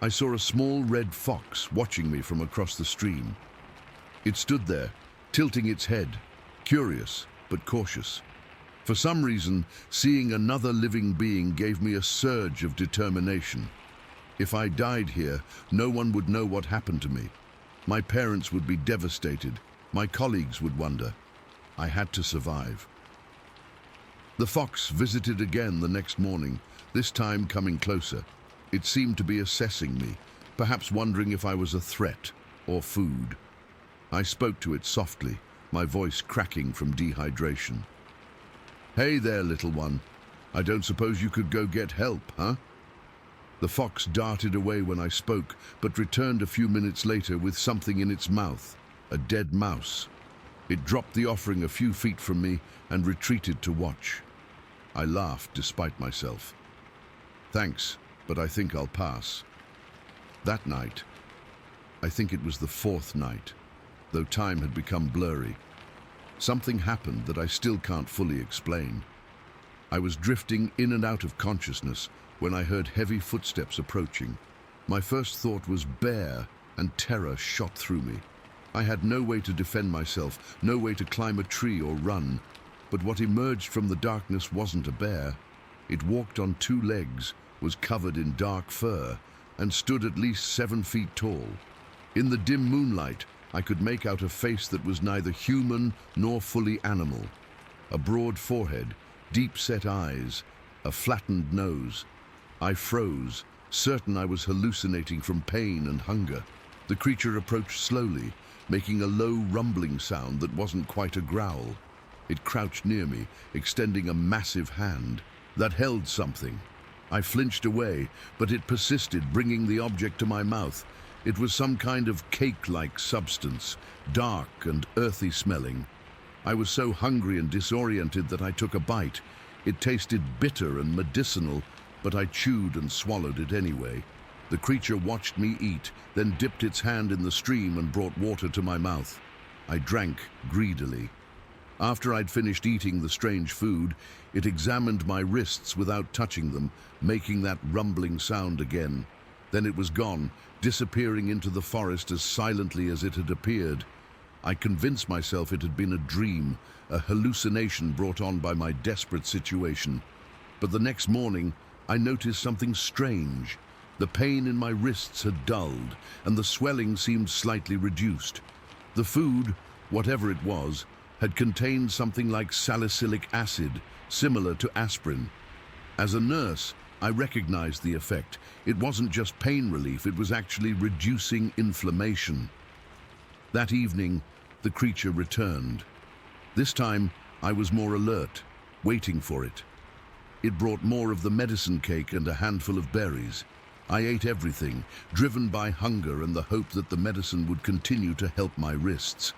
I saw a small red fox watching me from across the stream. It stood there, tilting its head, curious but cautious. For some reason, seeing another living being gave me a surge of determination. If I died here, no one would know what happened to me. My parents would be devastated. My colleagues would wonder. I had to survive. The fox visited again the next morning, this time coming closer. It seemed to be assessing me, perhaps wondering if I was a threat or food. I spoke to it softly, my voice cracking from dehydration. "Hey there, little one. I don't suppose you could go get help, huh?" The fox darted away when I spoke, but returned a few minutes later with something in its mouth, a dead mouse. It dropped the offering a few feet from me and retreated to watch. I laughed despite myself. "Thanks, but I think I'll pass." That night, I think it was the fourth night, though time had become blurry, something happened that I still can't fully explain. I was drifting in and out of consciousness when I heard heavy footsteps approaching. My first thought was bear, and terror shot through me. I had no way to defend myself, no way to climb a tree or run, but what emerged from the darkness wasn't a bear. It walked on two legs, was covered in dark fur, and stood at least 7 feet tall. In the dim moonlight, I could make out a face that was neither human nor fully animal. A broad forehead, deep-set eyes, a flattened nose. I froze, certain I was hallucinating from pain and hunger. The creature approached slowly, making a low rumbling sound that wasn't quite a growl. It crouched near me, extending a massive hand that held something. I flinched away, but it persisted, bringing the object to my mouth. It was some kind of cake-like substance, dark and earthy smelling. I was so hungry and disoriented that I took a bite. It tasted bitter and medicinal, but I chewed and swallowed it anyway. The creature watched me eat, then dipped its hand in the stream and brought water to my mouth. I drank greedily. After I'd finished eating the strange food, it examined my wrists without touching them, making that rumbling sound again. Then it was gone, disappearing into the forest as silently as it had appeared. I convinced myself it had been a dream, a hallucination brought on by my desperate situation. But the next morning, I noticed something strange. The pain in my wrists had dulled, and the swelling seemed slightly reduced. The food, whatever it was, had contained something like salicylic acid, similar to aspirin. As a nurse, I recognized the effect. It wasn't just pain relief, it was actually reducing inflammation. That evening, the creature returned. This time, I was more alert, waiting for it. It brought more of the medicine cake and a handful of berries. I ate everything, driven by hunger and the hope that the medicine would continue to help my wrists.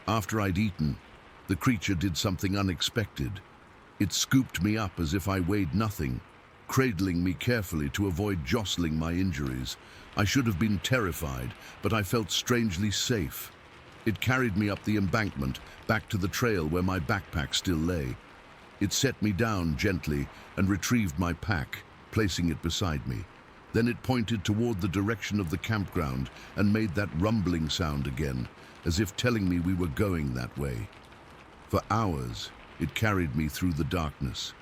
After I'd eaten, the creature did something unexpected. It scooped me up as if I weighed nothing, cradling me carefully to avoid jostling my injuries. I should have been terrified, but I felt strangely safe. It carried me up the embankment, back to the trail where my backpack still lay. It set me down gently and retrieved my pack, placing it beside me. Then it pointed toward the direction of the campground and made that rumbling sound again, as if telling me we were going that way. For hours, it carried me through the darkness.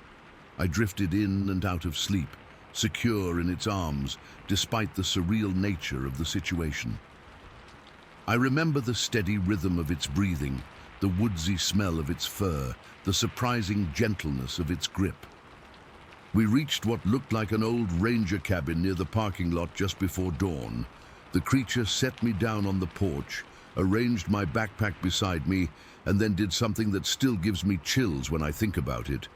I drifted in and out of sleep, secure in its arms, despite the surreal nature of the situation. I remember the steady rhythm of its breathing, the woodsy smell of its fur, the surprising gentleness of its grip. We reached what looked like an old ranger cabin near the parking lot just before dawn. The creature set me down on the porch, arranged my backpack beside me, and then did something that still gives me chills when I think about it.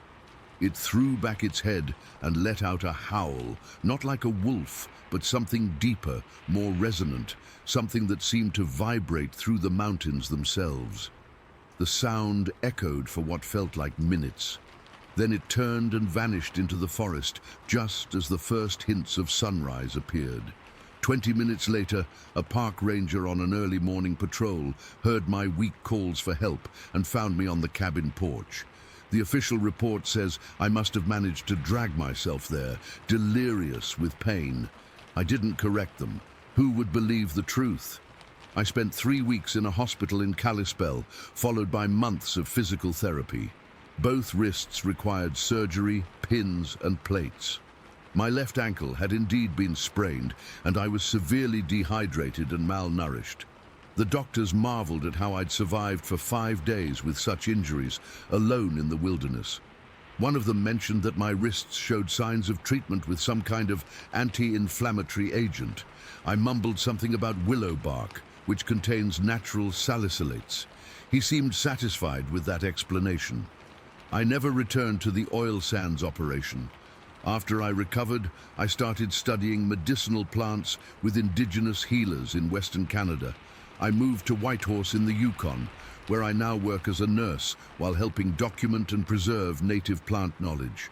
It threw back its head and let out a howl, not like a wolf, but something deeper, more resonant, something that seemed to vibrate through the mountains themselves. The sound echoed for what felt like minutes. Then it turned and vanished into the forest, just as the first hints of sunrise appeared. 20 minutes later, a park ranger on an early morning patrol heard my weak calls for help and found me on the cabin porch. The official report says I must have managed to drag myself there, delirious with pain. I didn't correct them. Who would believe the truth? I spent 3 weeks in a hospital in Kalispell, followed by months of physical therapy. Both wrists required surgery, pins, and plates. My left ankle had indeed been sprained, and I was severely dehydrated and malnourished. The doctors marveled at how I'd survived for 5 days with such injuries, alone in the wilderness. One of them mentioned that my wrists showed signs of treatment with some kind of anti-inflammatory agent. I mumbled something about willow bark, which contains natural salicylates. He seemed satisfied with that explanation. I never returned to the oil sands operation. After I recovered, I started studying medicinal plants with indigenous healers in Western Canada. I moved to Whitehorse in the Yukon, where I now work as a nurse while helping document and preserve native plant knowledge.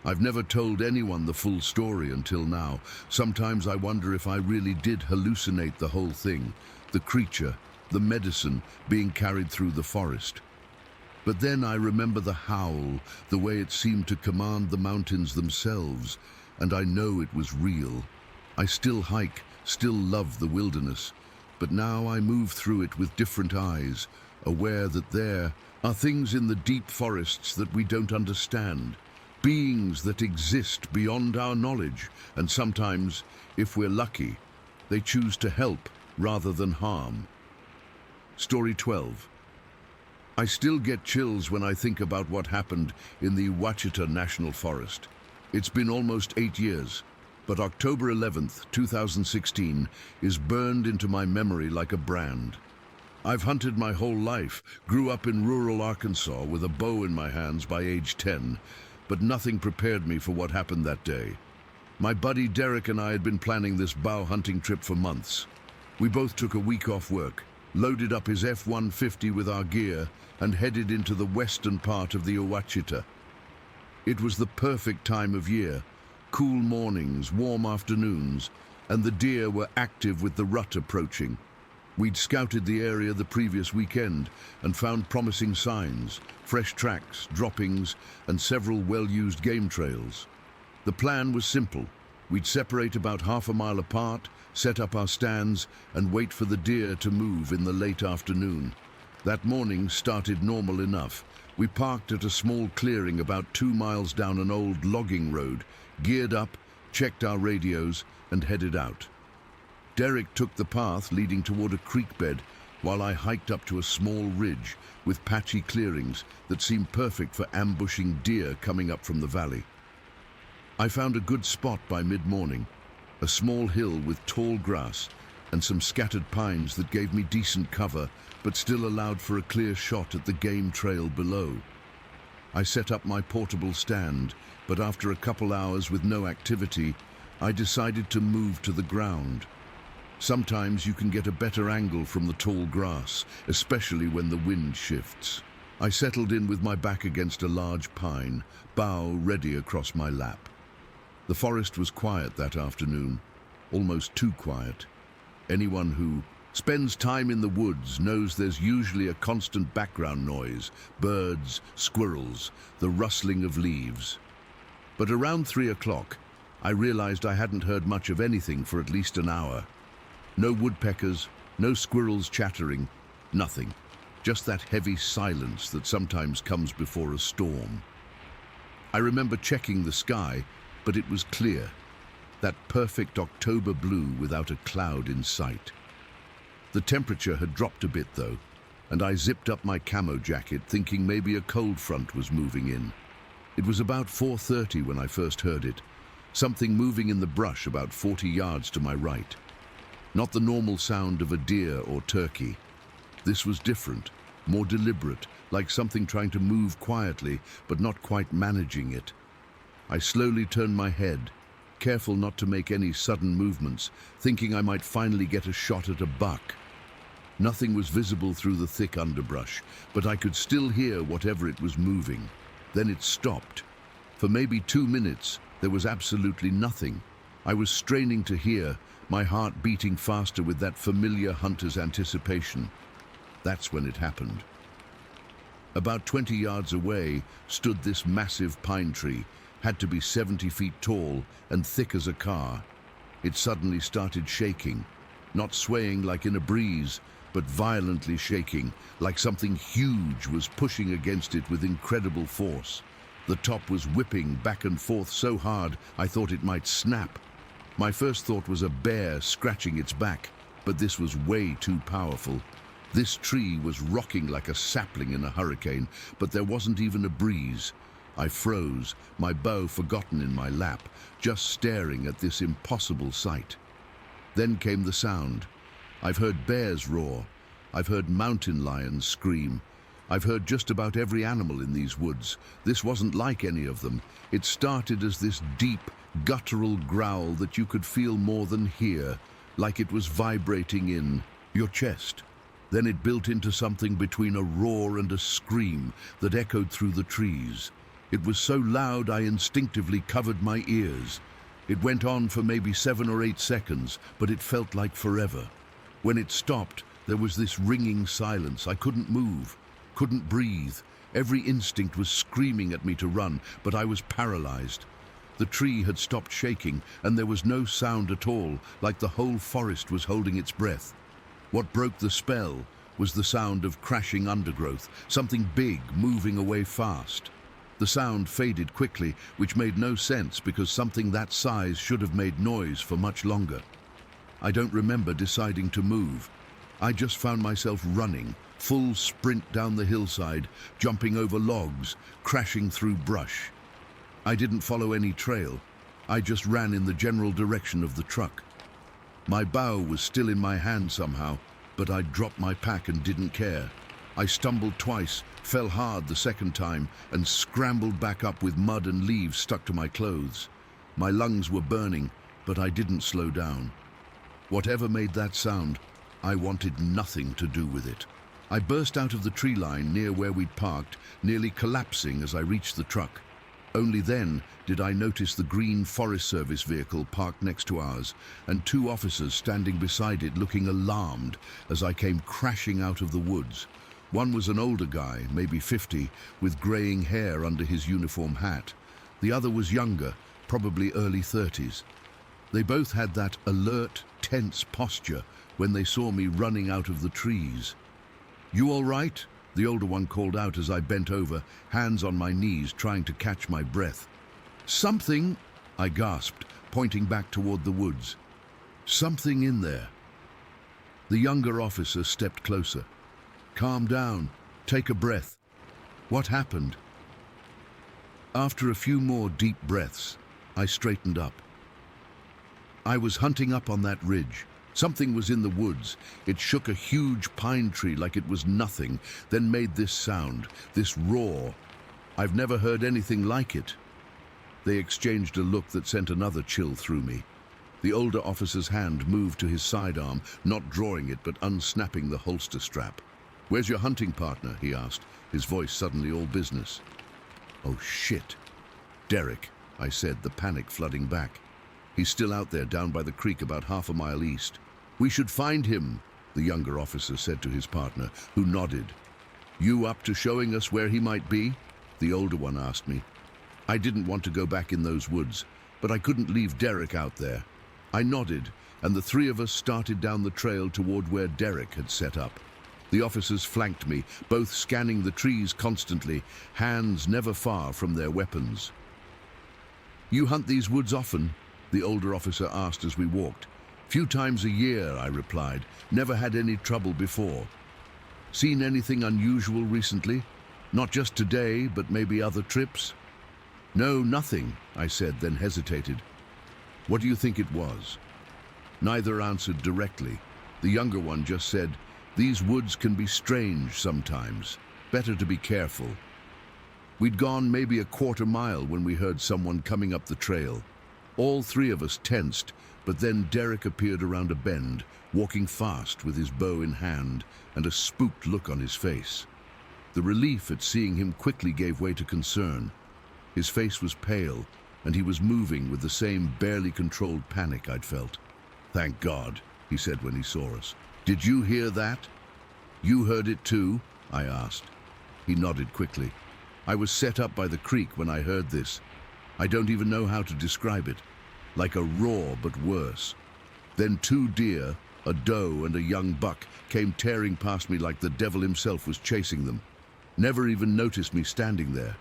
I've never told anyone the full story until now. Sometimes I wonder if I really did hallucinate the whole thing, the creature, the medicine being carried through the forest. But then I remember the howl, the way it seemed to command the mountains themselves, and I know it was real. I still hike, still love the wilderness, but now I move through it with different eyes, aware that there are things in the deep forests that we don't understand, beings that exist beyond our knowledge, and sometimes, if we're lucky, they choose to help rather than harm. Story 12. I still get chills when I think about what happened in the Oachittita National Forest. It's been almost 8 years. But October 11th, 2016 is burned into my memory like a brand. I've hunted my whole life, grew up in rural Arkansas with a bow in my hands by age 10, but nothing prepared me for what happened that day. My buddy Derek and I had been planning this bow hunting trip for months. We both took a week off work, loaded up his F-150 with our gear, and headed into the western part of the Oachittita. It was the perfect time of year. Cool mornings, warm afternoons, and the deer were active with the rut approaching. We'd scouted the area the previous weekend and found promising signs, fresh tracks, droppings, and several well-used game trails. The plan was simple. We'd separate about half a mile apart, set up our stands, and wait for the deer to move in the late afternoon. That morning started normal enough. We parked at a small clearing about 2 miles down an old logging road, geared up, checked our radios, and headed out. Derek took the path leading toward a creek bed, while I hiked up to a small ridge with patchy clearings that seemed perfect for ambushing deer coming up from the valley. I found a good spot by mid-morning, a small hill with tall grass and some scattered pines that gave me decent cover, but still allowed for a clear shot at the game trail below. I set up my portable stand, but after a couple hours with no activity, I decided to move to the ground. Sometimes you can get a better angle from the tall grass, especially when the wind shifts. I settled in with my back against a large pine, bough ready across my lap. The forest was quiet that afternoon, almost too quiet. Anyone who spends time in the woods knows there's usually a constant background noise, birds, squirrels, the rustling of leaves. But around 3 o'clock, I realized I hadn't heard much of anything for at least an hour. No woodpeckers, no squirrels chattering, nothing. Just that heavy silence that sometimes comes before a storm. I remember checking the sky, but it was clear. That perfect October blue without a cloud in sight. The temperature had dropped a bit though, and I zipped up my camo jacket thinking maybe a cold front was moving in. It was about 4:30 when I first heard it, something moving in the brush about 40 yards to my right. Not the normal sound of a deer or turkey. This was different, more deliberate, like something trying to move quietly, but not quite managing it. I slowly turned my head, careful not to make any sudden movements, thinking I might finally get a shot at a buck. Nothing was visible through the thick underbrush, but I could still hear whatever it was moving. Then it stopped. For maybe 2 minutes, there was absolutely nothing. I was straining to hear, my heart beating faster with that familiar hunter's anticipation. That's when it happened. About 20 yards away stood this massive pine tree, had to be 70 feet tall and thick as a car. It suddenly started shaking, not swaying like in a breeze, but violently shaking, like something huge was pushing against it with incredible force. The top was whipping back and forth so hard I thought it might snap. My first thought was a bear scratching its back, but this was way too powerful. This tree was rocking like a sapling in a hurricane, but there wasn't even a breeze. I froze, my bow forgotten in my lap, just staring at this impossible sight. Then came the sound. I've heard bears roar. I've heard mountain lions scream. I've heard just about every animal in these woods. This wasn't like any of them. It started as this deep, guttural growl that you could feel more than hear, like it was vibrating in your chest. Then it built into something between a roar and a scream that echoed through the trees. It was so loud I instinctively covered my ears. It went on for maybe 7 or 8 seconds, but it felt like forever. When it stopped, there was this ringing silence. I couldn't move, couldn't breathe. Every instinct was screaming at me to run, but I was paralyzed. The tree had stopped shaking, and there was no sound at all, like the whole forest was holding its breath. What broke the spell was the sound of crashing undergrowth, something big moving away fast. The sound faded quickly, which made no sense because something that size should have made noise for much longer. I don't remember deciding to move. I just found myself running, full sprint down the hillside, jumping over logs, crashing through brush. I didn't follow any trail. I just ran in the general direction of the truck. My bow was still in my hand somehow, but I'd dropped my pack and didn't care. I stumbled twice, fell hard the second time, and scrambled back up with mud and leaves stuck to my clothes. My lungs were burning, but I didn't slow down. Whatever made that sound, I wanted nothing to do with it. I burst out of the tree line near where we'd parked, nearly collapsing as I reached the truck. Only then did I notice the green Forest Service vehicle parked next to ours, and 2 officers standing beside it looking alarmed as I came crashing out of the woods. One was an older guy, maybe 50, with graying hair under his uniform hat. The other was younger, probably early 30s. They both had that alert, tense posture when they saw me running out of the trees. "You all right?" The older one called out as I bent over, hands on my knees, trying to catch my breath. "Something," I gasped, pointing back toward the woods. "Something in there." The younger officer stepped closer. "Calm down. Take a breath. What happened?" After a few more deep breaths, I straightened up. I was hunting up on that ridge. Something was in the woods. It shook a huge pine tree like it was nothing, then made this sound, this roar. I've never heard anything like it. They exchanged a look that sent another chill through me. The older officer's hand moved to his sidearm, not drawing it but unsnapping the holster strap. "Where's your hunting partner?" he asked, his voice suddenly all business. "Oh shit." "Derek," I said, the panic flooding back. "He's still out there down by the creek about half a mile east." "We should find him," the younger officer said to his partner, who nodded. "You up to showing us where he might be?" the older one asked me. I didn't want to go back in those woods, but I couldn't leave Derek out there. I nodded, and the 3 of us started down the trail toward where Derek had set up. The officers flanked me, both scanning the trees constantly, hands never far from their weapons. "You hunt these woods often?" the older officer asked as we walked. "Few times a year," I replied. "Never had any trouble before." "Seen anything unusual recently? Not just today, but maybe other trips?" "No, nothing," I said, then hesitated. "What do you think it was?" Neither answered directly. The younger one just said, "These woods can be strange sometimes. Better to be careful." We'd gone maybe a quarter mile when we heard someone coming up the trail. All 3 of us tensed, but then Derek appeared around a bend, walking fast with his bow in hand and a spooked look on his face. The relief at seeing him quickly gave way to concern. His face was pale, and he was moving with the same barely controlled panic I'd felt. "Thank God," he said when he saw us. "Did you hear that?" "You heard it too?" I asked. He nodded quickly. "I was set up by the creek when I heard this. I don't even know how to describe it. Like a roar, but worse. Then 2 deer, a doe and a young buck, came tearing past me like the devil himself was chasing them. Never even noticed me standing there.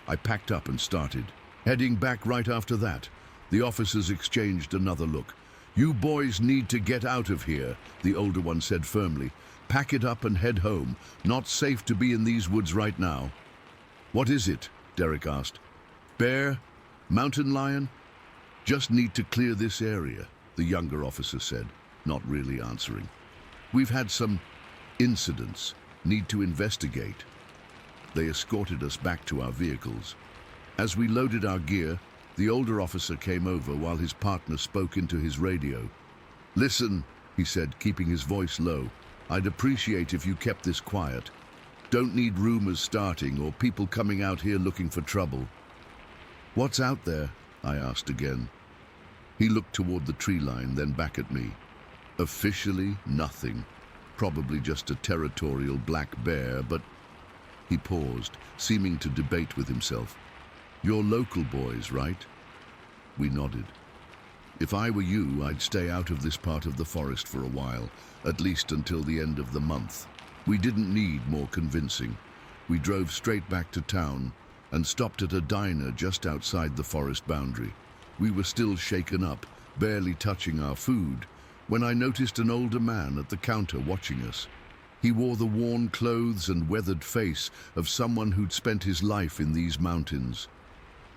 I packed up and started. Heading back right after that, the officers exchanged another look. "You boys need to get out of here," the older one said firmly. "Pack it up and head home. Not safe to be in these woods right now." "What is it?" Derek asked. "Bear? Mountain lion?" "Just need to clear this area," the younger officer said, not really answering. "We've had some incidents. Need to investigate." They escorted us back to our vehicles. As we loaded our gear, the older officer came over while his partner spoke into his radio. "Listen," he said, keeping his voice low. "I'd appreciate if you kept this quiet. Don't need rumors starting or people coming out here looking for trouble." "What's out there?" I asked again. He looked toward the tree line, then back at me. "Officially, nothing. Probably just a territorial black bear, but..." He paused, seeming to debate with himself. "You're local boys, right?" We nodded. "If I were you, I'd stay out of this part of the forest for a while, at least until the end of the month." We didn't need more convincing. We drove straight back to town and stopped at a diner just outside the forest boundary. We were still shaken up, barely touching our food, when I noticed an older man at the counter watching us. He wore the worn clothes and weathered face of someone who'd spent his life in these mountains.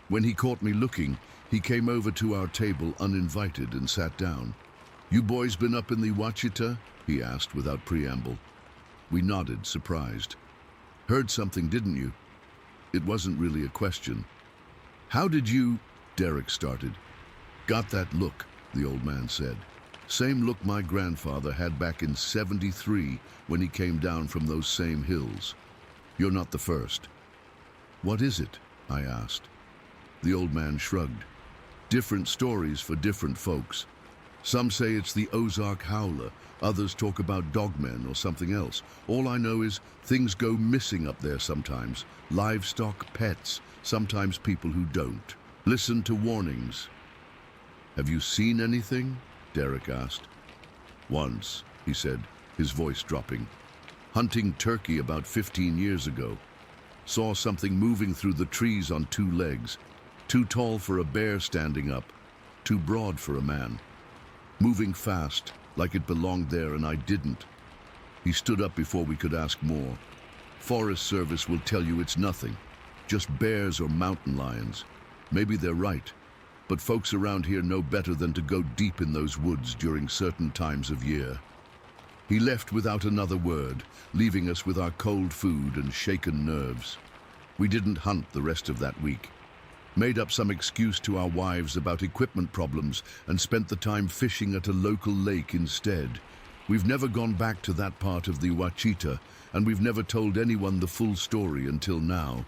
When he caught me looking, he came over to our table uninvited and sat down. "You boys been up in the Oachittita?" he asked without preamble. We nodded, surprised. "Heard something, didn't you?" It wasn't really a question. "How did you..." Derek started. "Got that look," the old man said. "Same look my grandfather had back in '73 when he came down from those same hills. You're not the first." "What is it?" I asked. The old man shrugged. "Different stories for different folks. Some say it's the Ozark howler, others talk about dogmen or something else. All I know is things go missing up there sometimes. Livestock, pets, sometimes people who don't. Listen to warnings." "Have you seen anything?" Derek asked. "Once," he said, his voice dropping. "Hunting turkey about 15 years ago. Saw something moving through the trees on 2 legs. Too tall for a bear standing up. Too broad for a man. Moving fast, like it belonged there and I didn't." He stood up before we could ask more. "Forest Service will tell you it's nothing. Just bears or mountain lions. Maybe they're right. But folks around here know better than to go deep in those woods during certain times of year." He left without another word, leaving us with our cold food and shaken nerves. We didn't hunt the rest of that week. Made up some excuse to our wives about equipment problems and spent the time fishing at a local lake instead. We've never gone back to that part of the Oachittita, and we've never told anyone the full story until now.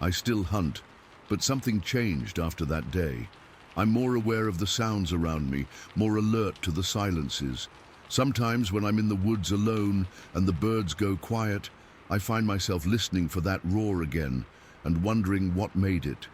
I still hunt, but something changed after that day. I'm more aware of the sounds around me, more alert to the silences. Sometimes when I'm in the woods alone and the birds go quiet, I find myself listening for that roar again and wondering what made it.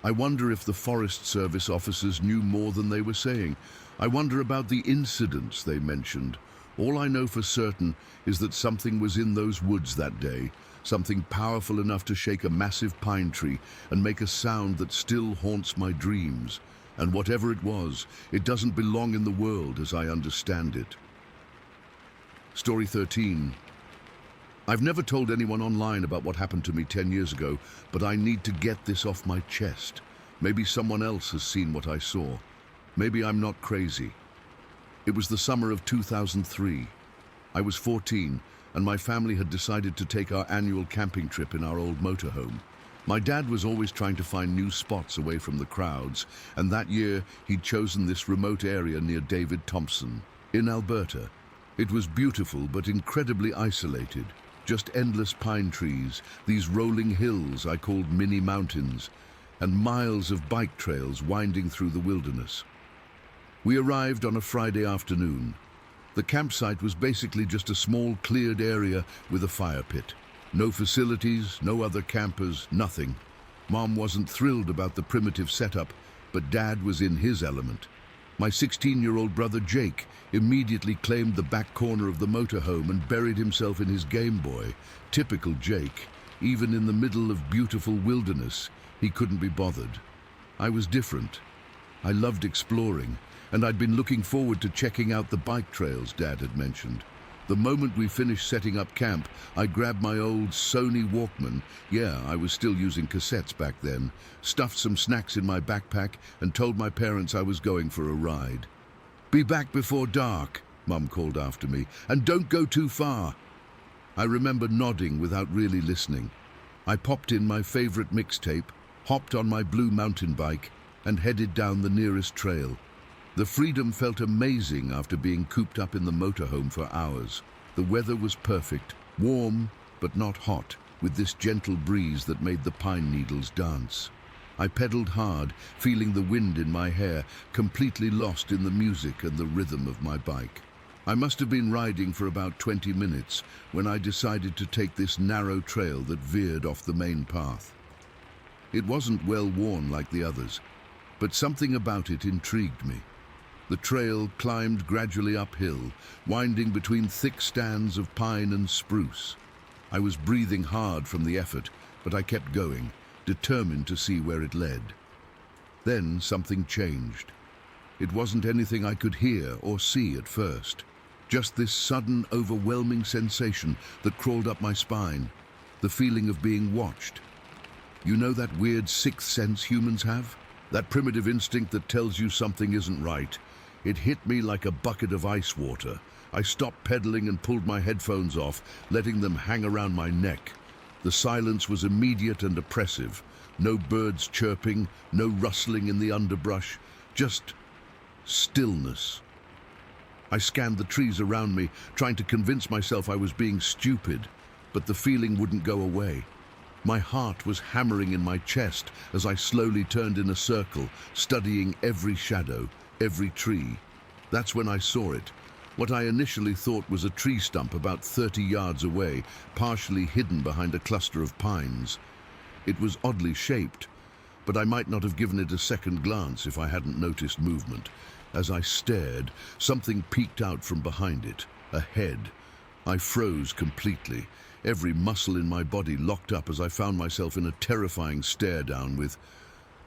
I wonder if the Forest Service officers knew more than they were saying. I wonder about the incidents they mentioned. All I know for certain is that something was in those woods that day, something powerful enough to shake a massive pine tree and make a sound that still haunts my dreams. And whatever it was, it doesn't belong in the world as I understand it. Story 13. I've never told anyone online about what happened to me 10 years ago, but I need to get this off my chest. Maybe someone else has seen what I saw. Maybe I'm not crazy. It was the summer of 2003. I was 14, and my family had decided to take our annual camping trip in our old motorhome. My dad was always trying to find new spots away from the crowds, and that year he'd chosen this remote area near David Thompson, in Alberta. It was beautiful but incredibly isolated. Just endless pine trees, these rolling hills I called mini mountains, and miles of bike trails winding through the wilderness. We arrived on a Friday afternoon. The campsite was basically just a small cleared area with a fire pit. No facilities, no other campers, nothing. Mom wasn't thrilled about the primitive setup, but Dad was in his element. My 16-year-old brother Jake immediately claimed the back corner of the motorhome and buried himself in his Game Boy. Typical Jake. Even in the middle of beautiful wilderness, he couldn't be bothered. I was different. I loved exploring, and I'd been looking forward to checking out the bike trails Dad had mentioned. The moment we finished setting up camp, I grabbed my old Sony Walkman. Yeah, I was still using cassettes back then, stuffed some snacks in my backpack, and told my parents I was going for a ride. "Be back before dark," Mum called after me, "and don't go too far." I remember nodding without really listening. I popped in my favorite mixtape, hopped on my blue mountain bike, and headed down the nearest trail. The freedom felt amazing after being cooped up in the motorhome for hours. The weather was perfect, warm but not hot, with this gentle breeze that made the pine needles dance. I pedaled hard, feeling the wind in my hair, completely lost in the music and the rhythm of my bike. I must have been riding for about 20 minutes when I decided to take this narrow trail that veered off the main path. It wasn't well worn like the others, but something about it intrigued me. The trail climbed gradually uphill, winding between thick stands of pine and spruce. I was breathing hard from the effort, but I kept going, determined to see where it led. Then something changed. It wasn't anything I could hear or see at first. Just this sudden, overwhelming sensation that crawled up my spine, the feeling of being watched. You know that weird sixth sense humans have? That primitive instinct that tells you something isn't right. It hit me like a bucket of ice water. I stopped pedaling and pulled my headphones off, letting them hang around my neck. The silence was immediate and oppressive. No birds chirping, no rustling in the underbrush, just stillness. I scanned the trees around me, trying to convince myself I was being stupid, but the feeling wouldn't go away. My heart was hammering in my chest as I slowly turned in a circle, studying every shadow, every tree. That's when I saw it. What I initially thought was a tree stump about 30 yards away, partially hidden behind a cluster of pines. It was oddly shaped, but I might not have given it a second glance if I hadn't noticed movement. As I stared, something peeked out from behind it, a head. I froze completely, every muscle in my body locked up as I found myself in a terrifying stare down with,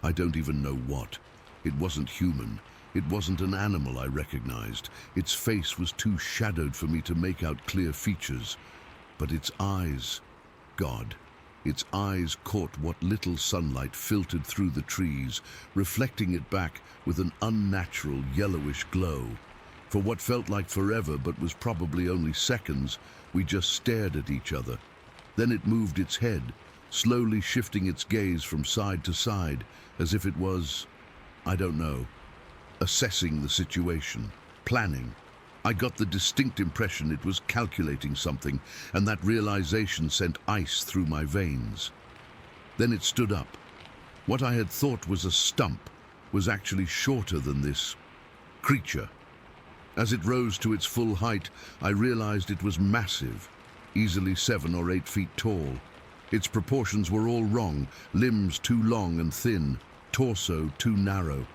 I don't even know what. It wasn't human. It wasn't an animal I recognized. Its face was too shadowed for me to make out clear features. But its eyes, God, its eyes caught what little sunlight filtered through the trees, reflecting it back with an unnatural yellowish glow. For what felt like forever but was probably only seconds, we just stared at each other. Then it moved its head, slowly shifting its gaze from side to side, as if it was, I don't know, assessing the situation, planning. I got the distinct impression it was calculating something, and that realization sent ice through my veins. Then it stood up. What I had thought was a stump was actually shorter than this creature. As it rose to its full height, I realized it was massive, easily 7 or 8 feet tall. Its proportions were all wrong, limbs too long and thin, torso too narrow.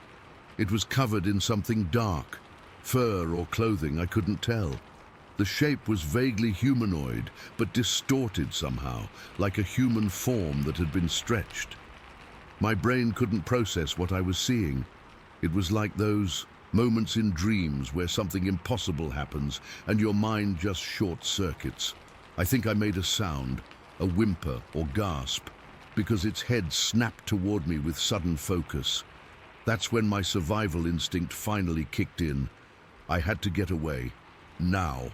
It was covered in something dark, fur or clothing, I couldn't tell. The shape was vaguely humanoid, but distorted somehow, like a human form that had been stretched. My brain couldn't process what I was seeing. It was like those moments in dreams where something impossible happens and your mind just short-circuits. I think I made a sound, a whimper or gasp, because its head snapped toward me with sudden focus. That's when my survival instinct finally kicked in. I had to get away, now.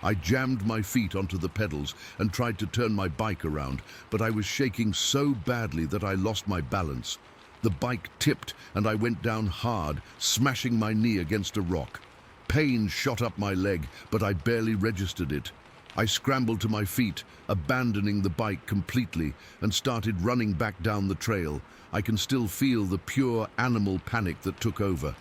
I jammed my feet onto the pedals and tried to turn my bike around, but I was shaking so badly that I lost my balance. The bike tipped and I went down hard, smashing my knee against a rock. Pain shot up my leg, but I barely registered it. I scrambled to my feet, abandoning the bike completely, and started running back down the trail. I can still feel the pure animal panic that took over.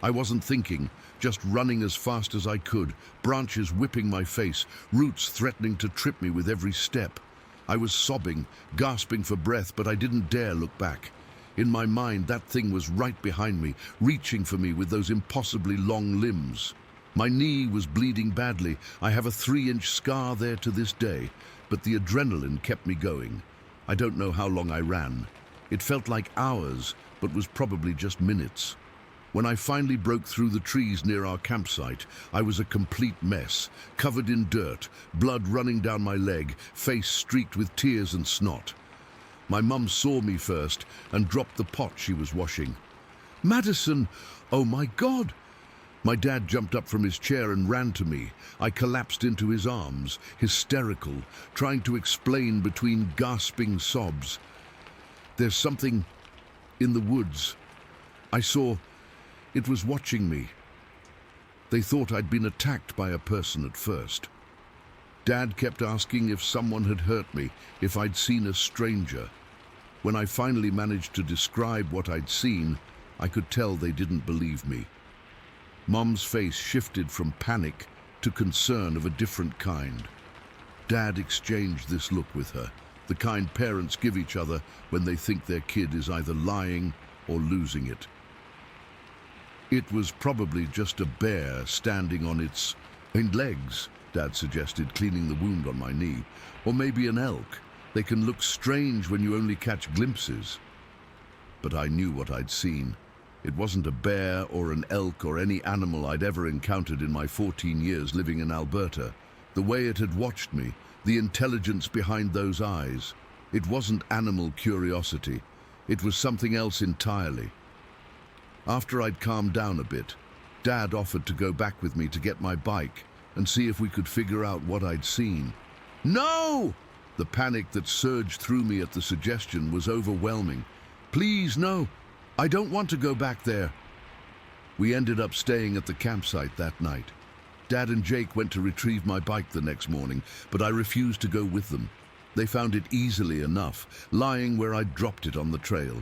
I wasn't thinking, just running as fast as I could, branches whipping my face, roots threatening to trip me with every step. I was sobbing, gasping for breath, but I didn't dare look back. In my mind, that thing was right behind me, reaching for me with those impossibly long limbs. My knee was bleeding badly. I have a 3-inch scar there to this day, but the adrenaline kept me going. I don't know how long I ran. It felt like hours, but was probably just minutes. When I finally broke through the trees near our campsite, I was a complete mess, covered in dirt, blood running down my leg, face streaked with tears and snot. My mum saw me first and dropped the pot she was washing. "Madison! Oh my God!" My dad jumped up from his chair and ran to me. I collapsed into his arms, hysterical, trying to explain between gasping sobs. "There's something in the woods. I saw it was watching me. They thought I'd been attacked by a person at first." Dad kept asking if someone had hurt me, if I'd seen a stranger. When I finally managed to describe what I'd seen, I could tell they didn't believe me. Mom's face shifted from panic to concern of a different kind. Dad exchanged this look with her, the kind parents give each other when they think their kid is either lying or losing it. "It was probably just a bear standing on its hind legs," Dad suggested, cleaning the wound on my knee. "Or maybe an elk. They can look strange when you only catch glimpses." But I knew what I'd seen. It wasn't a bear or an elk or any animal I'd ever encountered in my 14 years living in Alberta. The way it had watched me, the intelligence behind those eyes. It wasn't animal curiosity. It was something else entirely. After I'd calmed down a bit, Dad offered to go back with me to get my bike and see if we could figure out what I'd seen. "No!" The panic that surged through me at the suggestion was overwhelming. "Please, no. I don't want to go back there." We ended up staying at the campsite that night. Dad and Jake went to retrieve my bike the next morning, but I refused to go with them. They found it easily enough, lying where I'd dropped it on the trail.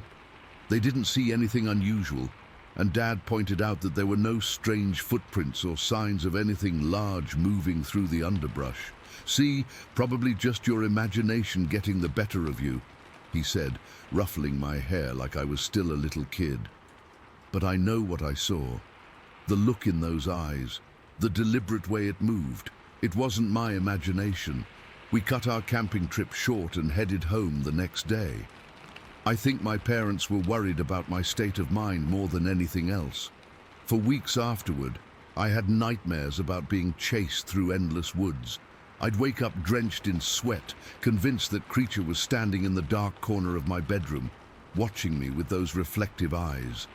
They didn't see anything unusual, and Dad pointed out that there were no strange footprints or signs of anything large moving through the underbrush. "See, probably just your imagination getting the better of you," he said, ruffling my hair like I was still a little kid. But I know what I saw. The look in those eyes, the deliberate way it moved. It wasn't my imagination. We cut our camping trip short and headed home the next day. I think my parents were worried about my state of mind more than anything else. For weeks afterward, I had nightmares about being chased through endless woods. I'd wake up drenched in sweat, convinced that creature was standing in the dark corner of my bedroom, watching me with those reflective eyes.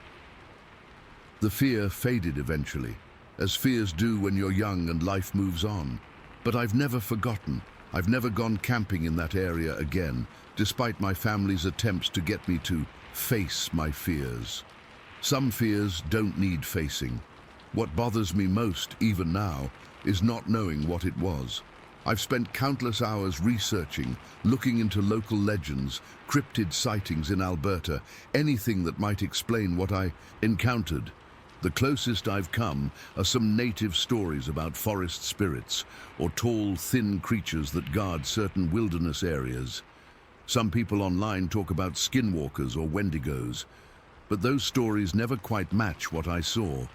The fear faded eventually, as fears do when you're young and life moves on. But I've never forgotten. I've never gone camping in that area again, despite my family's attempts to get me to face my fears. Some fears don't need facing. What bothers me most, even now, is not knowing what it was. I've spent countless hours researching, looking into local legends, cryptid sightings in Alberta, anything that might explain what I encountered. The closest I've come are some native stories about forest spirits or tall, thin creatures that guard certain wilderness areas. Some people online talk about skinwalkers or wendigos, but those stories never quite match what I saw.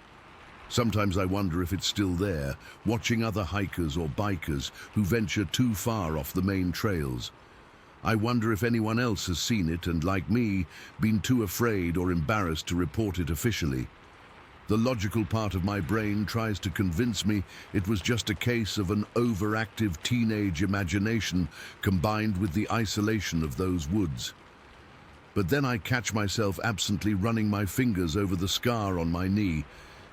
Sometimes I wonder if it's still there, watching other hikers or bikers who venture too far off the main trails. I wonder if anyone else has seen it and, like me, been too afraid or embarrassed to report it officially. The logical part of my brain tries to convince me it was just a case of an overactive teenage imagination combined with the isolation of those woods. But then I catch myself absently running my fingers over the scar on my knee,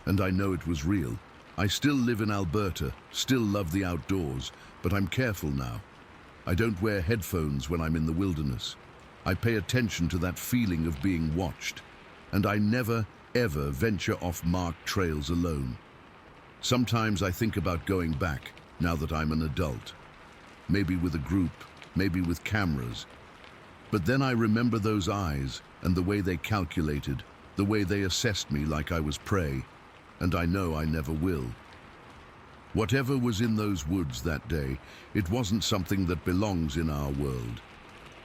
and I know it was real. I still live in Alberta, still love the outdoors, but I'm careful now. I don't wear headphones when I'm in the wilderness. I pay attention to that feeling of being watched, and I never, ever venture off marked trails alone. Sometimes I think about going back, now that I'm an adult. Maybe with a group, maybe with cameras. But then I remember those eyes and the way they calculated, the way they assessed me like I was prey. and I know I never will. Whatever was in those woods that day, it wasn't something that belongs in our world.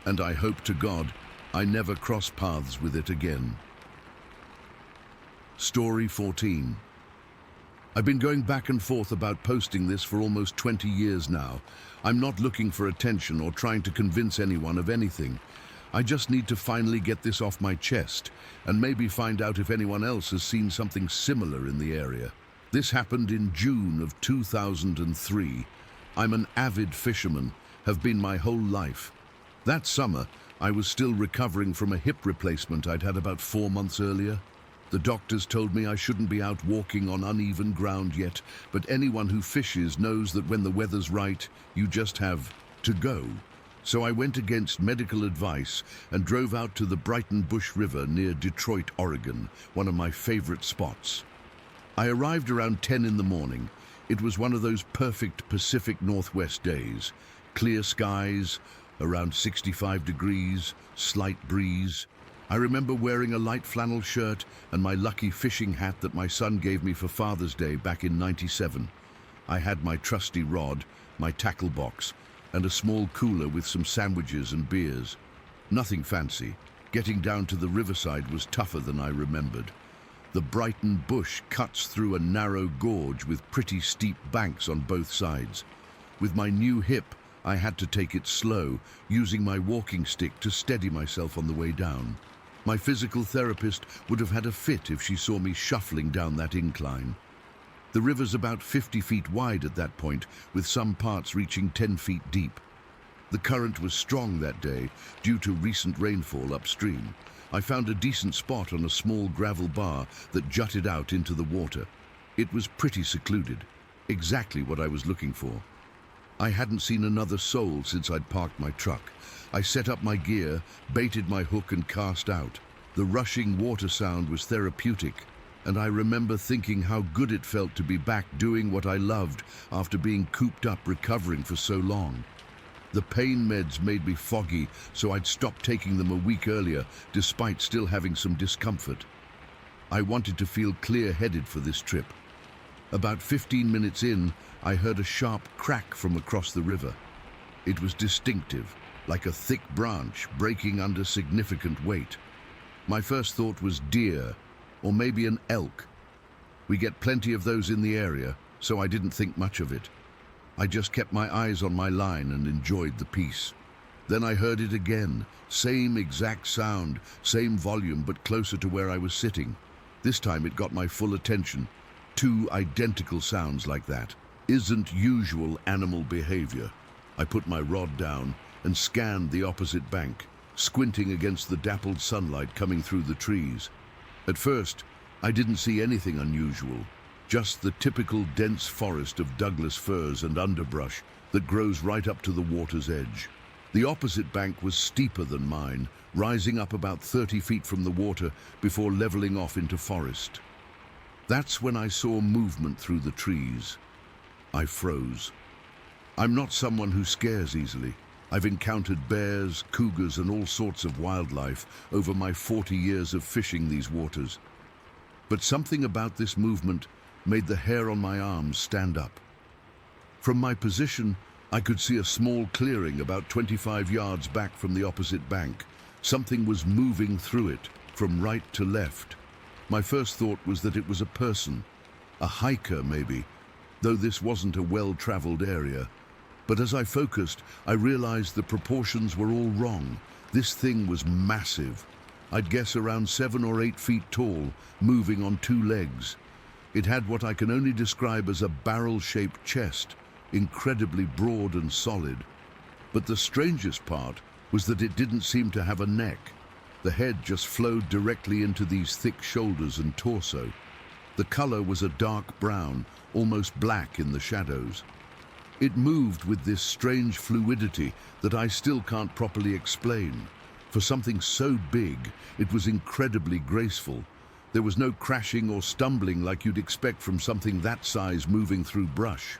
And I hope to God I never cross paths with it again. Story 14. I've been going back and forth about posting this for almost 20 years now. I'm not looking for attention or trying to convince anyone of anything. I just need to finally get this off my chest and maybe find out if anyone else has seen something similar in the area. This happened in June of 2003. I'm an avid fisherman, have been my whole life. That summer, I was still recovering from a hip replacement I'd had about 4 months earlier. The doctors told me I shouldn't be out walking on uneven ground yet, but anyone who fishes knows that when the weather's right, you just have to go. So I went against medical advice and drove out to the Brighton Bush River near Detroit, Oregon, one of my favorite spots. I arrived around 10 in the morning. It was one of those perfect Pacific Northwest days. Clear skies, around 65 degrees, slight breeze. I remember wearing a light flannel shirt and my lucky fishing hat that my son gave me for Father's Day back in '97. I had my trusty rod, my tackle box, and a small cooler with some sandwiches and beers. Nothing fancy. Getting down to the riverside was tougher than I remembered. The Brighton Bush cuts through a narrow gorge with pretty steep banks on both sides. With my new hip, I had to take it slow, using my walking stick to steady myself on the way down. My physical therapist would have had a fit if she saw me shuffling down that incline. The river's about 50 feet wide at that point, with some parts reaching 10 feet deep. The current was strong that day, due to recent rainfall upstream. I found a decent spot on a small gravel bar that jutted out into the water. It was pretty secluded, exactly what I was looking for. I hadn't seen another soul since I'd parked my truck. I set up my gear, baited my hook and cast out. The rushing water sound was therapeutic, and I remember thinking how good it felt to be back doing what I loved after being cooped up recovering for so long. The pain meds made me foggy, so I'd stopped taking them a week earlier, despite still having some discomfort. I wanted to feel clear-headed for this trip. About 15 minutes in, I heard a sharp crack from across the river. It was distinctive, like a thick branch breaking under significant weight. My first thought was deer, or maybe an elk. We get plenty of those in the area, so I didn't think much of it. I just kept my eyes on my line and enjoyed the peace. Then I heard it again, same exact sound, same volume, but closer to where I was sitting. This time it got my full attention. 2 identical sounds like that. Isn't usual animal behavior. I put my rod down and scanned the opposite bank, squinting against the dappled sunlight coming through the trees. At first, I didn't see anything unusual, just the typical dense forest of Douglas firs and underbrush that grows right up to the water's edge. The opposite bank was steeper than mine, rising up about 30 feet from the water before leveling off into forest. That's when I saw movement through the trees. I froze. I'm not someone who scares easily. I've encountered bears, cougars, and all sorts of wildlife over my 40 years of fishing these waters. But something about this movement made the hair on my arms stand up. From my position, I could see a small clearing about 25 yards back from the opposite bank. Something was moving through it, from right to left. My first thought was that it was a person, a hiker maybe, though this wasn't a well-traveled area. But as I focused, I realized the proportions were all wrong. This thing was massive. I'd guess around 7 or 8 feet tall, moving on 2 legs. It had what I can only describe as a barrel-shaped chest, incredibly broad and solid. But the strangest part was that it didn't seem to have a neck. The head just flowed directly into these thick shoulders and torso. The color was a dark brown, almost black in the shadows. It moved with this strange fluidity that I still can't properly explain. For something so big, it was incredibly graceful. There was no crashing or stumbling like you'd expect from something that size moving through brush.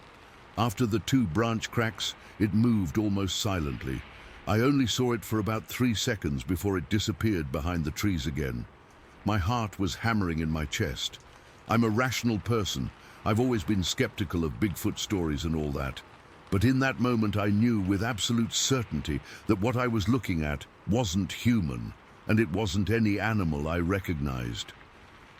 After the 2 branch cracks, it moved almost silently. I only saw it for about 3 seconds before it disappeared behind the trees again. My heart was hammering in my chest. I'm a rational person. I've always been skeptical of Bigfoot stories and all that. But in that moment I knew with absolute certainty that what I was looking at wasn't human, and it wasn't any animal I recognized.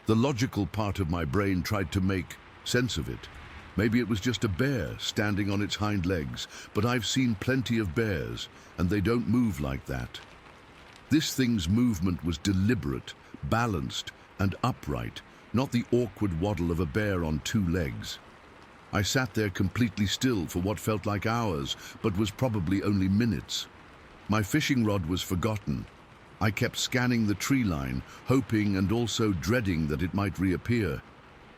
The logical part of my brain tried to make sense of it. Maybe it was just a bear standing on its hind legs, but I've seen plenty of bears, and they don't move like that. This thing's movement was deliberate, balanced, and upright, not the awkward waddle of a bear on two legs. I sat there completely still for what felt like hours, but was probably only minutes. My fishing rod was forgotten. I kept scanning the tree line, hoping and also dreading that it might reappear.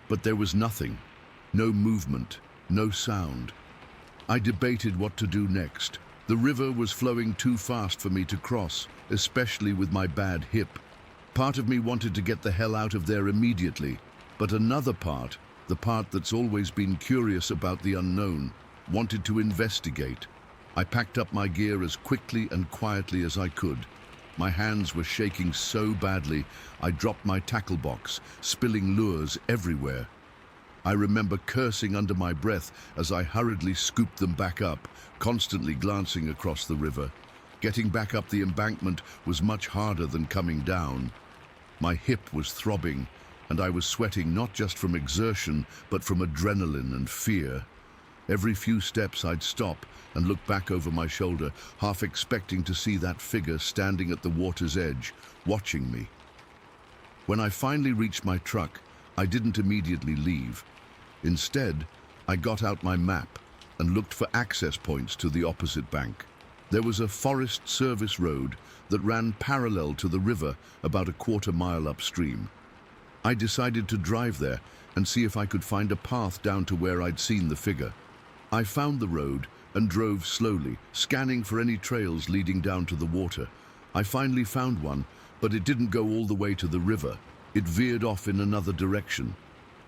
But there was nothing. No movement, no sound. I debated what to do next. The river was flowing too fast for me to cross, especially with my bad hip. Part of me wanted to get the hell out of there immediately, but another part, the part that's always been curious about the unknown, wanted to investigate. I packed up my gear as quickly and quietly as I could. My hands were shaking so badly, I dropped my tackle box, spilling lures everywhere. I remember cursing under my breath as I hurriedly scooped them back up, constantly glancing across the river. Getting back up the embankment was much harder than coming down. My hip was throbbing, and I was sweating not just from exertion, but from adrenaline and fear. Every few steps I'd stop and look back over my shoulder, half expecting to see that figure standing at the water's edge, watching me. When I finally reached my truck, I didn't immediately leave. Instead, I got out my map and looked for access points to the opposite bank. There was a Forest Service road that ran parallel to the river about a quarter-mile upstream. I decided to drive there and see if I could find a path down to where I'd seen the figure. I found the road and drove slowly, scanning for any trails leading down to the water. I finally found one, but it didn't go all the way to the river. It veered off in another direction.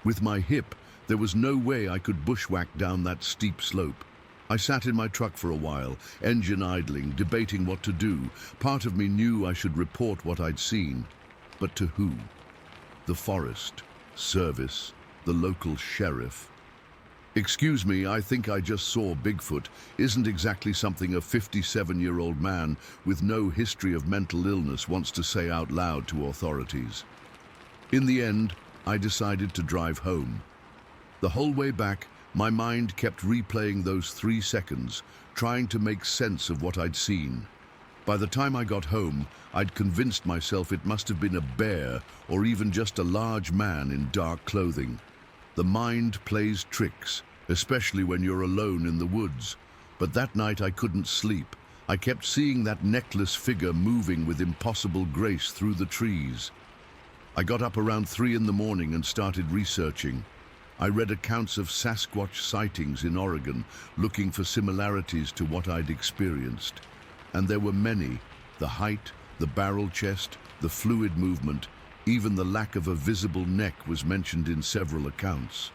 With my hip, there was no way I could bushwhack down that steep slope. I sat in my truck for a while, engine idling, debating what to do. Part of me knew I should report what I'd seen. But to who? The Forest Service, the local sheriff. "Excuse me, I think I just saw Bigfoot" isn't exactly something a 57-year-old man with no history of mental illness wants to say out loud to authorities. In the end, I decided to drive home. The whole way back, my mind kept replaying those 3 seconds, trying to make sense of what I'd seen. By the time I got home, I'd convinced myself it must have been a bear or even just a large man in dark clothing. The mind plays tricks, especially when you're alone in the woods. But that night I couldn't sleep. I kept seeing that necklace figure moving with impossible grace through the trees. I got up around 3 in the morning and started researching. I read accounts of Sasquatch sightings in Oregon, looking for similarities to what I'd experienced. And there were many: the height, the barrel chest, the fluid movement, even the lack of a visible neck was mentioned in several accounts.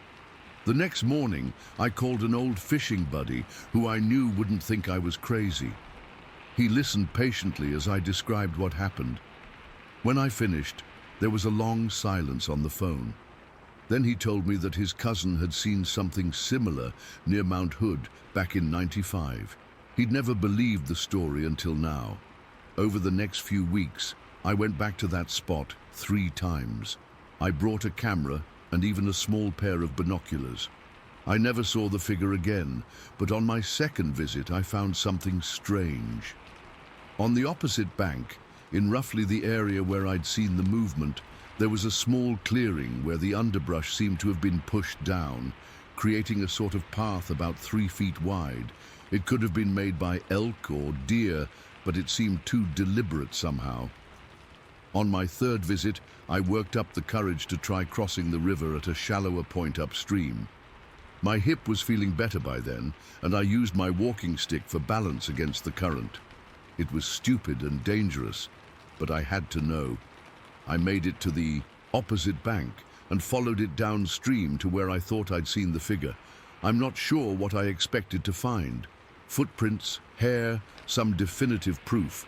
The next morning, I called an old fishing buddy who I knew wouldn't think I was crazy. He listened patiently as I described what happened. When I finished, there was a long silence on the phone. Then he told me that his cousin had seen something similar near Mount Hood back in '95. He'd never believed the story until now. Over the next few weeks, I went back to that spot 3 times. I brought a camera and even a small pair of binoculars. I never saw the figure again, but on my second visit I found something strange. On the opposite bank, in roughly the area where I'd seen the movement, there was a small clearing where the underbrush seemed to have been pushed down, creating a sort of path about 3 feet wide. It could have been made by elk or deer, but it seemed too deliberate somehow. On my third visit, I worked up the courage to try crossing the river at a shallower point upstream. My hip was feeling better by then, and I used my walking stick for balance against the current. It was stupid and dangerous, but I had to know. I made it to the opposite bank and followed it downstream to where I thought I'd seen the figure. I'm not sure what I expected to find. Footprints, hair, some definitive proof,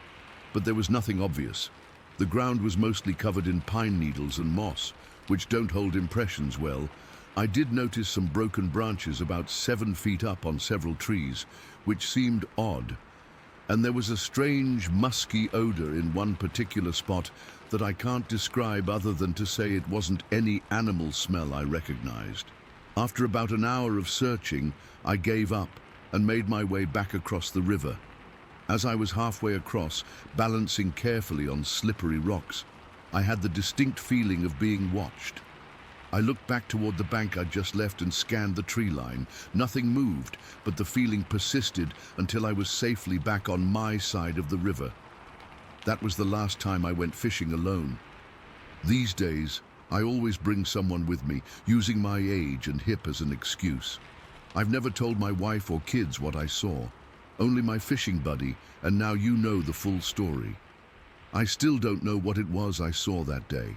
but there was nothing obvious. The ground was mostly covered in pine needles and moss, which don't hold impressions well, I did notice some broken branches about 7 feet up on several trees, which seemed odd. And there was a strange, musky odor in one particular spot that I can't describe other than to say it wasn't any animal smell I recognized. After about an hour of searching, I gave up and made my way back across the river. As I was halfway across, balancing carefully on slippery rocks, I had the distinct feeling of being watched. I looked back toward the bank I'd just left and scanned the tree line. Nothing moved, but the feeling persisted until I was safely back on my side of the river. That was the last time I went fishing alone. These days, I always bring someone with me, using my age and hip as an excuse. I've never told my wife or kids what I saw, only my fishing buddy, and now you know the full story. I still don't know what it was I saw that day.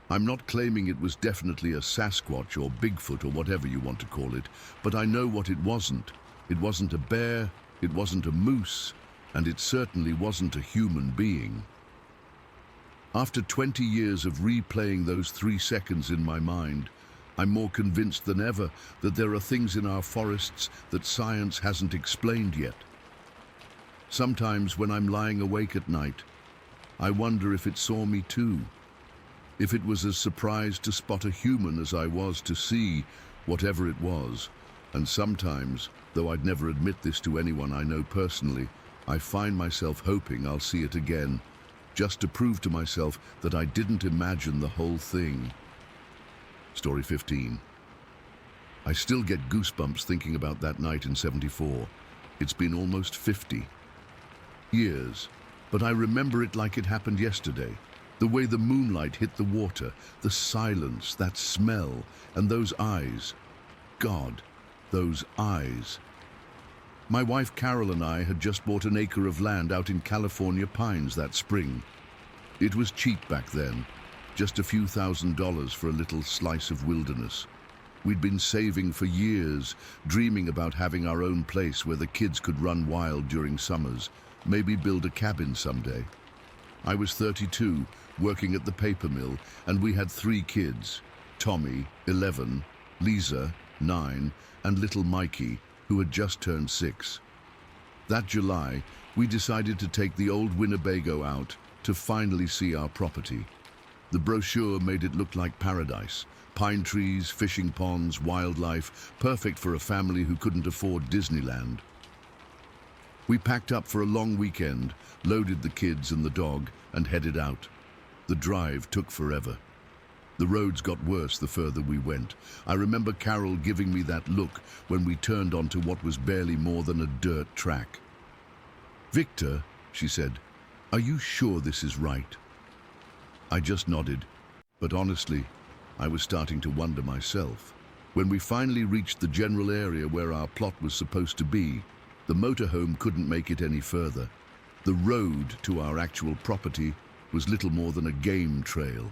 I'm not claiming it was definitely a Sasquatch or Bigfoot or whatever you want to call it, but I know what it wasn't. It wasn't a bear, it wasn't a moose, and it certainly wasn't a human being. After 20 years of replaying those 3 seconds in my mind, I'm more convinced than ever that there are things in our forests that science hasn't explained yet. Sometimes when I'm lying awake at night, I wonder if it saw me too. If it was as surprised to spot a human as I was to see whatever it was. And sometimes, though I'd never admit this to anyone I know personally, I find myself hoping I'll see it again, just to prove to myself that I didn't imagine the whole thing. Story 15. I still get goosebumps thinking about that night in '74. It's been almost 50 years, but I remember it like it happened yesterday. The way the moonlight hit the water, the silence, that smell, and those eyes. God, those eyes. My wife Carol and I had just bought an acre of land out in California Pines that spring. It was cheap back then, just a few $1,000s for a little slice of wilderness. We'd been saving for years, dreaming about having our own place where the kids could run wild during summers, maybe build a cabin someday. I was 32, working at the paper mill, and we had 3 kids, Tommy, 11, Lisa, 9, and little Mikey, who had just turned 6. That July, we decided to take the old Winnebago out to finally see our property. The brochure made it look like paradise. Pine trees, fishing ponds, wildlife, perfect for a family who couldn't afford Disneyland. We packed up for a long weekend, loaded the kids and the dog, and headed out. The drive took forever. The roads got worse the further we went. I remember Carol giving me that look when we turned onto what was barely more than a dirt track. "Victor," she said, "are you sure this is right?" I just nodded, but honestly, I was starting to wonder myself. When we finally reached the general area where our plot was supposed to be, the motorhome couldn't make it any further. The road to our actual property was little more than a game trail.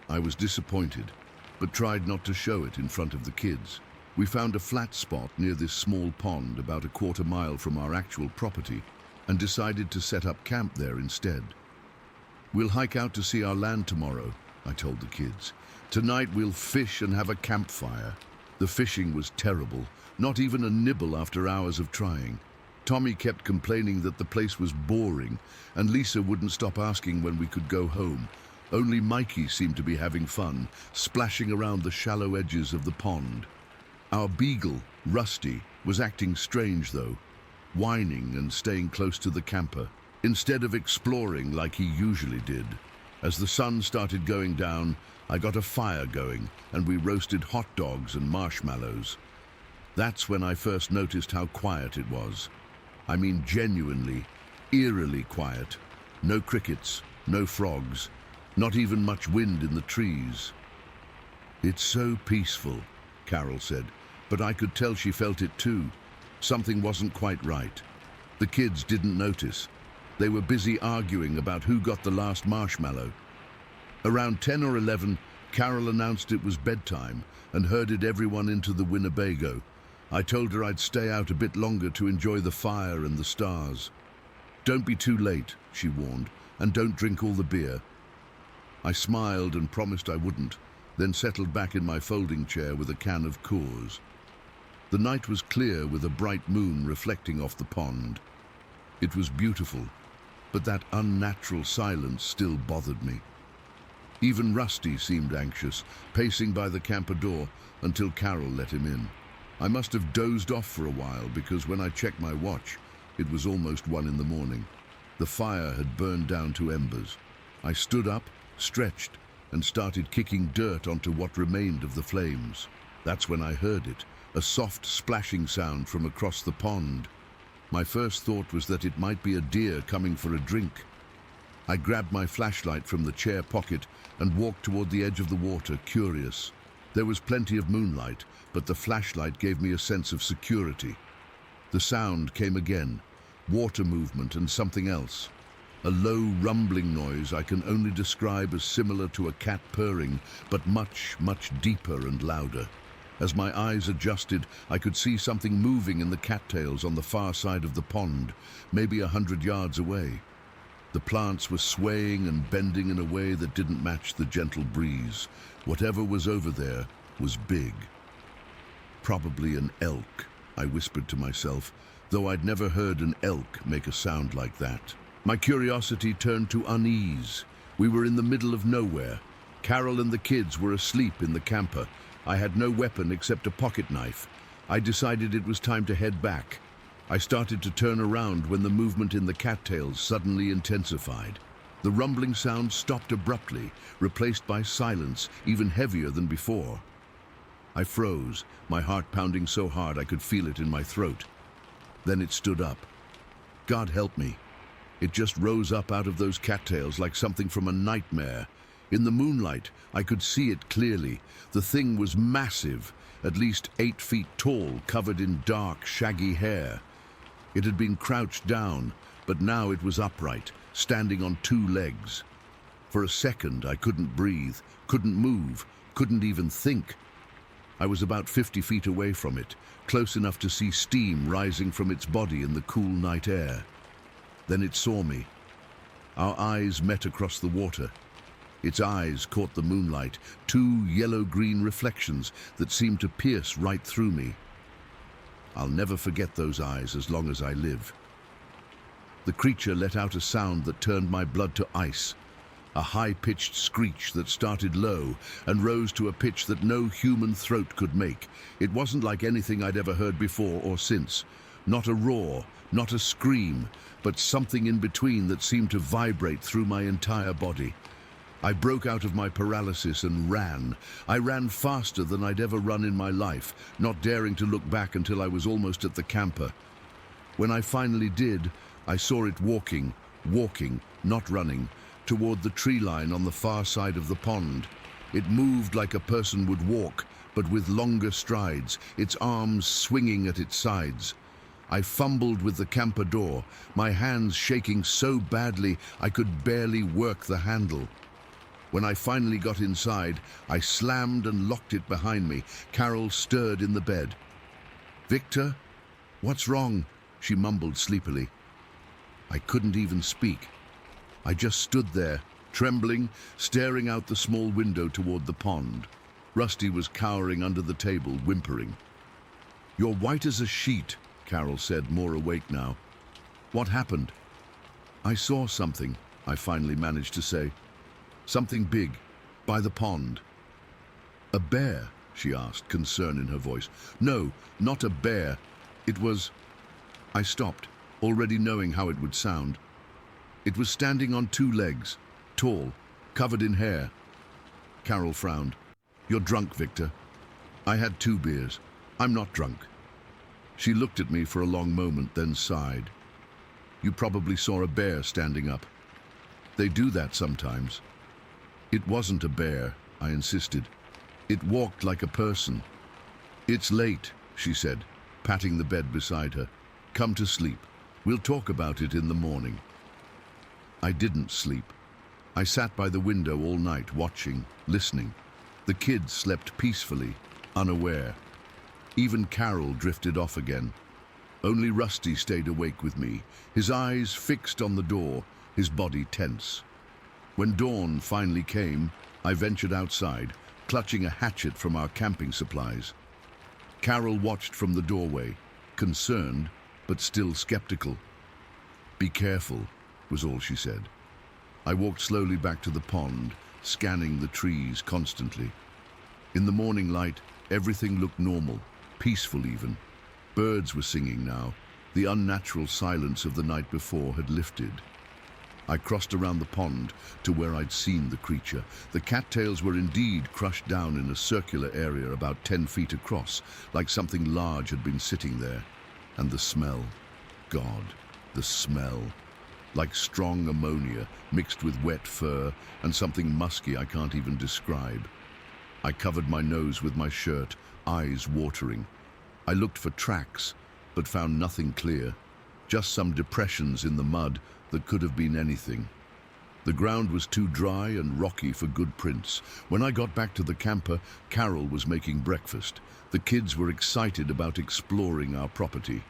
I was disappointed, but tried not to show it in front of the kids. We found a flat spot near this small pond about a quarter mile from our actual property and decided to set up camp there instead. "We'll hike out to see our land tomorrow," I told the kids. "Tonight we'll fish and have a campfire." The fishing was terrible, not even a nibble after hours of trying. Tommy kept complaining that the place was boring, and Lisa wouldn't stop asking when we could go home. Only Mikey seemed to be having fun, splashing around the shallow edges of the pond. Our beagle, Rusty, was acting strange though, whining and staying close to the camper, instead of exploring like he usually did. As the sun started going down, I got a fire going, and we roasted hot dogs and marshmallows. That's when I first noticed how quiet it was. I mean genuinely, eerily quiet. No crickets, no frogs, not even much wind in the trees. "It's so peaceful," Carol said, but I could tell she felt it too. Something wasn't quite right. The kids didn't notice. They were busy arguing about who got the last marshmallow. Around 10 or 11, Carol announced it was bedtime and herded everyone into the Winnebago. I told her I'd stay out a bit longer to enjoy the fire and the stars. "Don't be too late," she warned, "and don't drink all the beer." I smiled and promised I wouldn't, then settled back in my folding chair with a can of Coors. The night was clear with a bright moon reflecting off the pond. It was beautiful, but that unnatural silence still bothered me. Even Rusty seemed anxious, pacing by the camper door until Carol let him in. I must have dozed off for a while because when I checked my watch, it was almost 1 in the morning. The fire had burned down to embers. I stood up, stretched, and started kicking dirt onto what remained of the flames. That's when I heard it, a soft splashing sound from across the pond. My first thought was that it might be a deer coming for a drink. I grabbed my flashlight from the chair pocket and walked toward the edge of the water, curious. There was plenty of moonlight, but the flashlight gave me a sense of security. The sound came again, water movement and something else. A low rumbling noise I can only describe as similar to a cat purring, but much, much deeper and louder. As my eyes adjusted, I could see something moving in the cattails on the far side of the pond, maybe 100 yards away. The plants were swaying and bending in a way that didn't match the gentle breeze. Whatever was over there was big. Probably an elk, I whispered to myself, though I'd never heard an elk make a sound like that. My curiosity turned to unease. We were in the middle of nowhere. Carol and the kids were asleep in the camper. I had no weapon except a pocket knife. I decided it was time to head back. I started to turn around when the movement in the cattails suddenly intensified. The rumbling sound stopped abruptly, replaced by silence even heavier than before. I froze, my heart pounding so hard I could feel it in my throat. Then it stood up. God help me. It just rose up out of those cattails like something from a nightmare. In the moonlight, I could see it clearly. The thing was massive, at least 8 feet tall, covered in dark, shaggy hair. It had been crouched down, but now it was upright, standing on 2 legs. For a second, I couldn't breathe, couldn't move, couldn't even think. I was about 50 feet away from it, close enough to see steam rising from its body in the cool night air. Then it saw me. Our eyes met across the water. Its eyes caught the moonlight, 2 yellow-green reflections that seemed to pierce right through me. I'll never forget those eyes as long as I live. The creature let out a sound that turned my blood to ice, a high-pitched screech that started low and rose to a pitch that no human throat could make. It wasn't like anything I'd ever heard before or since. Not a roar, not a scream, but something in between that seemed to vibrate through my entire body. I broke out of my paralysis and ran. I ran faster than I'd ever run in my life, not daring to look back until I was almost at the camper. When I finally did, I saw it walking, not running, toward the tree line on the far side of the pond. It moved like a person would walk, but with longer strides, its arms swinging at its sides. I fumbled with the camper door, my hands shaking so badly I could barely work the handle. When I finally got inside, I slammed and locked it behind me. Carol stirred in the bed. "Victor, what's wrong?" she mumbled sleepily. I couldn't even speak. I just stood there, trembling, staring out the small window toward the pond. Rusty was cowering under the table, whimpering. "You're white as a sheet," Carol said, more awake now. "What happened?" "I saw something," I finally managed to say. "Something big, by the pond." "A bear?" she asked, concern in her voice. "No, not a bear. It was—" I stopped, already knowing how it would sound. "It was standing on 2 legs, tall, covered in hair." Carol frowned. "You're drunk, Victor." "I had 2 beers. I'm not drunk." She looked at me for a long moment, then sighed. "You probably saw a bear standing up. They do that sometimes." "It wasn't a bear," I insisted. "It walked like a person." "It's late," she said, patting the bed beside her. "Come to sleep. We'll talk about it in the morning." I didn't sleep. I sat by the window all night, watching, listening. The kids slept peacefully, unaware. Even Carol drifted off again. Only Rusty stayed awake with me, his eyes fixed on the door, his body tense. When dawn finally came, I ventured outside, clutching a hatchet from our camping supplies. Carol watched from the doorway, concerned, but still skeptical. "Be careful," was all she said. I walked slowly back to the pond, scanning the trees constantly. In the morning light, everything looked normal, peaceful even. Birds were singing now. The unnatural silence of the night before had lifted. I crossed around the pond to where I'd seen the creature. The cattails were indeed crushed down in a circular area about 10 feet across, like something large had been sitting there. And the smell, God, the smell. Like strong ammonia mixed with wet fur and something musky I can't even describe. I covered my nose with my shirt, eyes watering. I looked for tracks, but found nothing clear. Just some depressions in the mud that could have been anything. The ground was too dry and rocky for good prints. When I got back to the camper, Carol was making breakfast. The kids were excited about exploring our property.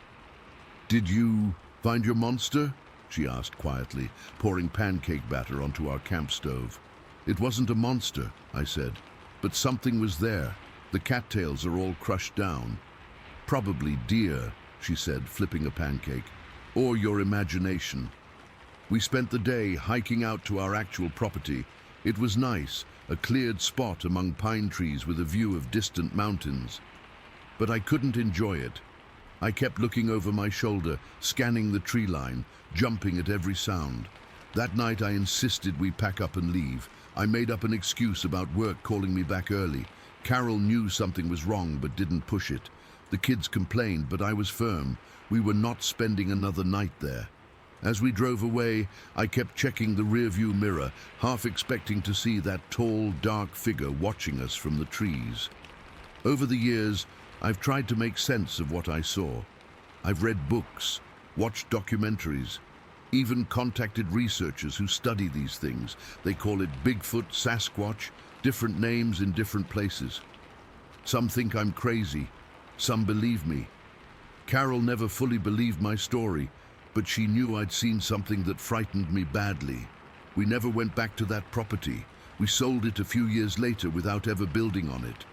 "Did you find your monster?" she asked quietly, pouring pancake batter onto our camp stove. "It wasn't a monster," I said, "but something was there. The cattails are all crushed down." "Probably deer," she said, flipping a pancake, "or your imagination." We spent the day hiking out to our actual property. It was nice, a cleared spot among pine trees with a view of distant mountains. But I couldn't enjoy it. I kept looking over my shoulder, scanning the tree line, jumping at every sound. That night I insisted we pack up and leave. I made up an excuse about work calling me back early. Carol knew something was wrong but didn't push it. The kids complained, but I was firm. We were not spending another night there. As we drove away, I kept checking the rearview mirror, half expecting to see that tall, dark figure watching us from the trees. Over the years, I've tried to make sense of what I saw. I've read books, watched documentaries, even contacted researchers who study these things. They call it Bigfoot, Sasquatch, different names in different places. Some think I'm crazy, some believe me. Carol never fully believed my story, but she knew I'd seen something that frightened me badly. We never went back to that property. We sold it a few years later without ever building on it.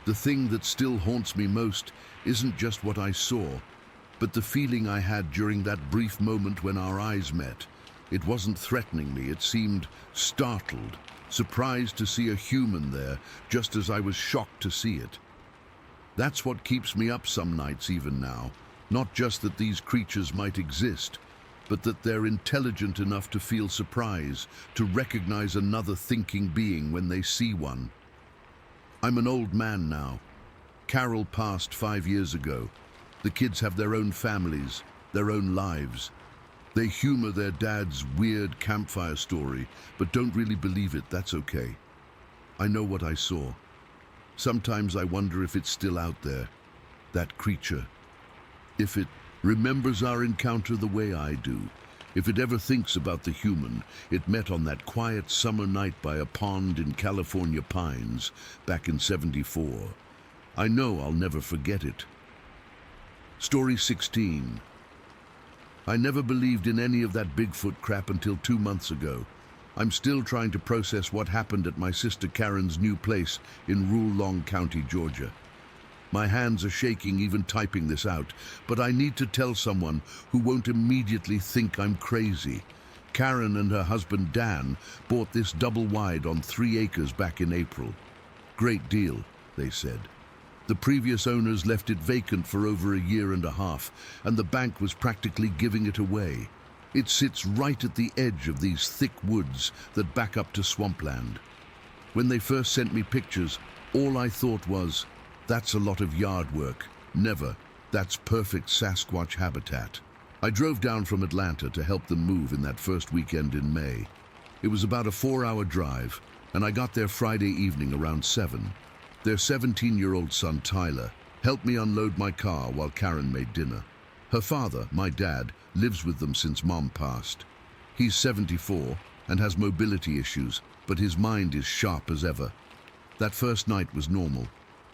The thing that still haunts me most isn't just what I saw, but the feeling I had during that brief moment when our eyes met. It wasn't threatening me, it seemed startled, surprised to see a human there, just as I was shocked to see it. That's what keeps me up some nights even now. Not just that these creatures might exist, but that they're intelligent enough to feel surprise, to recognize another thinking being when they see one. I'm an old man now. Carol passed 5 years ago. The kids have their own families, their own lives. They humor their dad's weird campfire story, but don't really believe it. That's okay. I know what I saw. Sometimes I wonder if it's still out there, that creature. If it remembers our encounter the way I do. If it ever thinks about the human it met on that quiet summer night by a pond in California pines back in '74. I know I'll never forget it. Story 16. I never believed in any of that Bigfoot crap until 2 months ago. I'm still trying to process what happened at my sister Karen's new place in Rulong County, Georgia. My hands are shaking even typing this out, but I need to tell someone who won't immediately think I'm crazy. Karen and her husband Dan bought this double wide on 3 acres back in April. Great deal, they said. The previous owners left it vacant for over a year and a half, and the bank was practically giving it away. It sits right at the edge of these thick woods that back up to swampland. When they first sent me pictures, all I thought was, that's a lot of yard work. Never. That's perfect Sasquatch habitat. I drove down from Atlanta to help them move in that first weekend in May. It was about a 4-hour drive, and I got there Friday evening around 7. Their 17-year-old son, Tyler, helped me unload my car while Karen made dinner. Her father, my dad, lives with them since Mom passed. He's 74 and has mobility issues, but his mind is sharp as ever. That first night was normal.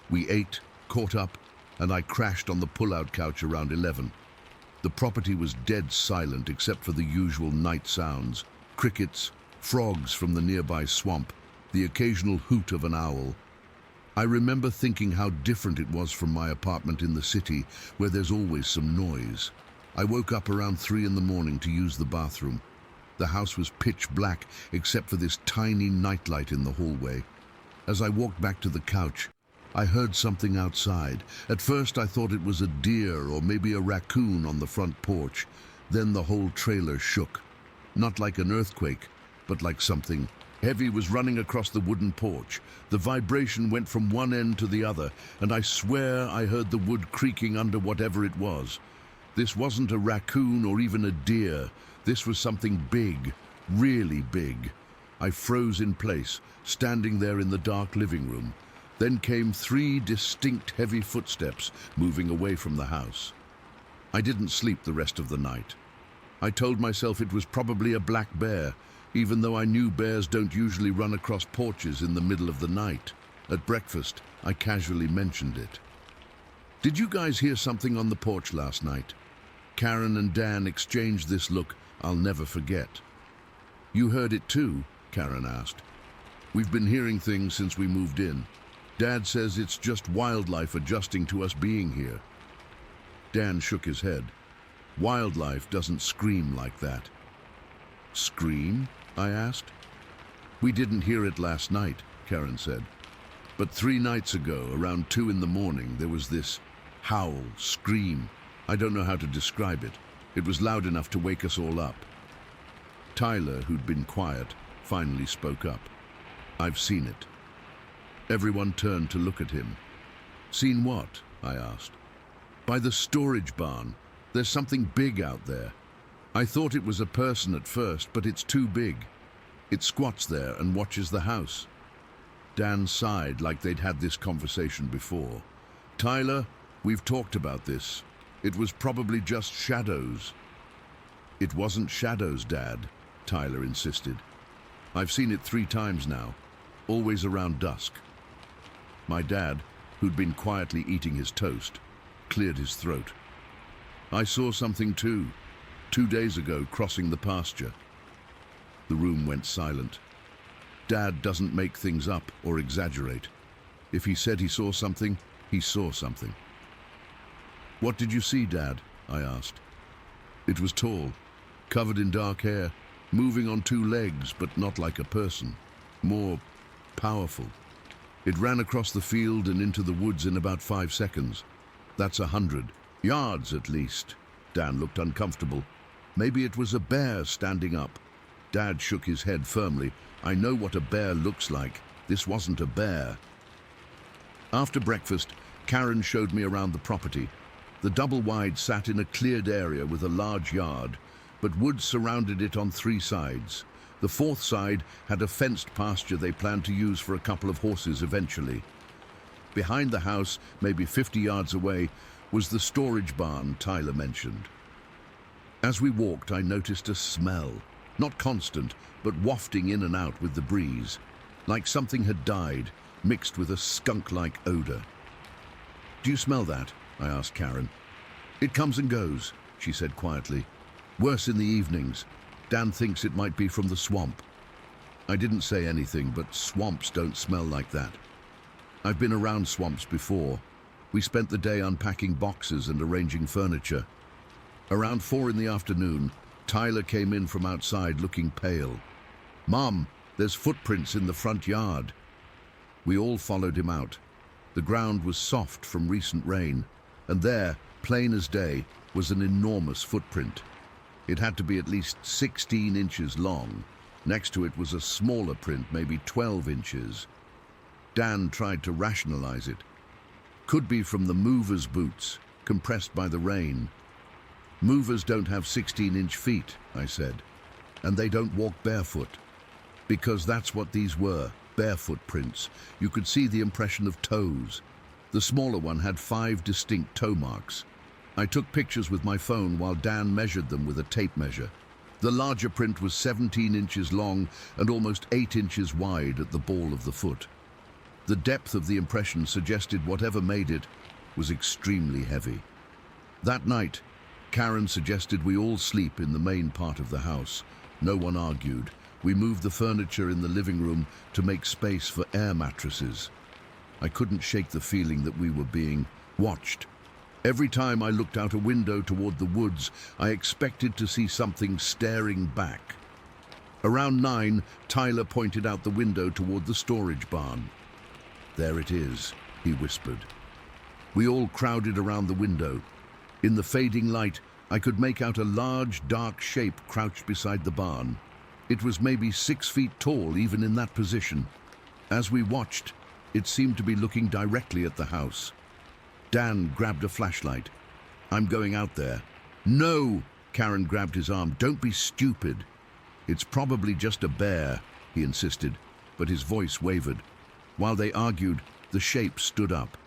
We ate, caught up, and I crashed on the pull-out couch around 11. The property was dead silent except for the usual night sounds. Crickets, frogs from the nearby swamp, the occasional hoot of an owl. I remember thinking how different it was from my apartment in the city, where there's always some noise. I woke up around 3 in the morning to use the bathroom. The house was pitch black, except for this tiny nightlight in the hallway. As I walked back to the couch, I heard something outside. At first I thought it was a deer or maybe a raccoon on the front porch. Then the whole trailer shook. Not like an earthquake, but like something heavy was running across the wooden porch. The vibration went from one end to the other, and I swear I heard the wood creaking under whatever it was. This wasn't a raccoon or even a deer. This was something big, really big. I froze in place, standing there in the dark living room. Then came 3 distinct heavy footsteps moving away from the house. I didn't sleep the rest of the night. I told myself it was probably a black bear, even though I knew bears don't usually run across porches in the middle of the night. At breakfast, I casually mentioned it. "Did you guys hear something on the porch last night?" Karen and Dan exchanged this look I'll never forget. "You heard it too?" Karen asked. "We've been hearing things since we moved in. Dad says it's just wildlife adjusting to us being here." Dan shook his head. "Wildlife doesn't scream like that." "Scream?" I asked. "We didn't hear it last night," Karen said. "But 3 nights ago, around 2 in the morning, there was this howl, scream. I don't know how to describe it. It was loud enough to wake us all up." Tyler, who'd been quiet, finally spoke up. "I've seen it." Everyone turned to look at him. "Seen what?" I asked. "By the storage barn. There's something big out there. I thought it was a person at first, but it's too big. It squats there and watches the house." Dan sighed like they'd had this conversation before. "Tyler, we've talked about this. It was probably just shadows." "It wasn't shadows, Dad," Tyler insisted. "I've seen it 3 times now, always around dusk." My dad, who'd been quietly eating his toast, cleared his throat. "I saw something too, 2 days ago crossing the pasture." The room went silent. Dad doesn't make things up or exaggerate. If he said he saw something, he saw something. "What did you see, Dad?" I asked. "It was tall, covered in dark hair, moving on 2 legs, but not like a person. More powerful. It ran across the field and into the woods in about 5 seconds. That's 100 yards at least." Dan looked uncomfortable. "Maybe it was a bear standing up." Dad shook his head firmly. "I know what a bear looks like. This wasn't a bear." After breakfast, Karen showed me around the property. The double-wide sat in a cleared area with a large yard, but woods surrounded it on 3 sides. The 4th side had a fenced pasture they planned to use for a couple of horses eventually. Behind the house, maybe 50 yards away, was the storage barn Tyler mentioned. As we walked, I noticed a smell, not constant, but wafting in and out with the breeze, like something had died, mixed with a skunk-like odor. "Do you smell that?" I asked Karen. "It comes and goes," she said quietly. "Worse in the evenings. Dan thinks it might be from the swamp." I didn't say anything, but swamps don't smell like that. I've been around swamps before. We spent the day unpacking boxes and arranging furniture. Around 4 in the afternoon, Tyler came in from outside looking pale. "Mom, there's footprints in the front yard." We all followed him out. The ground was soft from recent rain, and there, plain as day, was an enormous footprint. It had to be at least 16 inches long. Next to it was a smaller print, maybe 12 inches. Dan tried to rationalize it. "Could be from the movers' boots, compressed by the rain." "Movers don't have 16-inch feet," I said, "and they don't walk barefoot." Because that's what these were, barefoot prints. You could see the impression of toes. The smaller one had 5 distinct toe marks. I took pictures with my phone while Dan measured them with a tape measure. The larger print was 17 inches long and almost 8 inches wide at the ball of the foot. The depth of the impression suggested whatever made it was extremely heavy. That night, Karen suggested we all sleep in the main part of the house. No one argued. We moved the furniture in the living room to make space for air mattresses. I couldn't shake the feeling that we were being watched. Every time I looked out a window toward the woods, I expected to see something staring back. Around 9, Tyler pointed out the window toward the storage barn. "There it is," he whispered. We all crowded around the window. In the fading light, I could make out a large, dark shape crouched beside the barn. It was maybe 6 feet tall, even in that position. As we watched, it seemed to be looking directly at the house. Dan grabbed a flashlight. "I'm going out there." "No!" Karen grabbed his arm. "Don't be stupid." "It's probably just a bear," he insisted, but his voice wavered. While they argued, the shape stood up.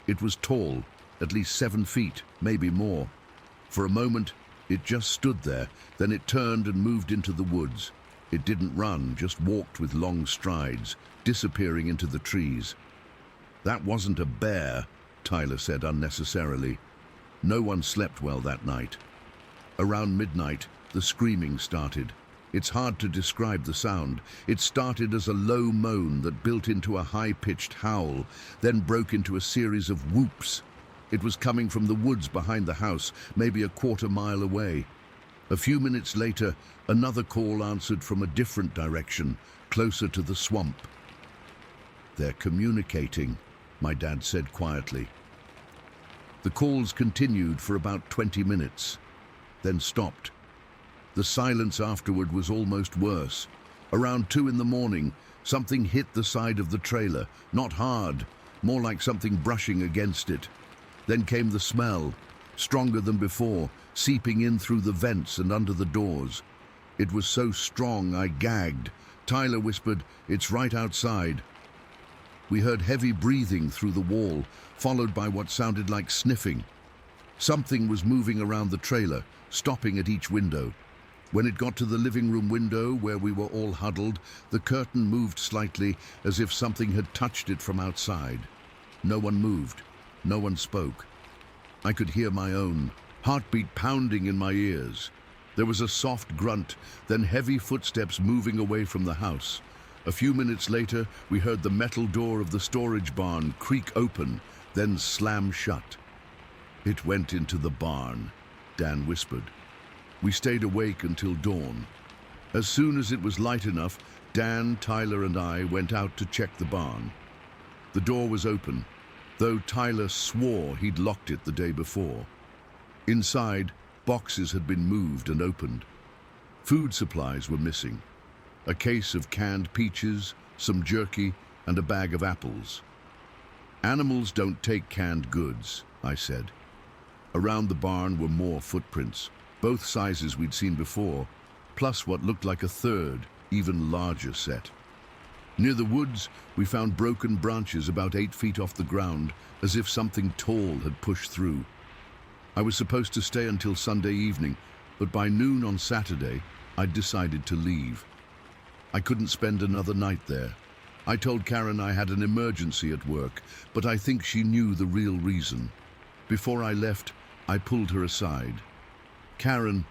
It was tall, at least 7 feet, maybe more. For a moment, it just stood there, then it turned and moved into the woods. It didn't run, just walked with long strides, disappearing into the trees. "That wasn't a bear," Tyler said unnecessarily. No one slept well that night. Around midnight, the screaming started. It's hard to describe the sound. It started as a low moan that built into a high-pitched howl, then broke into a series of whoops. It was coming from the woods behind the house, maybe a quarter mile away. A few minutes later, another call answered from a different direction, closer to the swamp. "They're communicating," my dad said quietly. The calls continued for about 20 minutes, then stopped. The silence afterward was almost worse. Around 2 in the morning, something hit the side of the trailer, not hard, more like something brushing against it. Then came the smell, stronger than before, seeping in through the vents and under the doors. It was so strong I gagged. Tyler whispered, "It's right outside." We heard heavy breathing through the wall, followed by what sounded like sniffing. Something was moving around the trailer, stopping at each window. When it got to the living room window, where we were all huddled, the curtain moved slightly, as if something had touched it from outside. No one moved. No one spoke. I could hear my own heartbeat pounding in my ears. There was a soft grunt, then heavy footsteps moving away from the house. A few minutes later, we heard the metal door of the storage barn creak open, then slam shut. "It went into the barn," Dan whispered. We stayed awake until dawn. As soon as it was light enough, Dan, Tyler, and I went out to check the barn. The door was open, though Tyler swore he'd locked it the day before. Inside, boxes had been moved and opened. Food supplies were missing. A case of canned peaches, some jerky, and a bag of apples. "Animals don't take canned goods," I said. Around the barn were more footprints, both sizes we'd seen before, plus what looked like a third, even larger set. Near the woods, we found broken branches about 8 feet off the ground, as if something tall had pushed through. I was supposed to stay until Sunday evening, but by noon on Saturday, I'd decided to leave. I couldn't spend another night there. I told Karen I had an emergency at work, but I think she knew the real reason. Before I left, I pulled her aside. "Karen,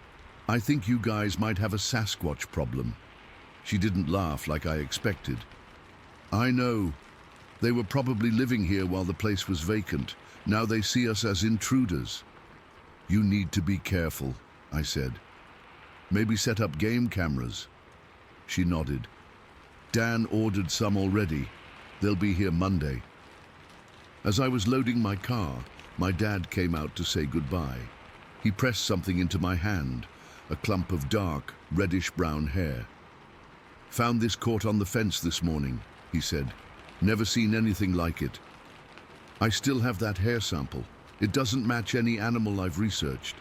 I think you guys might have a Sasquatch problem." She didn't laugh like I expected. "I know. They were probably living here while the place was vacant. Now they see us as intruders." "You need to be careful," I said. "Maybe set up game cameras." She nodded. "Dan ordered some already. They'll be here Monday." As I was loading my car, my dad came out to say goodbye. He pressed something into my hand, a clump of dark, reddish-brown hair. "Found this caught on the fence this morning," he said. "Never seen anything like it." "I still have that hair sample. It doesn't match any animal I've researched.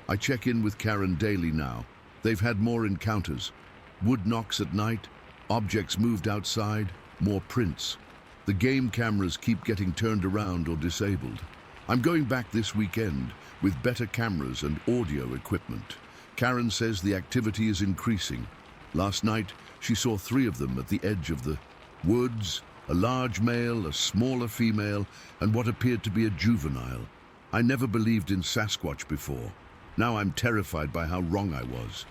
I check in with Karen daily now. They've had more encounters. Wood knocks at night, objects moved outside, more prints. The game cameras keep getting turned around or disabled. I'm going back this weekend with better cameras and audio equipment. Karen says the activity is increasing. Last night, she saw 3 of them at the edge of the woods, a large male, a smaller female, and what appeared to be a juvenile. I never believed in Sasquatch before. Now I'm terrified by how wrong I was.